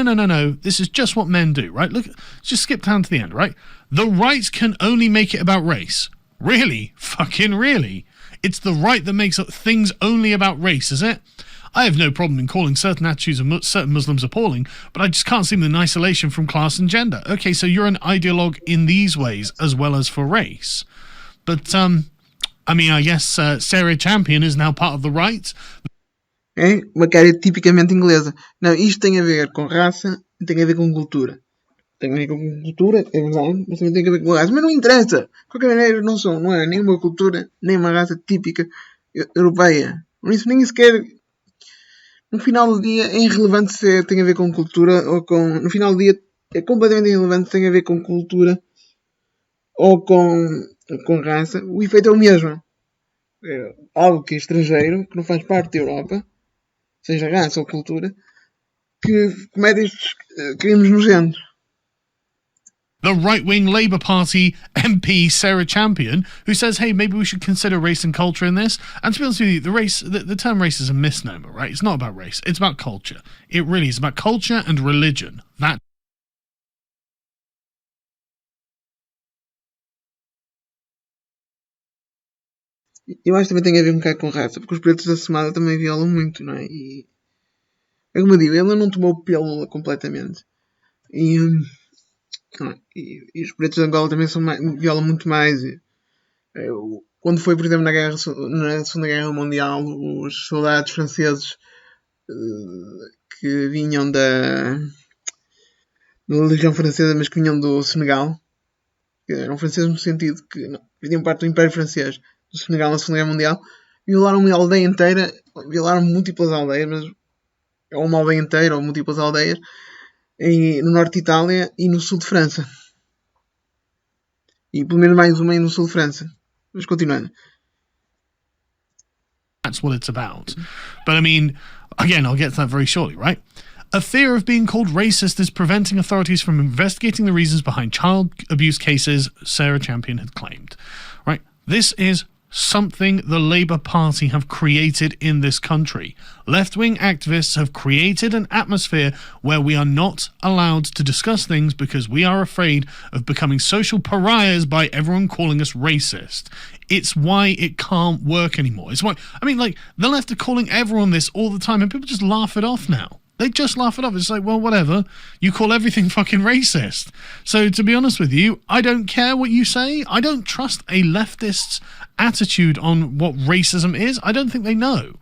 This is just what men do, right? Look, just skip down to the end, right? The right can only make it about race. Really? Fucking really? It's the right that makes things only about race, is it? I have no problem in calling certain attitudes of certain Muslims appalling, but I just can't see them in isolation from class and gender. Okay, so you're an ideologue in these ways as well as for race. But, I guess Sarah Champion is now part of the right. É uma cara tipicamente inglesa. Não, isto tem a ver com raça e tem a ver com cultura. Tem a ver com cultura, é verdade, mas também tem a ver com raça. Mas não interessa. De qualquer maneira, não é nem uma cultura, nem uma raça típica europeia. Por isso, nem sequer, no final do dia, é irrelevante se tem a ver com cultura ou com... No final do dia, é completamente irrelevante se tem a ver com cultura ou com raça. O efeito é o mesmo. É algo que é estrangeiro, que não faz parte da Europa, seja raça ou cultura, que comete estes crimes nojentos. The right-wing Labour Party MP Sarah Champion, who says, hey, maybe we should consider race and culture in this. And to be honest with you, the term race is a misnomer, right? It's not about race. It's about culture. It really is about culture and religion. That. Eu acho que também tem a ver um bocado com raça, porque os pretos da Somada também violam muito, não é? E é como eu digo, ele não tomou pelo completamente. E os pretos de Angola também violam muito mais. Quando foi, por exemplo, na Segunda Guerra Mundial, os soldados franceses que vinham da Legião Francesa, mas que vinham do Senegal, eram franceses no sentido que faziam parte do Império Francês, do Senegal na Segunda Guerra Mundial, violaram uma aldeia inteira, violaram múltiplas aldeias, mas é uma aldeia inteira ou múltiplas aldeias, no norte de Itália e no sul de França. E pelo menos mais uma aí no sul de França. Mas continuando. That's what it's about. But again, I'll get to that very shortly, right? A fear of being called racist is preventing authorities from investigating the reasons behind child abuse cases, Sarah Champion had claimed. Right? This is something the Labour Party have created in this country. Left-wing activists have created an atmosphere where we are not allowed to discuss things because we are afraid of becoming social pariahs by everyone calling us racist. It's why it can't work anymore. It's why, the left are calling everyone this all the time and people just laugh it off now. They just laugh it off. It's like, well, whatever. You call everything fucking racist. So to be honest with you, I don't care what you say. I don't trust a leftist's attitude on what racism is. I don't think they know.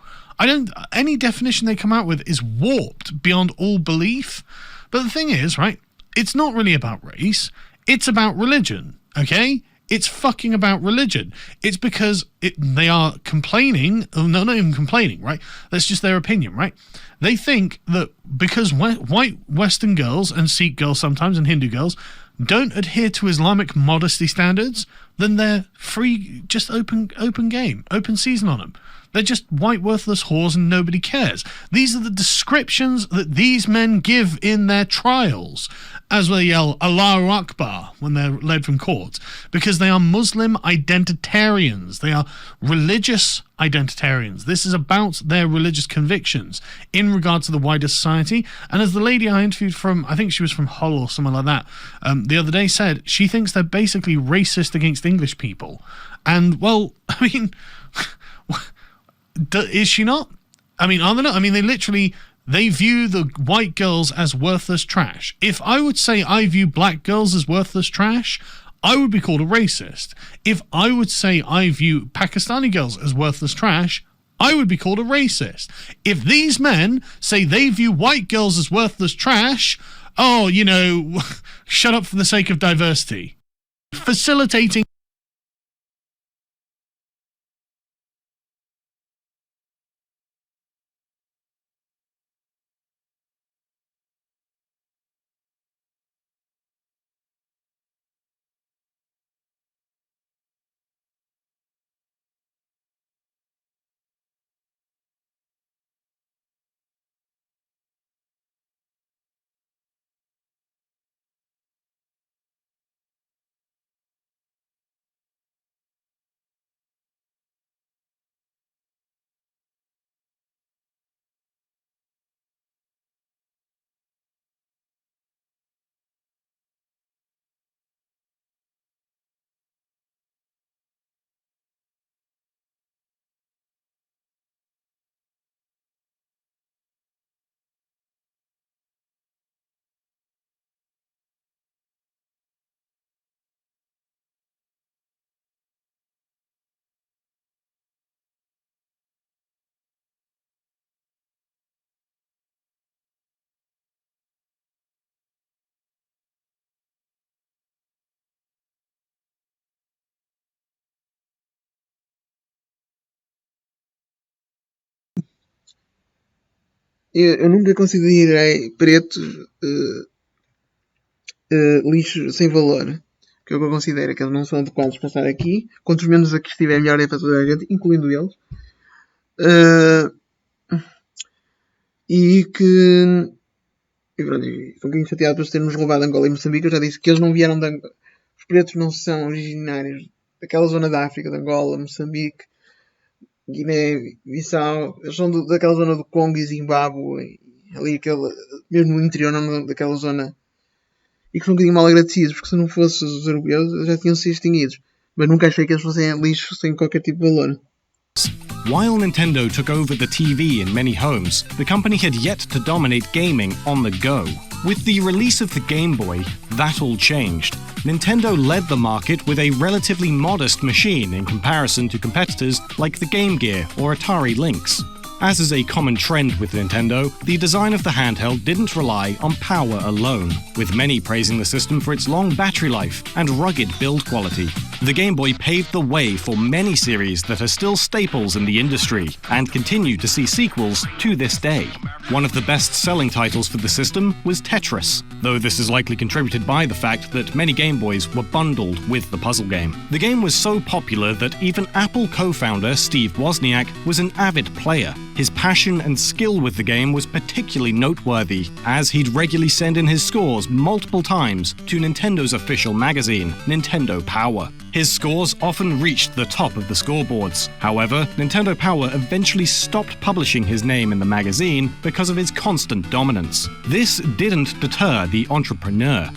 Any definition they come out with is warped beyond all belief. But the thing is, right, it's not really about race. It's about religion, okay? It's fucking about religion. It's because they are complaining. Oh, no, not even complaining, right? That's just their opinion, right? They think that because white Western girls and Sikh girls sometimes and Hindu girls don't adhere to Islamic modesty standards, then they're free, just open game, open season on them. They're just white worthless whores and nobody cares. These are the descriptions that these men give in their trials as they yell Allahu Akbar when they're led from court, because they are Muslim identitarians. They are religious identitarians. This is about their religious convictions in regard to the wider society. And as the lady I interviewed from, I think she was from Hull or somewhere like that, the other day said, she thinks they're basically racist against English people. And, well, I mean, is she not? I mean, are they not? I mean, they view the white girls as worthless trash. If I would say I view black girls as worthless trash, I would be called a racist. If I would say I view Pakistani girls as worthless trash, I would be called a racist. If these men say they view white girls as worthless trash, oh, you know, shut up for the sake of diversity. Facilitating eu nunca considerei pretos lixo sem valor. Que eu considero que eles não são adequados para estar aqui. Quantos menos aqui estiver, melhor é para toda a gente, incluindo eles. E que... E pronto, estou um bocadinho chateado por termos roubado Angola e Moçambique. Eu já disse que eles não vieram de Angola. Os pretos não são originários daquela zona da África, de Angola, Moçambique, Guiné, Bissau. Eles são daquela zona do Congo e Zimbábue. Ali, mesmo no interior, não daquela zona. E que são um bocadinho mal agradecidos, porque se não fossem os europeus, já tinham sido extinguidos. Mas nunca achei que eles fossem lixo sem qualquer tipo de valor. While Nintendo took over the TV in many homes, the company had yet to dominate gaming on the go. With the release of the Game Boy, that all changed. Nintendo led the market with a relatively modest machine in comparison to competitors like the Game Gear or Atari Lynx. As is a common trend with Nintendo, the design of the handheld didn't rely on power alone, with many praising the system for its long battery life and rugged build quality. The Game Boy paved the way for many series that are still staples in the industry and continue to see sequels to this day. One of the best-selling titles for the system was Tetris, though this is likely contributed by the fact that many Game Boys were bundled with the puzzle game. The game was so popular that even Apple co-founder Steve Wozniak was an avid player. His passion and skill with the game was particularly noteworthy, as he'd regularly send in his scores multiple times to Nintendo's official magazine, Nintendo Power. His scores often reached the top of the scoreboards. However, Nintendo Power eventually stopped publishing his name in the magazine because of his constant dominance. This didn't deter the entrepreneur,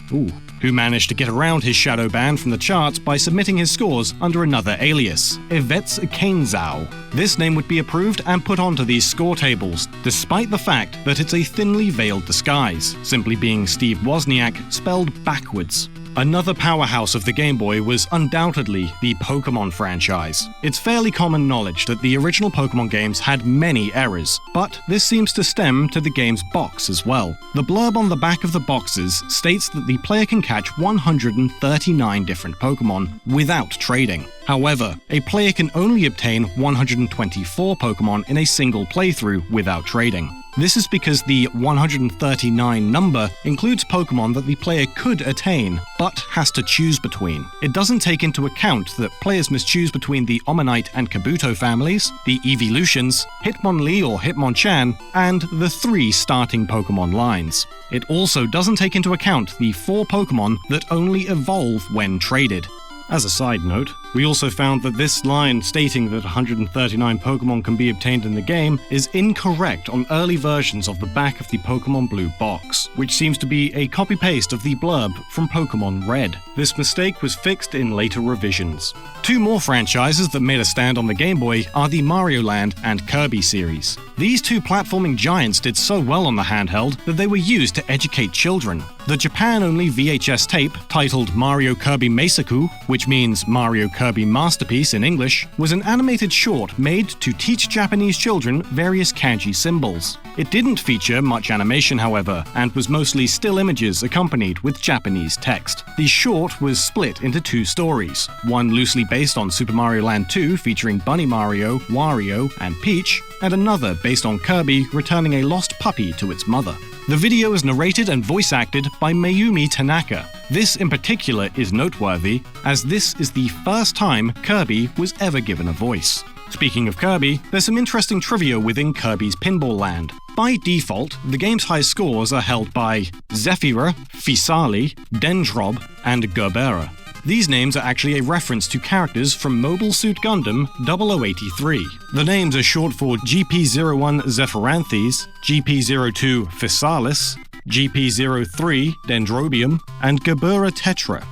who managed to get around his shadow ban from the charts by submitting his scores under another alias, Yvetz Kenzau. This name would be approved and put onto these score tables, despite the fact that it's a thinly veiled disguise, simply being Steve Wozniak spelled backwards. Another powerhouse of the Game Boy was undoubtedly the Pokémon franchise. It's fairly common knowledge that the original Pokémon games had many errors, but this seems to stem to the game's box as well. The blurb on the back of the boxes states that the player can catch 139 different Pokémon without trading. However, a player can only obtain 124 Pokémon in a single playthrough without trading. This is because the 139 number includes Pokemon that the player could attain, but has to choose between. It doesn't take into account that players must choose between the Omanyte and Kabuto families, the Evolutions, Hitmonlee or Hitmonchan, and the 3 starting Pokemon lines. It also doesn't take into account the 4 Pokemon that only evolve when traded. As a side note, we also found that this line stating that 139 Pokemon can be obtained in the game is incorrect on early versions of the back of the Pokemon Blue box, which seems to be a copy-paste of the blurb from Pokemon Red. This mistake was fixed in later revisions. 2 more franchises that made a stand on the Game Boy are the Mario Land and Kirby series. These 2 platforming giants did so well on the handheld that they were used to educate children. The Japan-only VHS tape, titled Mario Kirby Meisaku, which means Mario Kirby Masterpiece in English, was an animated short made to teach Japanese children various kanji symbols. It didn't feature much animation, however, and was mostly still images accompanied with Japanese text. The short was split into 2 stories, one loosely based on Super Mario Land 2 featuring Bunny Mario, Wario, and Peach, and another based on Kirby returning a lost puppy to its mother. The video is narrated and voice acted by Mayumi Tanaka. This in particular is noteworthy, as this is the first time Kirby was ever given a voice. Speaking of Kirby, there's some interesting trivia within Kirby's Pinball Land. By default, the game's high scores are held by Zephyra, Fisali, Dendrob, and Gerbera. These names are actually a reference to characters from Mobile Suit Gundam 0083. The names are short for GP01 Zephyranthes, GP02 Physalis, GP03 Dendrobium, and Gerbera Tetra.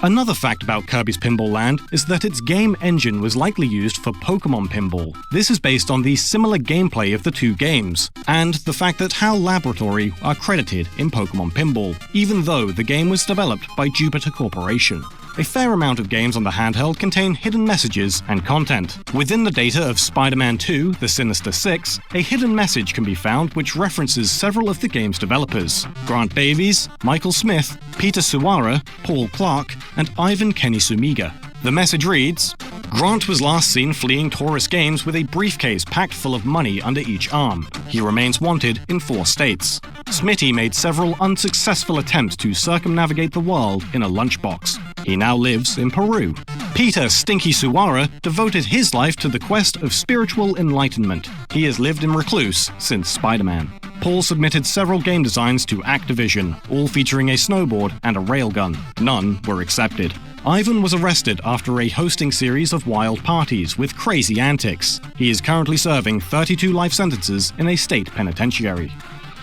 Another fact about Kirby's Pinball Land is that its game engine was likely used for Pokemon Pinball. This is based on the similar gameplay of the 2 games, and the fact that HAL Laboratory are credited in Pokemon Pinball, even though the game was developed by Jupiter Corporation. A fair amount of games on the handheld contain hidden messages and content. Within the data of Spider-Man 2, The Sinister Six, a hidden message can be found which references several of the game's developers: Grant Davies, Michael Smith, Peter Suwara, Paul Clark, and Ivan Kenny Sumiga. The message reads, Grant was last seen fleeing Taurus Games with a briefcase packed full of money under each arm. He remains wanted in 4 states. Smitty made several unsuccessful attempts to circumnavigate the world in a lunchbox. He now lives in Peru. Peter Stinky Suwara devoted his life to the quest of spiritual enlightenment. He has lived in recluse since Spider-Man. Paul submitted several game designs to Activision, all featuring a snowboard and a railgun. None were accepted. Ivan was arrested after a hosting series of wild parties with crazy antics. He is currently serving 32 life sentences in a state penitentiary.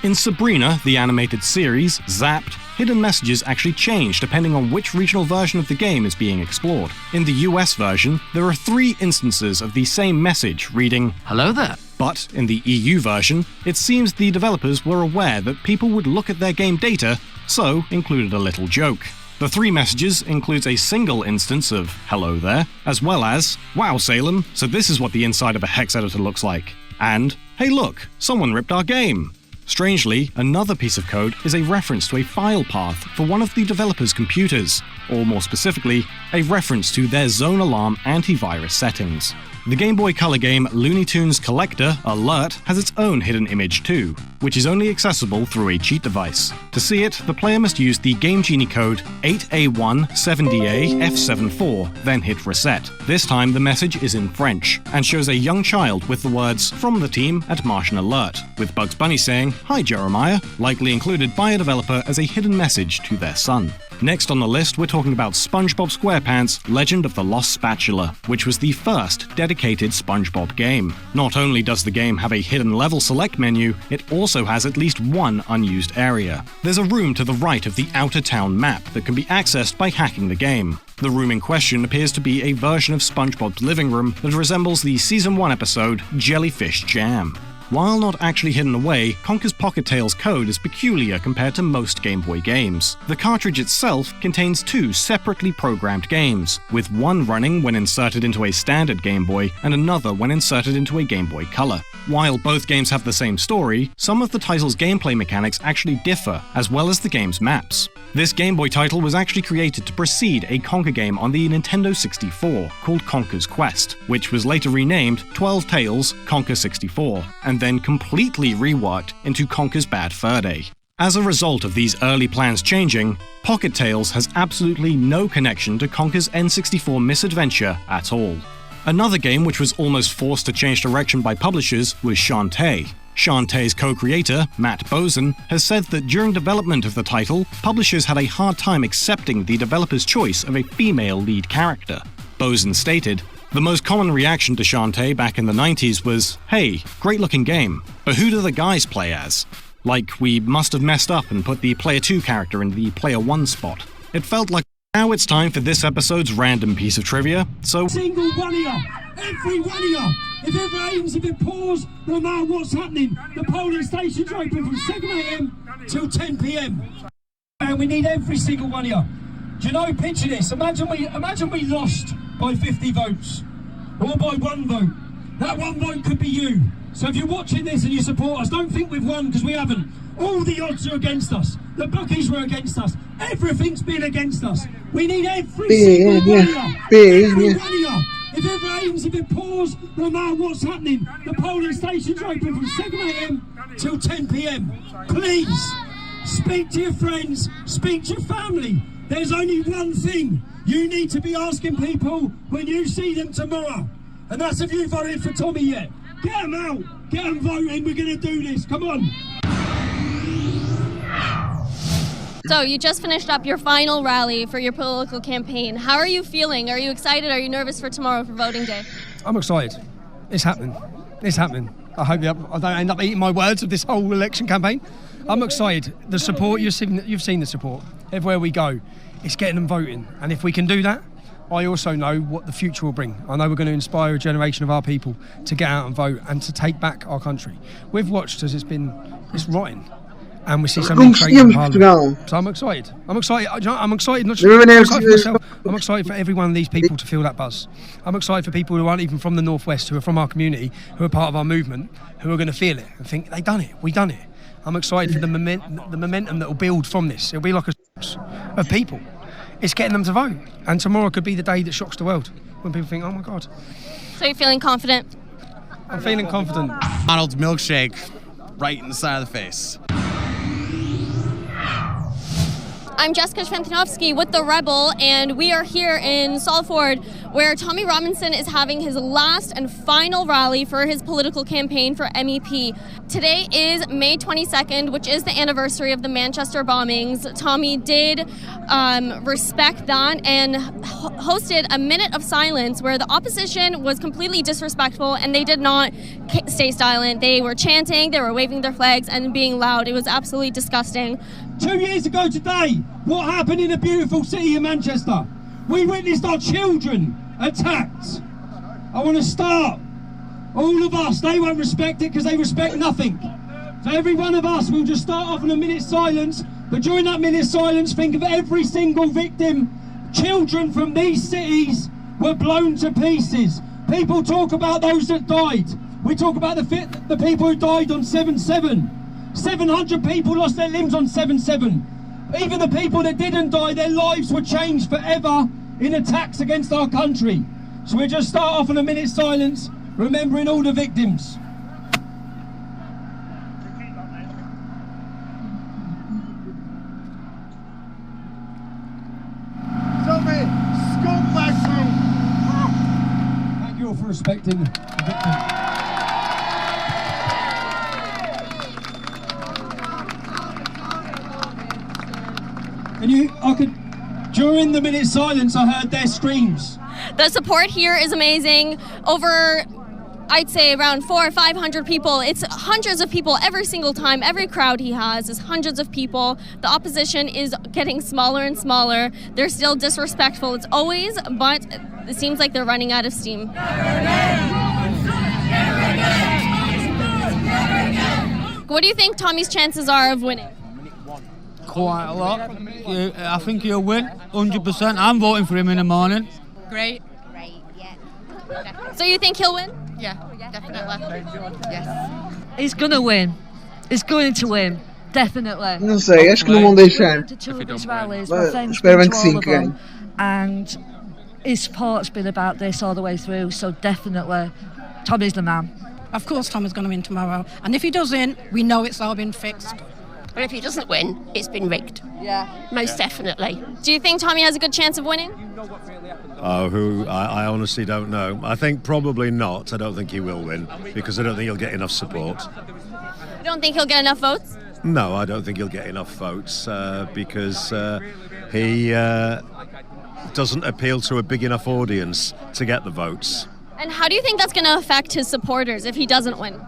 In Sabrina, the animated series, Zapped, hidden messages actually change depending on which regional version of the game is being explored. In the US version, there are 3 instances of the same message reading, "Hello there." But in the EU version, it seems the developers were aware that people would look at their game data, so included a little joke. The 3 messages includes a single instance of "Hello there," as well as "Wow Salem, so this is what the inside of a hex editor looks like," and "Hey look, someone ripped our game." Strangely, another piece of code is a reference to a file path for one of the developer's computers, or more specifically, a reference to their Zone Alarm antivirus settings. The Game Boy Color game Looney Tunes Collector Alert has its own hidden image too, which is only accessible through a cheat device. To see it, the player must use the Game Genie code 8A1-7DA-F74, then hit reset. This time the message is in French, and shows a young child with the words "From the team at Martian Alert," with Bugs Bunny saying, "Hi Jeremiah," likely included by a developer as a hidden message to their son. Next on the list, we're talking about SpongeBob SquarePants' Legend of the Lost Spatula, which was the first dedicated SpongeBob game. Not only does the game have a hidden level select menu, it also has at least one unused area. There's a room to the right of the outer town map that can be accessed by hacking the game. The room in question appears to be a version of SpongeBob's living room that resembles the Season 1 episode Jellyfish Jam. While not actually hidden away, Conker's Pocket Tales code is peculiar compared to most Game Boy games. The cartridge itself contains 2 separately programmed games, with one running when inserted into a standard Game Boy and another when inserted into a Game Boy Color. While both games have the same story, some of the title's gameplay mechanics actually differ, as well as the game's maps. This Game Boy title was actually created to precede a Conker game on the Nintendo 64 called Conker's Quest, which was later renamed 12 Tales Conker 64, and then completely reworked into Conker's Bad Fur Day. As a result of these early plans changing, Pocket Tales has absolutely no connection to Conker's N64 misadventure at all. Another game which was almost forced to change direction by publishers was Shantae. Shantae's co-creator, Matt Bozen, has said that during development of the title, publishers had a hard time accepting the developer's choice of a female lead character. Bozen stated, "The most common reaction to Shantae back in the 90s was, hey, great looking game, but who do the guys play as? Like, we must have messed up and put the Player 2 character in the Player 1 spot." It felt like now it's time for this episode's random piece of trivia, so... Single one of you, every one of you, if it rains, if it pours, no matter what's happening, the polling station's open from 7 AM till 10 PM. And we need every single one of you. Do you know, picture this, imagine we lost by 50 votes, or by 1 vote. That 1 vote could be you. So if you're watching this and you support us, don't think we've won, because we haven't. All the odds are against us. The bookies were against us. Everything's been against us. We need every single one of you. Every one of you. If it rains, if it pours, no matter what's happening, the polling station's open from 7 AM till 10 PM. Please, speak to your friends, speak to your family. There's only one thing you need to be asking people when you see them tomorrow. And that's if you voted for Tommy yet. Get them out, get them voting, we're going to do this, come on. So you just finished up your final rally for your political campaign. How are you feeling? Are you excited? Are you nervous for tomorrow for voting day? I'm excited. It's happening. It's happening. I hope I don't end up eating my words of this whole election campaign. I'm excited. The support, you've seen the support. Everywhere we go, it's getting them voting. And if we can do that, I also know what the future will bring. I know we're going to inspire a generation of our people to get out and vote and to take back our country. We've watched as it's rotting, and we see so many crazy in Parliament. So I'm excited. I'm excited. I'm excited. Not just I'm excited for myself. I'm excited for every one of these people to feel that buzz. I'm excited for people who aren't even from the Northwest, who are from our community, who are part of our movement, who are going to feel it and think, they done it. We done it. I'm excited for the momentum that will build from this. It'll be like a of people. It's getting them to vote, and tomorrow could be the day that shocks the world when people think, oh my God. So you're feeling confident? I'm feeling confident. Donald's milkshake right in the side of the face. I'm Jessica Schwentynowski with The Rebel, and we are here in Salford, where Tommy Robinson is having his last and final rally for his political campaign for MEP. Today is May 22nd, which is the anniversary of the Manchester bombings. Tommy did respect that and hosted a minute of silence where the opposition was completely disrespectful, and they did not stay silent. They were chanting, they were waving their flags and being loud. It was absolutely disgusting. 2 years ago today, what happened in the beautiful city of Manchester? We witnessed our children attacked. I want to start. All of us, they won't respect it because they respect nothing. So every one of us will just start off in a minute's silence, but during that minute's silence, think of every single victim. Children from these cities were blown to pieces. People talk about those that died. We talk about the people who died on 7/7. 700 people lost their limbs on 7/7. Even the people that didn't die, their lives were changed forever in attacks against our country. So we just start off in a minute's silence, remembering all the victims. Thank you all for respecting the victims. During the minute's silence, I heard their screams. The support here is amazing. Over, I'd say around 400 or 500 people. It's hundreds of people every single time. Every crowd he has is hundreds of people. The opposition is getting smaller and smaller. They're still disrespectful. It's always, but it seems like they're running out of steam. What do you think Tommy's chances are of winning? Quite a lot. I think he'll win, 100%. I'm voting for him in the morning. Great, yeah. So you think he'll win? Yeah, definitely. Yes. He's gonna win. He's going to win. Definitely. Não sei, acho que não vão deixar. Espero bem que sim, que ganhe. And his support's been about this all the way through, so definitely Tommy's the man. Of course Tommy's going to win tomorrow. And if he doesn't, we know it's all been fixed. And if he doesn't win, it's been rigged. Yeah. Most definitely. Do you think Tommy has a good chance of winning? I honestly don't know. I think probably not. I don't think he will win because I don't think he'll get enough support. You don't think he'll get enough votes? No, I don't think he'll get enough votes because he doesn't appeal to a big enough audience to get the votes. And how do you think that's going to affect his supporters if he doesn't win?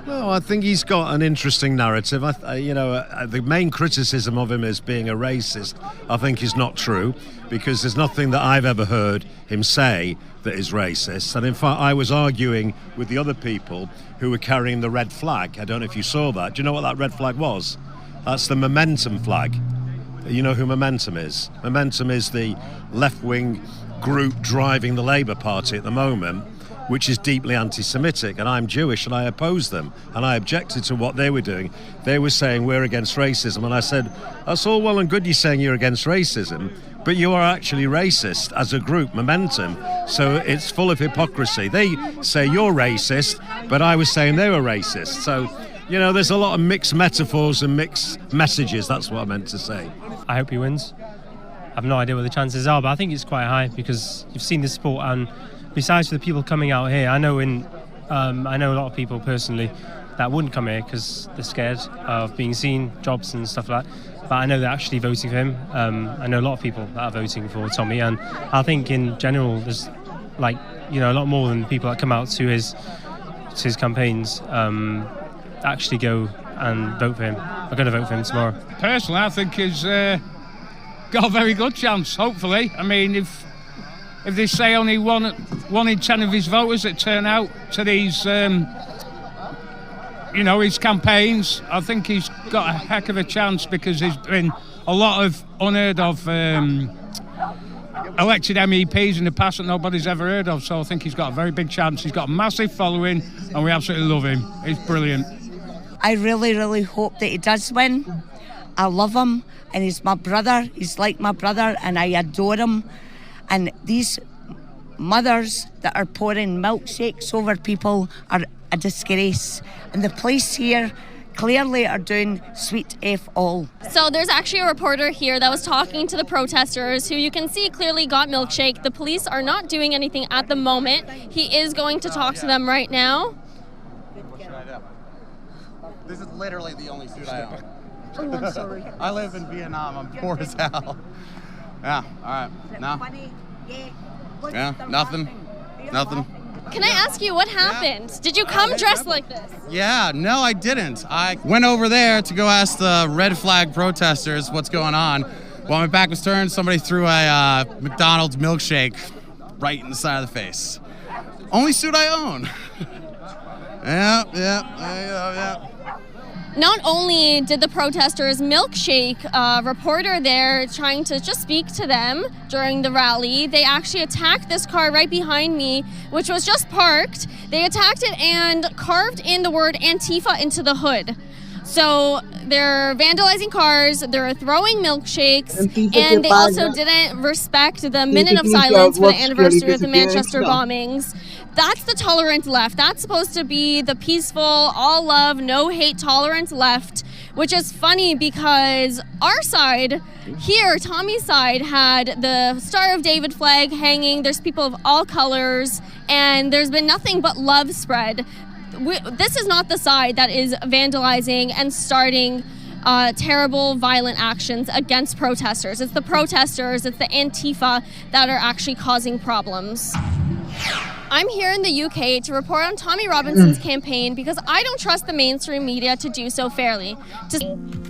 Well, I think he's got an interesting narrative. The main criticism of him as being a racist, I think, is not true, because there's nothing that I've ever heard him say that is racist. And in fact, I was arguing with the other people who were carrying the red flag. I don't know if you saw that. Do you know what that red flag was? That's the Momentum flag. You know who Momentum is? Momentum is the left-wing group driving the Labour Party at the moment, which is deeply anti-Semitic, and I'm Jewish and I oppose them, and I objected to what they were doing. They were saying we're against racism, and I said, that's all well and good you saying you're against racism, but you are actually racist as a group, Momentum, so it's full of hypocrisy. They say you're racist, but I was saying they were racist. So, there's a lot of mixed metaphors and mixed messages, that's what I meant to say. I hope he wins. I have no idea what the chances are, but I think it's quite high because you've seen the support, and besides for the people coming out here, I know a lot of people personally that wouldn't come here because they're scared of being seen, jobs and stuff like that. But I know they're actually voting for him. I know a lot of people that are voting for Tommy, and I think in general there's a lot more than people that come out to his campaigns actually go and vote for him. I'm going to vote for him tomorrow. Personally, I think he's got a very good chance. Hopefully, I mean if they say only one in 10 of his voters that turn out to these, his campaigns, I think he's got a heck of a chance because there's been a lot of unheard of elected MEPs in the past that nobody's ever heard of. So I think he's got a very big chance. He's got a massive following, and we absolutely love him. He's brilliant. I really, really hope that he does win. I love him, and he's my brother. He's like my brother, and I adore him. And these mothers that are pouring milkshakes over people are a disgrace. And the police here clearly are doing sweet F all. So there's actually a reporter here that was talking to the protesters who you can see clearly got milkshake. The police are not doing anything at the moment. He is going to talk to them right now. What should I do? This is literally the only suit I own. Oh, I'm sorry. I live in Vietnam. I'm poor as hell. Yeah, all right. No. Yeah, nothing. Can I ask you what happened? Yeah. Did you come dressed like this? Yeah, no, I didn't. I went over there to go ask the red flag protesters what's going on. While my back was turned, somebody threw a McDonald's milkshake right in the side of the face. Only suit I own. Yeah. Not only did the protesters milkshake a reporter there trying to just speak to them during the rally, they actually attacked this car right behind me, which was just parked. They attacked it and carved in the word Antifa into the hood. So they're vandalizing cars, they're throwing milkshakes, and they also didn't respect the minute of silence for the anniversary of the Manchester bombings. That's the tolerant left. That's supposed to be the peaceful, all love, no hate tolerant left, which is funny because our side here, Tommy's side, had the Star of David flag hanging. There's people of all colors, and there's been nothing but love spread. This is not the side that is vandalizing and starting terrible, violent actions against protesters. It's the protesters, it's the Antifa that are actually causing problems. I'm here in the UK to report on Tommy Robinson's campaign because I don't trust the mainstream media to do so fairly.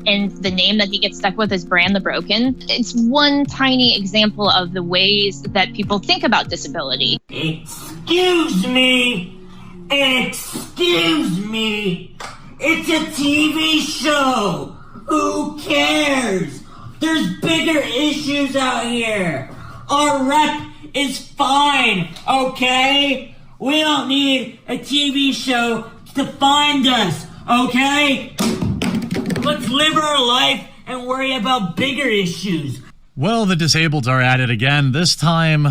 And the name that he gets stuck with is Brand the Broken. It's one tiny example of the ways that people think about disability. Excuse me! Excuse me! It's a TV show! Who cares? There's bigger issues out here! Our rep is fine, okay? We don't need a TV show to find us, okay? Let's live our life and worry about bigger issues. Well, the disabled are at it again. This time,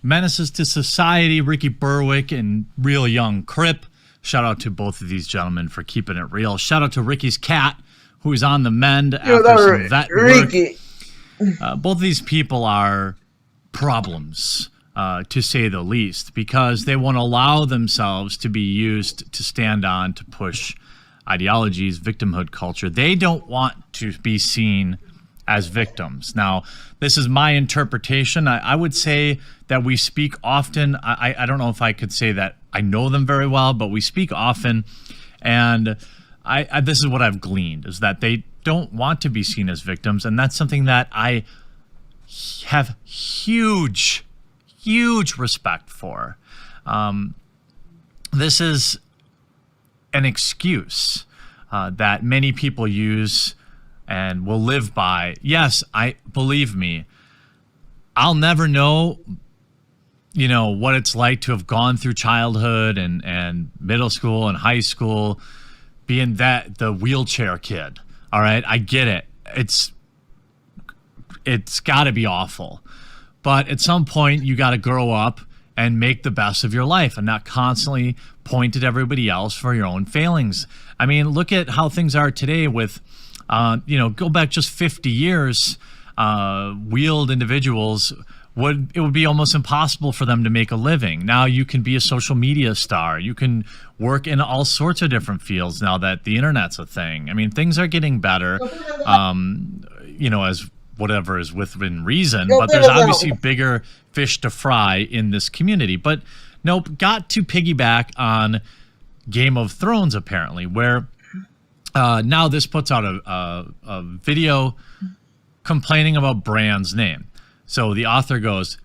menaces to society, Ricky Berwick and real young Crip Shout out to both of these gentlemen for keeping it real. Shout out to Ricky's cat, who is on the mend after some vet Ricky. work. Both of these people are problems, to say the least, because they won't allow themselves to be used to stand on to push ideologies, victimhood culture. They don't want to be seen as victims. Now, this is my interpretation. I would say that we speak often. I don't know if I could say that I know them very well, but we speak often. And this is what I've gleaned, is that they don't want to be seen as victims. And that's something that I have huge respect for. This is an excuse that many people use and will live by. Yes, believe me, I'll never know, what it's like to have gone through childhood and middle school and high school, being the wheelchair kid. All right, I get it. It's got to be awful. But at some point, you got to grow up and make the best of your life and not constantly point at everybody else for your own failings. I mean, look at how things are today with, go back just 50 years, wheeled individuals, it would be almost impossible for them to make a living. Now you can be a social media star. You can work in all sorts of different fields now that the internet's a thing. I mean, things are getting better, as whatever is within reason, but there's obviously bigger fish to fry in this community. But nope, got to piggyback on Game of Thrones, apparently, where now this puts out a video complaining about Bran's name. So the author goes,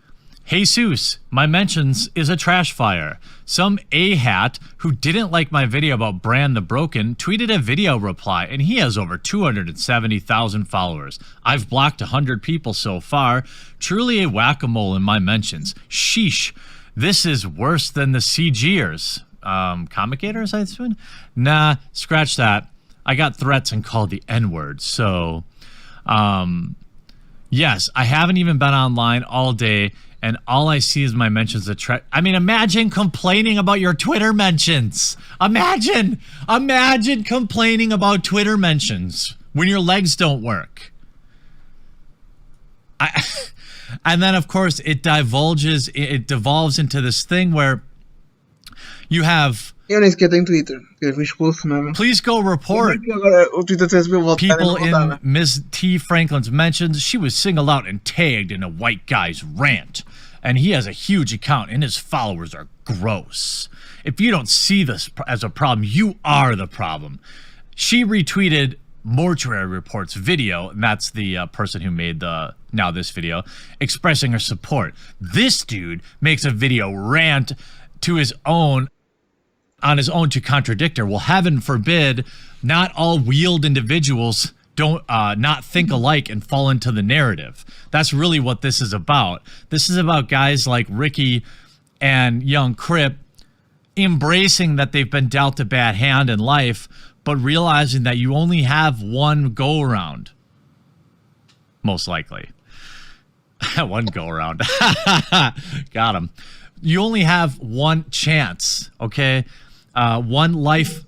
Jesus, my mentions is a trash fire. Some A-hat who didn't like my video about Bran the Broken tweeted a video reply, and he has over 270,000 followers. I've blocked 100 people so far. Truly a whack-a-mole in my mentions. Sheesh, this is worse than the CGers. Comicators, I assume? Nah, scratch that. I got threats and called the N-word, so... yes, I haven't even been online all day, and all I see is my mentions. Imagine complaining about your Twitter mentions. Imagine complaining about Twitter mentions when your legs don't work. And then, of course, it devolves into this thing where you have... Eu nem sequer tenho Twitter. Eu fui expulso mesmo. Please go report people in Ms. T. Franklin's mentions. She was singled out and tagged in a white guy's rant. And he has a huge account and his followers are gross. If you don't see this as a problem, you are the problem. She retweeted Mortuary Report's video, and that's the person who made this video, expressing her support. This dude makes a video rant on his own to contradict her. Well, heaven forbid, not all wheeled individuals don't not think alike and fall into the narrative. That's really what this is about. This is about guys like Ricky and young Crip embracing that they've been dealt a bad hand in life, but realizing that you only have one go around. Most likely. One go around. Got him. You only have one chance, okay? One life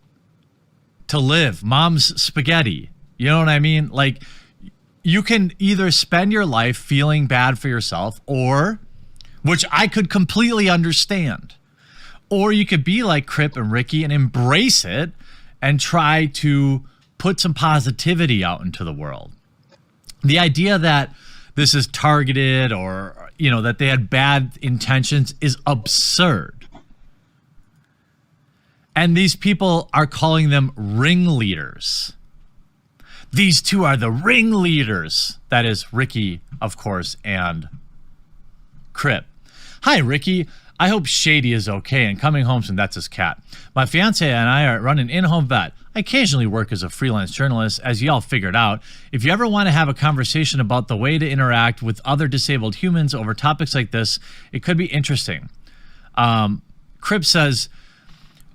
to live. Mom's spaghetti. You know what I mean? Like, you can either spend your life feeling bad for yourself, or, which I could completely understand, or you could be like Crip and Ricky and embrace it and try to put some positivity out into the world. The idea that this is targeted or, that they had bad intentions is absurd. And these people are calling them ringleaders. These two are the ringleaders. That is Ricky, of course, and Crip. Hi, Ricky. I hope Shady is okay and coming home soon. That's his cat. My fiance and I are running in-home vet. I occasionally work as a freelance journalist, as y'all figured out. If you ever want to have a conversation about the way to interact with other disabled humans over topics like this, it could be interesting. Crip says,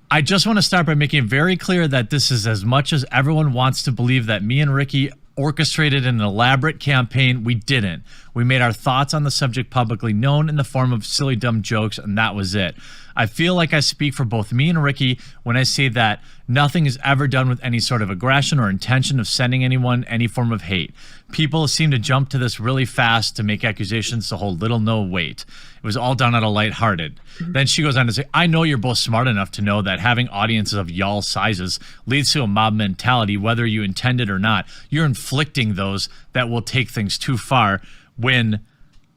I just want to start by making it very clear that this is as much as everyone wants to believe that me and Ricky orchestrated an elaborate campaign. We didn't. We made our thoughts on the subject publicly known in the form of silly dumb jokes, and that was it. I feel like I speak for both me and Ricky when I say that nothing is ever done with any sort of aggression or intention of sending anyone any form of hate. People seem to jump to this really fast to make accusations to hold little no weight. It was all done out of lighthearted. Then she goes on to say, I know you're both smart enough to know that having audiences of y'all sizes leads to a mob mentality, whether you intend it or not. You're inflicting those that will take things too far when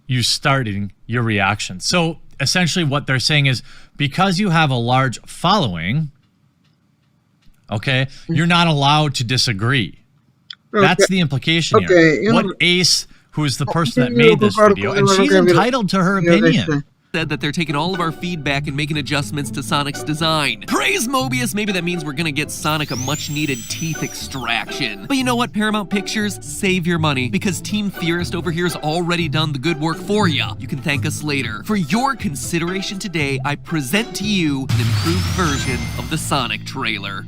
you starting your reaction. So essentially what they're saying is, because you have a large following, okay, you're not allowed to disagree. Okay. That's the implication Okay, here. What Ace, who is the person that made this video, and she's entitled to her opinion. Said that they're taking all of our feedback and making adjustments to Sonic's design. Praise Mobius, maybe that means we're gonna get Sonic a much-needed teeth extraction. But you know what, Paramount Pictures? Save your money, because Team Theorist over here has already done the good work for you. You can thank us later. For your consideration today, I present to you an improved version of the Sonic trailer.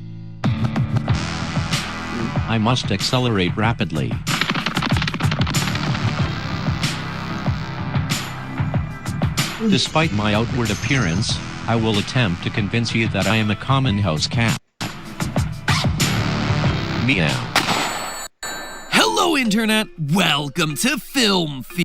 I must accelerate rapidly. Despite my outward appearance, I will attempt to convince you that I am a common house cat. Meow. Hello, Internet! Welcome to Film Feed.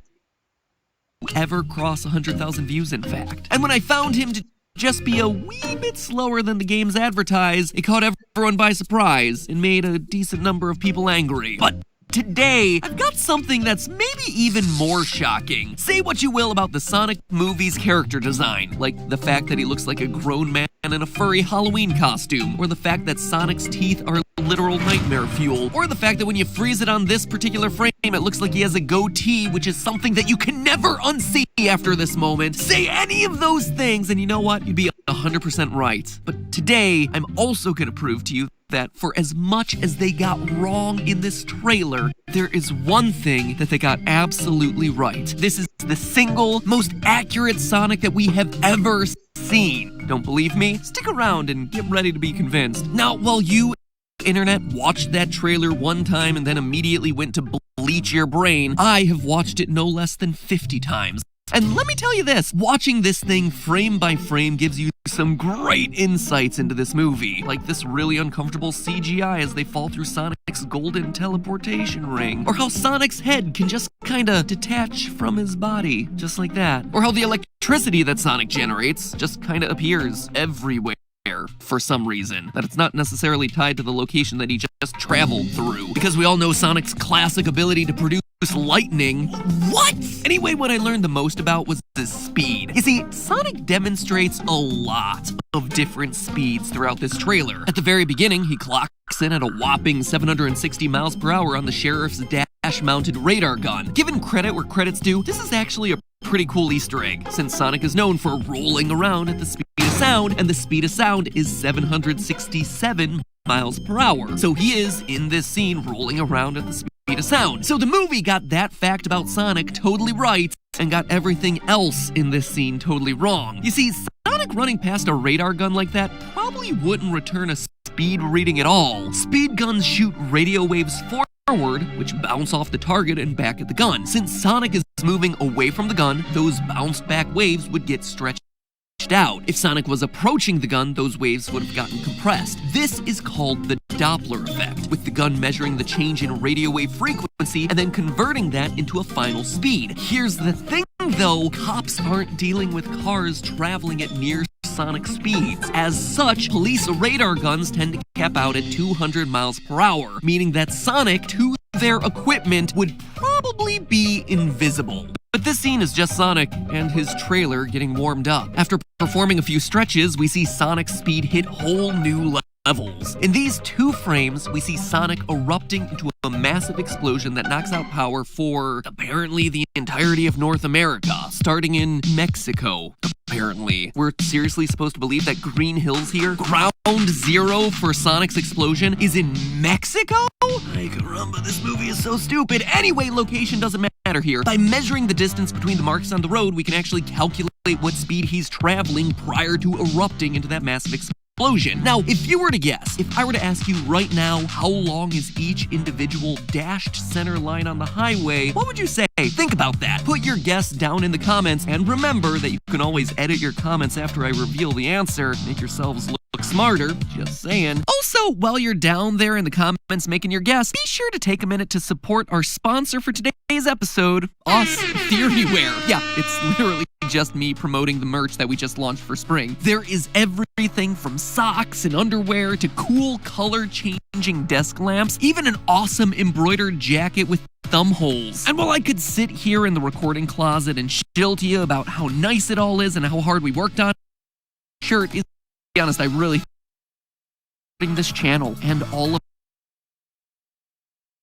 Ever cross 100,000 views, in fact. And when I found him to just be a wee bit slower than the games advertise, it caught everyone by surprise and made a decent number of people angry. But today, I've got something that's maybe even more shocking. Say what you will about the Sonic movie's character design, like the fact that he looks like a grown man in a furry Halloween costume, or the fact that Sonic's teeth are literal nightmare fuel, or the fact that when you freeze it on this particular frame, it looks like he has a goatee, which is something that you can never unsee after this moment. Say any of those things, and you know what? You'd be 100% right. But today, I'm also going to prove to you that for as much as they got wrong in this trailer, there is one thing that they got absolutely right. This is the single most accurate Sonic that we have ever seen. Don't believe me? Stick around and get ready to be convinced. Now, while you, Internet, watched that trailer one time and then immediately went to bleach your brain, I have watched it no less than 50 times. And let me tell you this, watching this thing frame by frame gives you some great insights into this movie, like this really uncomfortable CGI as they fall through Sonic's golden teleportation ring, or how Sonic's head can just kinda detach from his body, just like that, or how the electricity that Sonic generates just kinda appears everywhere for some reason, that it's not necessarily tied to the location that he just traveled through, because we all know Sonic's classic ability to produce lightning. What? Anyway, what I learned the most about was his speed. You see, Sonic demonstrates a lot of different speeds throughout this trailer. At the very beginning, he clocks in at a whopping 760 miles per hour on the sheriff's dash-mounted radar gun. Given credit where credit's due, this is actually a pretty cool Easter egg, since Sonic is known for rolling around at the speed of sound, and the speed of sound is 767 miles per hour. So he is, in this scene, rolling around at the speed of sound. So the movie got that fact about Sonic totally right, and got everything else in this scene totally wrong. You see, Sonic running past a radar gun like that probably wouldn't return a speed reading at all. Speed guns shoot radio waves forward, which bounce off the target and back at the gun. Since Sonic is moving away from the gun, those bounced back waves would get stretched out. If Sonic was approaching the gun, those waves would have gotten compressed. This is called the Doppler effect, with the gun measuring the change in radio wave frequency and then converting that into a final speed. Here's the thing though, cops aren't dealing with cars traveling at near Sonic speeds. As such, police radar guns tend to cap out at 200 miles per hour, meaning that Sonic, to their equipment, would probably be invisible. But this scene is just Sonic and his trailer getting warmed up. After performing a few stretches, we see Sonic's speed hit whole new levels. In these two frames, we see Sonic erupting into a massive explosion that knocks out power for, apparently, the entirety of North America, starting in Mexico. Apparently. We're seriously supposed to believe that Green Hills here, ground zero for Sonic's explosion, is in Mexico? Ay, caramba, this movie is so stupid. Anyway, location doesn't matter here. By measuring the distance between the marks on the road, we can actually calculate what speed he's traveling prior to erupting into that massive explosion. explosion. Now, if you were to guess, if I were to ask you right now, how long is each individual dashed center line on the highway, what would you say? Think about that. Put your guess down in the comments, and remember that you can always edit your comments after I reveal the answer. Make yourselves look smarter, just saying. Also, while you're down there in the comments making your guess, be sure to take a minute to support our sponsor for today's episode, us, Theoryware. Yeah, it's literally just me promoting the merch that we just launched for spring. There is everything from socks and underwear to cool color-changing desk lamps, even an awesome embroidered jacket with thumb holes. And while I could sit here in the recording closet and shill to you about how nice it all is and how hard we worked on it, shirt is, to be honest, I really this channel and all of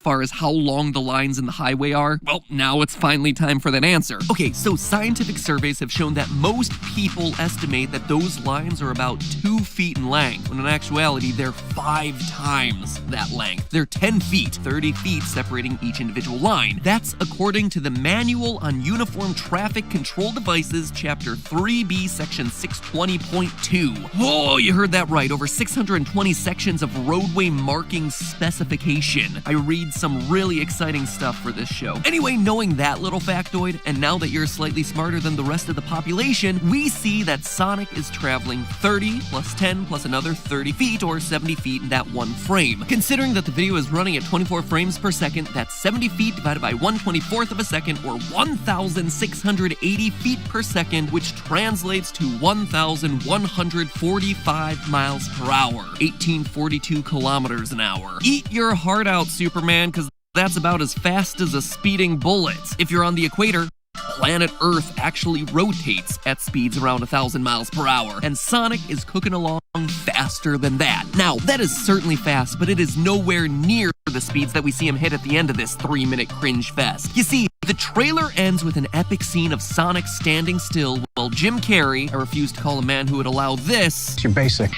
as far as how long the lines in the highway are? Well, now it's finally time for that answer. Okay, so scientific surveys have shown that most people estimate that those lines are about 2 feet in length, when in actuality, they're 5 times that length. They're 10 feet, 30 feet separating each individual line. That's according to the Manual on Uniform Traffic Control Devices, Chapter 3B, Section 620.2. Oh, you heard that right. Over 620 sections of roadway marking specification. I read some really exciting stuff for this show. Anyway, knowing that little factoid, and now that you're slightly smarter than the rest of the population, we see that Sonic is traveling 30 plus 10 plus another 30 feet or 70 feet in that one frame. Considering that the video is running at 24 frames per second, that's 70 feet divided by 1/24 of a second or 1,680 feet per second, which translates to 1,145 miles per hour, 1842 kilometers an hour. Eat your heart out, Superman, because that's about as fast as a speeding bullet. If you're on the equator, planet Earth actually rotates at speeds around 1,000 miles per hour, and Sonic is cooking along faster than that. Now, that is certainly fast, but it is nowhere near the speeds that we see him hit at the end of this 3-minute cringe fest. You see, the trailer ends with an epic scene of Sonic standing still while Jim Carrey, I refuse to call a man who would allow this, You're basic.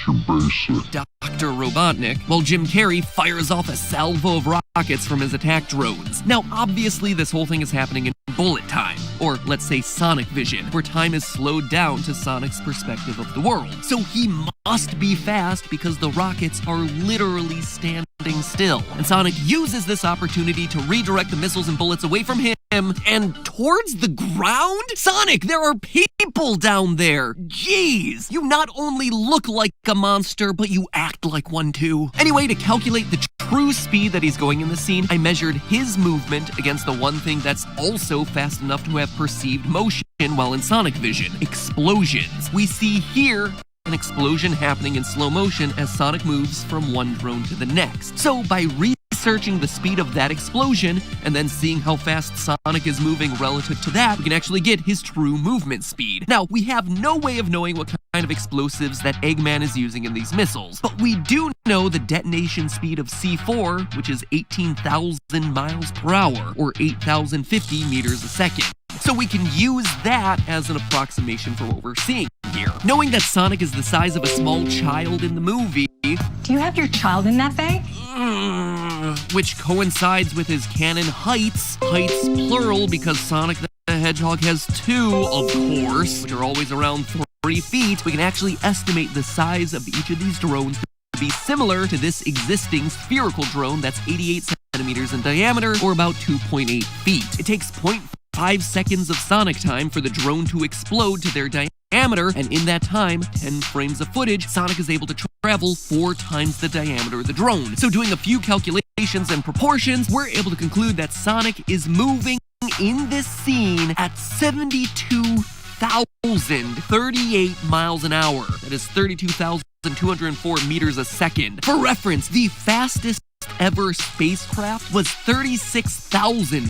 Dr. Robotnik, while Jim Carrey fires off a salvo of rockets from his attack drones. Now, obviously, this whole thing is happening in bullet time, or let's say Sonic vision, where time is slowed down to Sonic's perspective of the world. So he must be fast because the rockets are literally standing still. And Sonic uses this opportunity to redirect the missiles and bullets away from him and towards the ground? Sonic, there are people down there. Jeez, you not only look like a monster, but you act like one too. Anyway, to calculate the true speed that he's going in the scene, I measured his movement against the one thing that's also fast enough to have perceived motion while in Sonic vision: explosions. We see here an explosion happening in slow motion as Sonic moves from one drone to the next. So by researching the speed of that explosion and then seeing how fast Sonic is moving relative to that, we can actually get his true movement speed. Now, we have no way of knowing what kind of explosives that Eggman is using in these missiles, but we do know the detonation speed of C4, which is 18,000 miles per hour, or 8,050 meters a second. So we can use that as an approximation for what we're seeing here. Knowing that Sonic is the size of a small child in the movie... Do you have your child in that bag? Which coincides with his canon heights plural, because Sonic the Hedgehog has 2, of course, which are always around 3 feet. We can actually estimate the size of each of these drones to be similar to this existing spherical drone that's 88 centimeters in diameter, or about 2.8 feet. It takes 0.5 seconds of Sonic time for the drone to explode to their diameter, and in that time, 10 frames of footage, Sonic is able to travel 4 times the diameter of the drone. So doing a few calculations and proportions, we're able to conclude that Sonic is moving in this scene at 72,038 miles an hour. That is 32,204 meters a second. For reference, the fastest ever spacecraft was 36,000